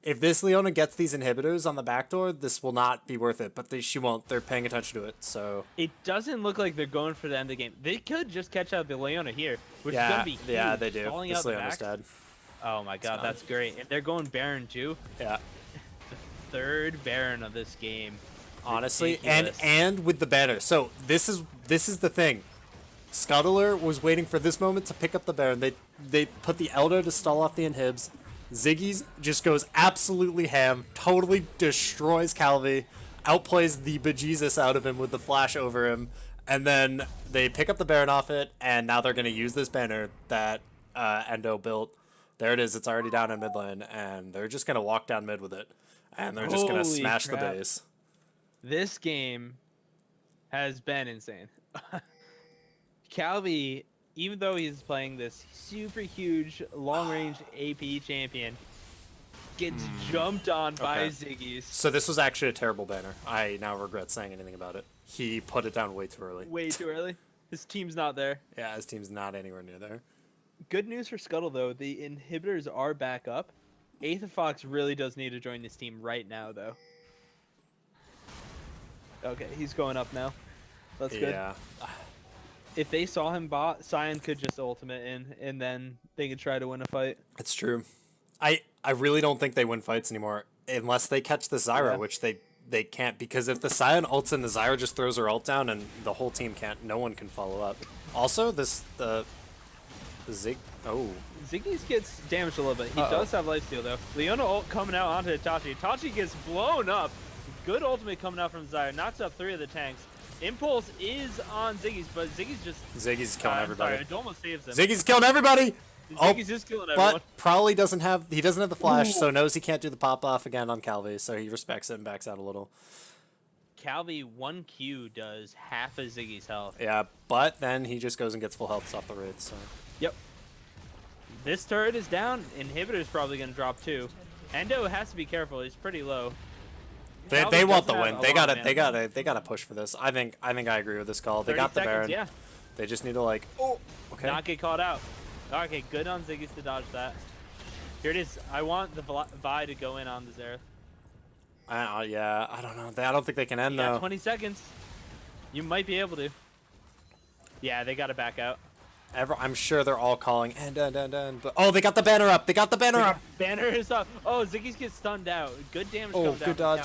if this Leona gets these inhibitors on the back door, this will not be worth it. But she won't. They're paying attention to it. So It doesn't look like they're going for the end of the game. They could just catch out the Leona here, which is going to be huge. Yeah, they do. Stalling This out the Leona's backs. dead. Oh my god, that's great. And they're going Baron too. Yeah. The 3rd Baron of this game. Honestly, Ridiculous. and with the banner. So this is the thing. Scuttler was waiting for this moment to pick up the Baron. They put the Elder to stall off the inhibs. Ziggy's just goes absolutely ham, totally destroys Calvi, outplays the bejesus out of him with the flash over him, and then they pick up the Baron off it, and now they're going to use this banner that Endo built. There it is. It's already down in mid lane, and they're just going to walk down mid with it, and they're just going to Holy smash crap. the base. This game has been insane. Calvi, even though he's playing this super huge long-range AP champion, gets jumped on by Ziggy's. So this was actually a terrible banner. I now regret saying anything about it. He put it down way too early. Way too early. His team's not there. Yeah, his team's not anywhere near there. Good news for Scuttle, though. The inhibitors are back up. Aether Fox really does need to join this team right now, though. Okay, he's going up now. That's good. Yeah. If they saw him bot, Sion could just ultimate in, and then they could try to win a fight. It's true. I really don't think they win fights anymore unless they catch the Zyra, which they can't, because if the Sion ults and the Zyra just throws her ult down and the whole team can't, no one can follow up. Also, the Oh. Ziggy's gets damaged a little bit. He does have lifesteal though. Leona ult coming out onto Itachi. Itachi gets blown up. Good ultimate coming out from Zyra. Knocks up 3 of the tanks. Impulse is on Ziggy's, but Ziggy's killing everybody. Sorry, it almost saves him. Ziggy's killing everybody. Ziggy's just killing everyone. But probably doesn't have the flash, so knows he can't do the pop off again on Calvi, so he respects it and backs out a little. Calvi 1Q does half of Ziggy's health. Yeah, but then he just goes and gets full health off the wraith. So. Yep. This turret is down. Inhibitor's probably gonna drop too. Endo has to be careful. He's pretty low. They want the win. They gotta push for this. I think I agree with this call. They got the Baron. Yeah. They just need to like okay. Not get caught out. Okay, good on Ziggy's to dodge that. Here it is. I want the Vi to go in on the Xerath. Yeah, I don't know. I don't think they can end though. 20 seconds. You might be able to. Yeah, they got to back out. I'm sure they're all calling end. But they got the banner up. They got the banner up. Banner is up. Oh, Ziggy's gets stunned out. Good damage. Good dodge.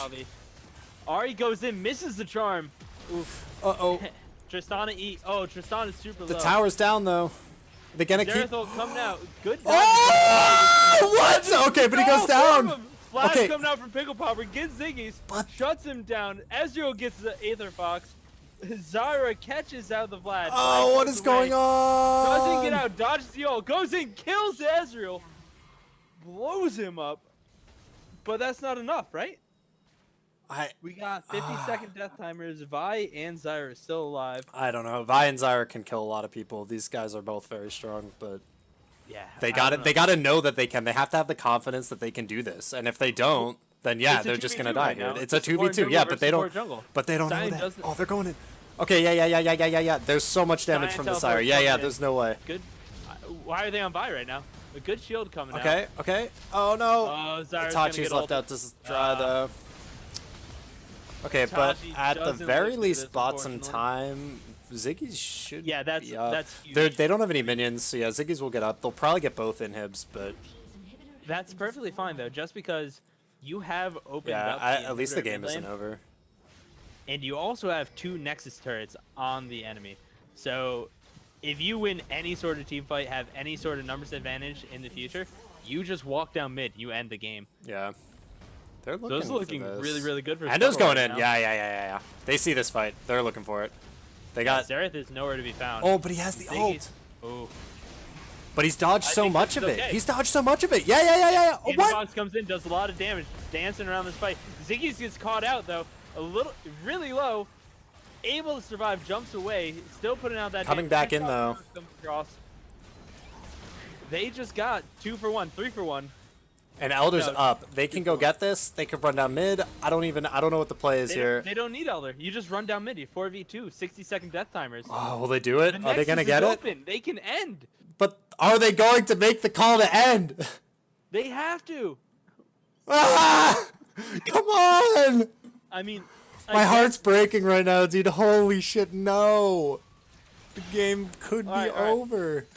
Ari goes in, misses the charm. Oof. Tristana E. Oh, Tristana's super low. The tower's down though. They're gonna keep. coming out. Good. What? Okay, but he goes down. Flash coming out from Pickle Popper, gets Ziggy's, shuts him down. Ezreal gets the Aether Fox. Zyra catches out the Vlad. Oh, what is going on? Doesn't get out, dodges the ult, goes in, kills Ezreal, blows him up. But that's not enough, right? We got 50-second death timers. Vi and Zyra are still alive. I don't know. Vi and Zyra can kill a lot of people. These guys are both very strong, but. Yeah, they got to know that they can. They have to have the confidence that they can do this. And if they don't, then yeah, they're just gonna die here. It's a 2v2. Yeah, but they don't. But they don't know that. Oh, they're going in. Okay, yeah. There's so much damage from the Zyra. Yeah. There's no way. Good. Why are they on Vi right now? A good shield coming out. Okay. Oh no. Itachi's left out to dry though. Okay, but at the very least, bought some time. Ziggy's should. Yeah, that's huge. They don't have any minions, so yeah, Ziggy's will get up. They'll probably get both inhibs, but that's perfectly fine though. Just because you have opened up. At least the game isn't over. And you also have 2 Nexus turrets on the enemy, so if you win any sort of team fight, have any sort of numbers advantage in the future, you just walk down mid, you end the game. Yeah. They're looking. Those are looking really good for. Endo's going in. Yeah. They see this fight. They're looking for it. They got. Xerath is nowhere to be found. Oh, but he has the ult. Oh. But he's dodged so much of it. He's dodged so much of it. Yeah. Oh, what? Fox comes in, does a lot of damage, dancing around this fight. Ziggy's gets caught out though, really low, able to survive, jumps away, still putting out that. Coming back in though. They just got 2 for 1, 3 for 1. And Elder's up. They can go get this. They can run down mid. I don't know what the play is here. They don't need Elder. You just run down mid. You 4v2, 60-second death timers. Oh, will they do it? Are they gonna get it? They can end. But are they going to make the call to end? They have to. Come on! I mean, my heart's breaking right now, dude. Holy shit, no! The game could be over.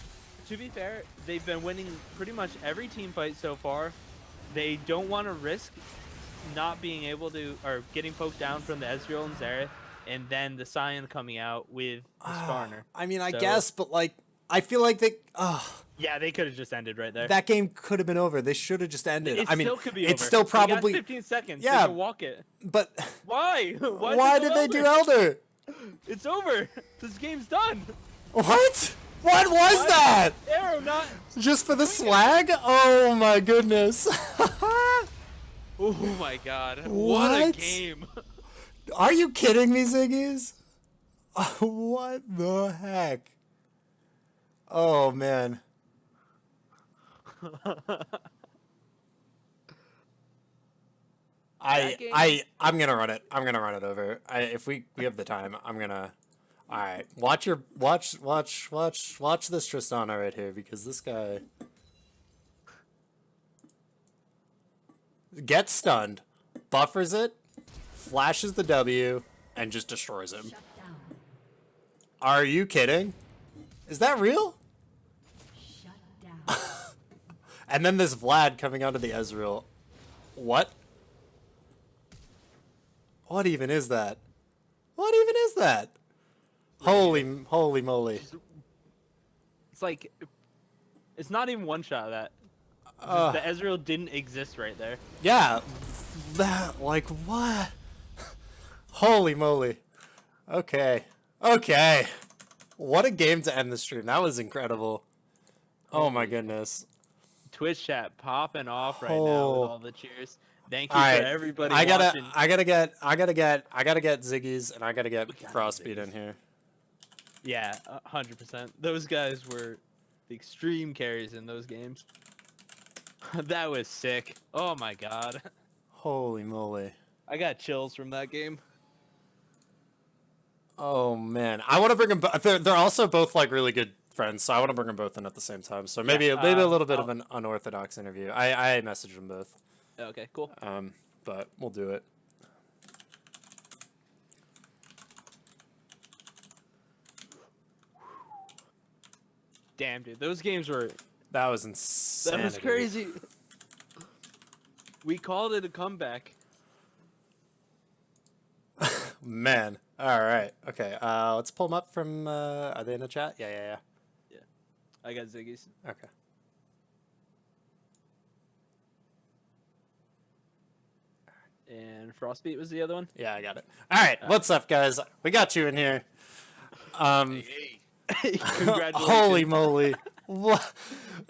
To be fair, they've been winning pretty much every team fight so far. They don't want to risk not being able to, or getting poked down from the Ezreal and Xerath, and then the Sion coming out with the Skarner. I mean, I guess, but like, I feel like they. Yeah, they could have just ended right there. That game could have been over. They should have just ended. It still could be it's over. Still probably. They got 15 seconds. Yeah, they can walk it. But why? Why did they do Elder? It's over. This game's done. What? What was that? Arrow, not just for the swag? Oh my goodness. Oh my god. What a game. Are you kidding me, Ziggies? What the heck? Oh man. I'm gonna run it. I'm gonna run it over. If we have the time, I'm gonna. All right, watch this Tristana right here, because this guy gets stunned, buffers it, flashes the W, and just destroys him. Are you kidding? Is that real? Shut down. And then this Vlad coming onto the Ezreal. What? What even is that? What even is that? Holy moly. It's like It's not even one shot of that. The Ezreal didn't exist right there. Yeah, that, like, what? Holy moly. Okay. Okay. What a game to end the stream. That was incredible. Oh my goodness. Twitch chat popping off right now Oh. with all the cheers. Thank you All for right. everybody I gotta watching. get Ziggy's and I gotta get Frostbeat in here. Yeah, 100%. Those guys were the extreme carries in those games. That was sick. Oh my god. Holy moly. I got chills from that game. Oh man, I want to bring them. They're also both like really good friends, so I want to bring them both in at the same time. So maybe a little bit of an unorthodox interview. I messaged them both. Okay, cool. But we'll do it. Damn, dude, those games were. That was insane. That was crazy. We called it a comeback. Man. All right. Okay. Let's pull them up from. Are they in the chat? Yeah. Yeah. I got Ziggy's. Okay. And Frostbeat was the other one? Yeah, I got it. All right. What's up, guys? We got you in here. Congratulations. Holy moly.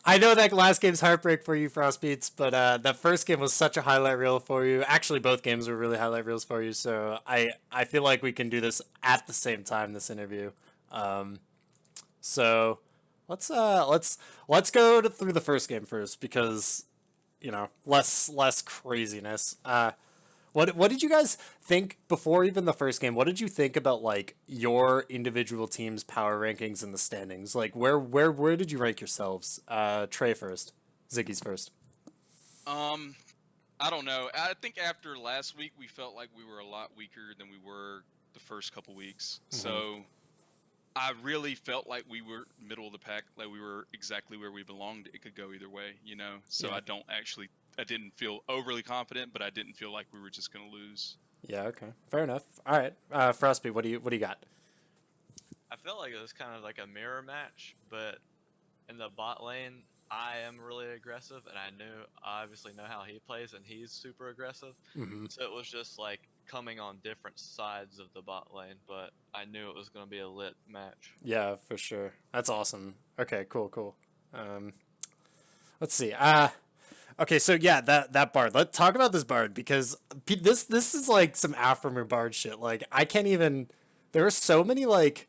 I know that last game's heartbreak for you, Frostbeats, but that first game was such a highlight reel for you. Actually, both games were really highlight reels for you, so I feel like we can do this at the same time, this interview. So let's go through the first game first because, you know, less craziness. What did you guys think before even the first game? What did you think about like your individual team's power rankings in the standings? Like where did you rank yourselves? Trey first, Ziggy's first. I don't know. I think after last week we felt like we were a lot weaker than we were the first couple weeks. Mhm. So I really felt like we were middle of the pack, like we were exactly where we belonged. It could go either way, you know. So Yeah. I didn't feel overly confident, but I didn't feel like we were just going to lose. Yeah. Okay. Fair enough. All right. Frostbeat, what do you got? I felt like it was kind of like a mirror match, but in the bot lane, I am really aggressive, and I obviously know how he plays, and he's super aggressive. Mhm. So it was just like coming on different sides of the bot lane, but I knew it was going to be a lit match. Yeah, for sure. That's awesome. Okay. Cool. Let's see. Okay, so yeah, that bard. Let's talk about this bard because this is like some Afromer bard shit. Like I can't even. There are so many like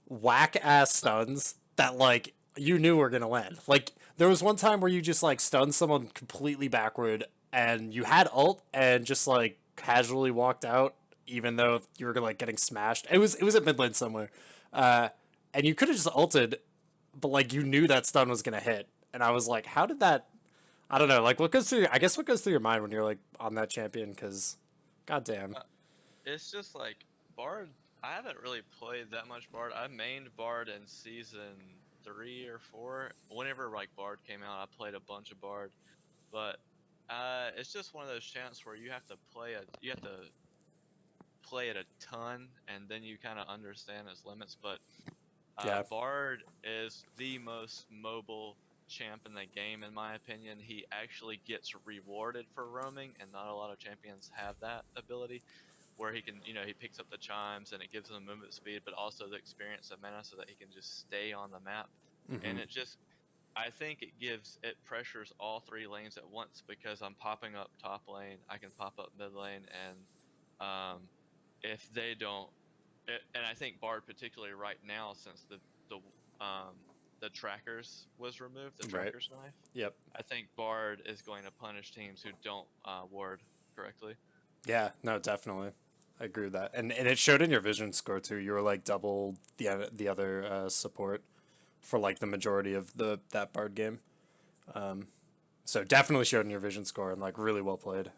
whack ass stuns that like you knew were gonna land. Like there was one time where you just like stunned someone completely backward and you had ult and just like casually walked out even though you were like getting smashed. It was at mid lane somewhere, and you could have just ulted, but like you knew that stun was gonna hit, and I was like, how did that? I don't know, like what goes through your mind when you're like on that champion? Because, goddamn. It's just like Bard. I haven't really played that much Bard. I mained Bard in season 3 or 4. Whenever like Bard came out, I played a bunch of Bard, but it's just one of those champs where you have to play it a ton, and then you kind of understand its limits. But Yeah. Bard is the most mobile champ in the game, in my opinion. He actually gets rewarded for roaming, and not a lot of champions have that ability where he can, he picks up the chimes and it gives him movement speed, but also the experience of mana so that he can just stay on the map. And I think it pressures all 3 lanes at once because I'm popping up top lane, I can pop up mid lane, and if they don't, and I think Bard particularly right now, since the trackers was removed, the trackers knife. Yep. I think Bard is going to punish teams who don't ward correctly. Yeah, no, definitely. I agree with that. And it showed in your vision score too. You were like double the other support for like the majority of that Bard game. So definitely showed in your vision score and like really well played.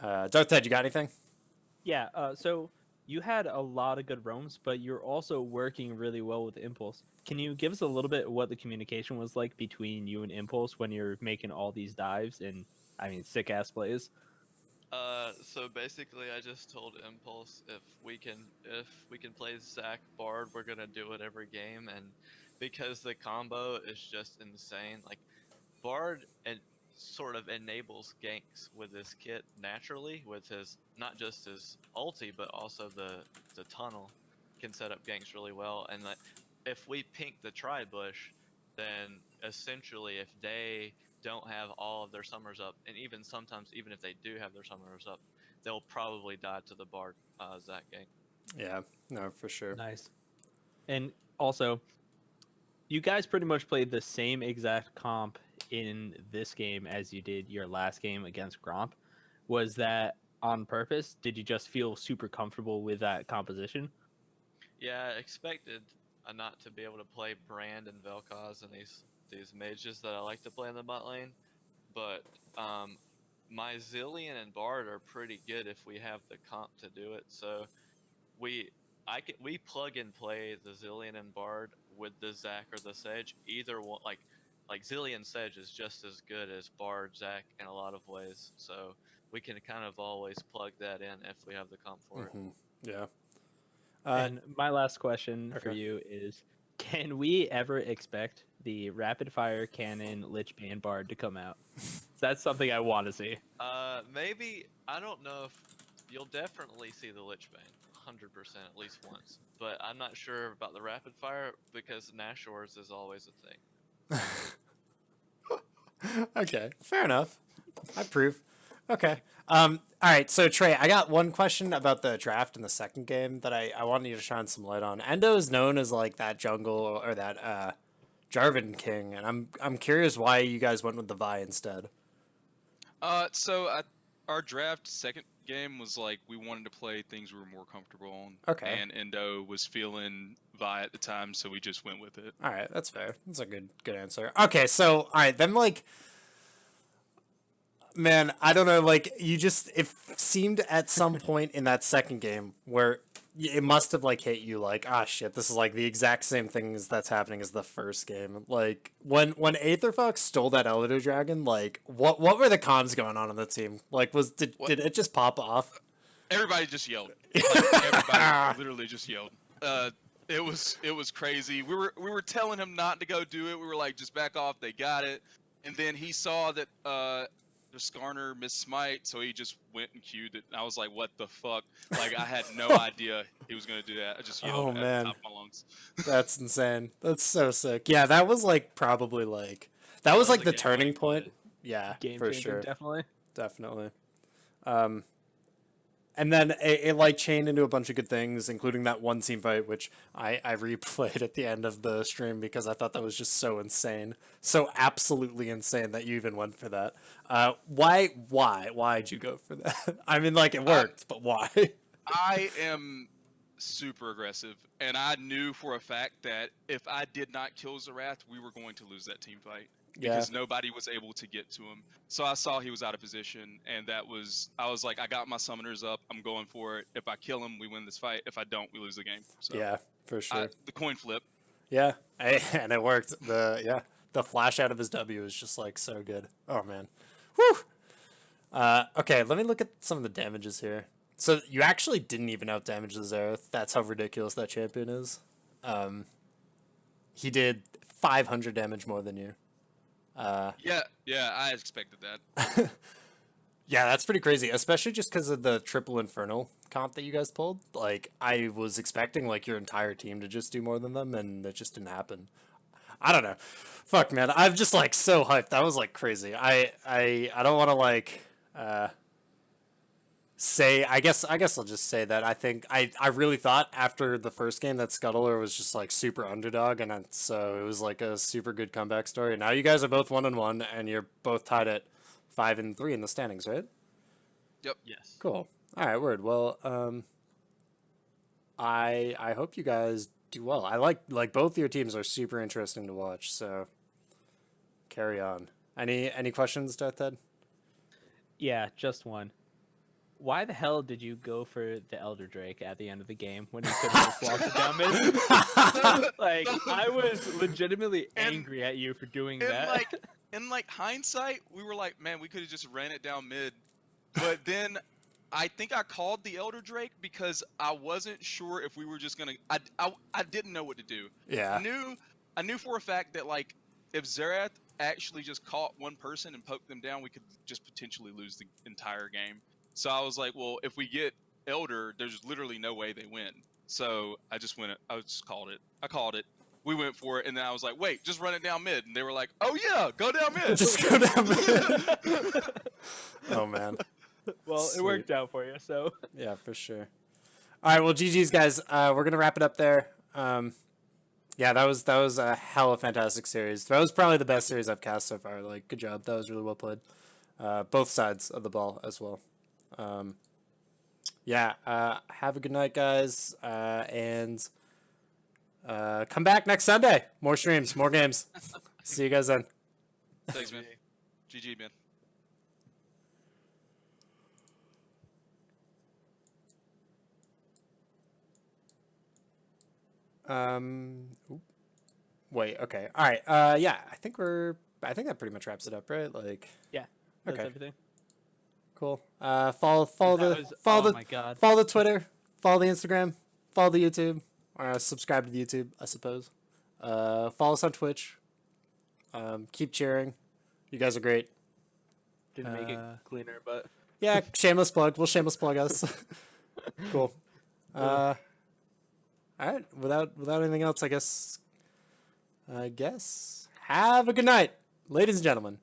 Darth Ted, you got anything? Yeah, so you had a lot of good roams, but you're also working really well with Impulse. Can you give us a little bit what the communication was like between you and Impulse when you're making all these dives and, sick ass plays? So basically, I just told Impulse if we can play Zac Bard, we're gonna do it every game, and because the combo is just insane. Like Bard and sort of enables ganks with his kit naturally, with his not just his ulti but also the tunnel can set up ganks really well. And like if we pink the tri-bush, then essentially if they don't have all of their summers up, and even sometimes even if they do have their summers up, they'll probably die to the Bard Zac gank. Yeah, no, for sure. Nice. And also, you guys pretty much played the same exact comp in this game as you did your last game against Gromp. Was that on purpose? Did you just feel super comfortable with that composition? Yeah, I expected not to be able to play Brand and Vel'Koz and these mages that I like to play in the bot lane, but my Zillion and Bard are pretty good if we have the comp to do it. So we plug and play the Zillion and Bard with the Zac or the Sage. Either one, like Zillion Sage is just as good as Bard Zac in a lot of ways. So we can kind of always plug that in if we have the comp for it. Yeah. And my last question for you is, can we ever expect the rapid fire cannon Lich Bane Bard to come out? That's something I want to see. Maybe, I don't know if you'll definitely see the Lich Bane 100% at least once, but I'm not sure about the rapid fire because Nashor's is always a thing. Okay, fair enough. I approve. Okay. All right, so Trey, I got one question about the draft in the second game that I wanted you to shine some light on. Endo is known as like that jungle or that Jarvan king, and I'm curious why you guys went with the Vi instead. Our draft second game was like we wanted to play things we were more comfortable on. Okay. And Endo was feeling Vi at the time, so we just went with it. All right, that's fair. That's a good answer. Okay, so all right, then like, man, I don't know, like it seemed at some point in that second game where it must have like hit you like, ah shit, this is like the exact same thing that's happening as the first game. Like when Aetherfox stole that Elder Dragon, like what were the cons going on the team? Like did it just pop off? Everybody just yelled. Like, everybody literally just yelled. It was crazy. We were telling him not to go do it. We were like, just back off. They got it. And then he saw that the Skarner missed smite, so he just went and queued it. And I was like, what the fuck? Like I had no idea he was gonna do that. I just yelled at the top of my lungs. That's insane. That's so sick. Yeah, that was like probably like that was like the turning point. Yeah, Game for changer, sure. Definitely. And then it like chained into a bunch of good things, including that one team fight, which I replayed at the end of the stream because I thought that was just so insane. So absolutely insane that you even went for that. Why'd you go for that? I mean, like it worked, but why? I am super aggressive, and I knew for a fact that if I did not kill Zerath, we were going to lose that team fight. Because nobody was able to get to him. So I saw he was out of position, and I was like, I got my summoners up, I'm going for it. If I kill him, we win this fight. If I don't, we lose the game. So yeah, for sure. The coin flip. Yeah, and it worked. The flash out of his W is just like so good. Oh man. Whew. Okay, let me look at some of the damages here. So you actually didn't even out damage the Xerath. That's how ridiculous that champion is. He did 500 damage more than you. Yeah, I expected that. Yeah, that's pretty crazy, especially just because of the triple infernal comp that you guys pulled. Like, I was expecting like your entire team to just do more than them, and it just didn't happen. I don't know. Fuck, man, I'm just like so hyped. That was like crazy. I don't want to like say. I guess I'll just say that I think I really thought after the first game that Scuttler was just like super underdog, and so it was like a super good comeback story. Now you guys are both 1-1, and you're both tied at 5-3 in the standings, right? Yep. Yes. Cool. All right, word. Well, I hope you guys do well. I like both your teams are super interesting to watch. So carry on. Any questions, Death Head? Yeah, just one. Why the hell did you go for the Elder Drake at the end of the game when you could have just walked it down mid? Like, I was legitimately angry at you for doing that. In hindsight, we were like, man, we could have just ran it down mid. But then I think I called the Elder Drake because I wasn't sure if we were just gonna. I didn't know what to do. Yeah. I I knew for a fact that like if Xerath actually just caught one person and poked them down, we could just potentially lose the entire game. So I was like, well, if we get Elder, there's literally no way they win. So I just called it. I called it. We went for it, and then I was like, wait, just run it down mid. And they were like, oh yeah, go down mid. Just go down mid. Oh man. Well, Sweet. It worked out for you, so. Yeah, for sure. All right, well, GG's guys. We're gonna wrap it up there. Yeah, that was a hella fantastic series. That was probably the best series I've cast so far. Like, good job. That was really well played. Both sides of the ball as well. Yeah. Have a good night, guys. And come back next Sunday. More streams, more games. See you guys then. Thanks, man. GG, man. Wait, okay. All right. Yeah, I think that pretty much wraps it up, right? Like, yeah, that's okay. everything. Cool. Follow the Twitter, follow the Instagram, follow the YouTube, or subscribe to the YouTube, I suppose. Follow us on Twitch. Keep cheering. You guys are great. Didn't make it cleaner, but yeah, shameless plug. We'll shameless plug us. Cool. All right. Without anything else, I guess. Have a good night, ladies and gentlemen.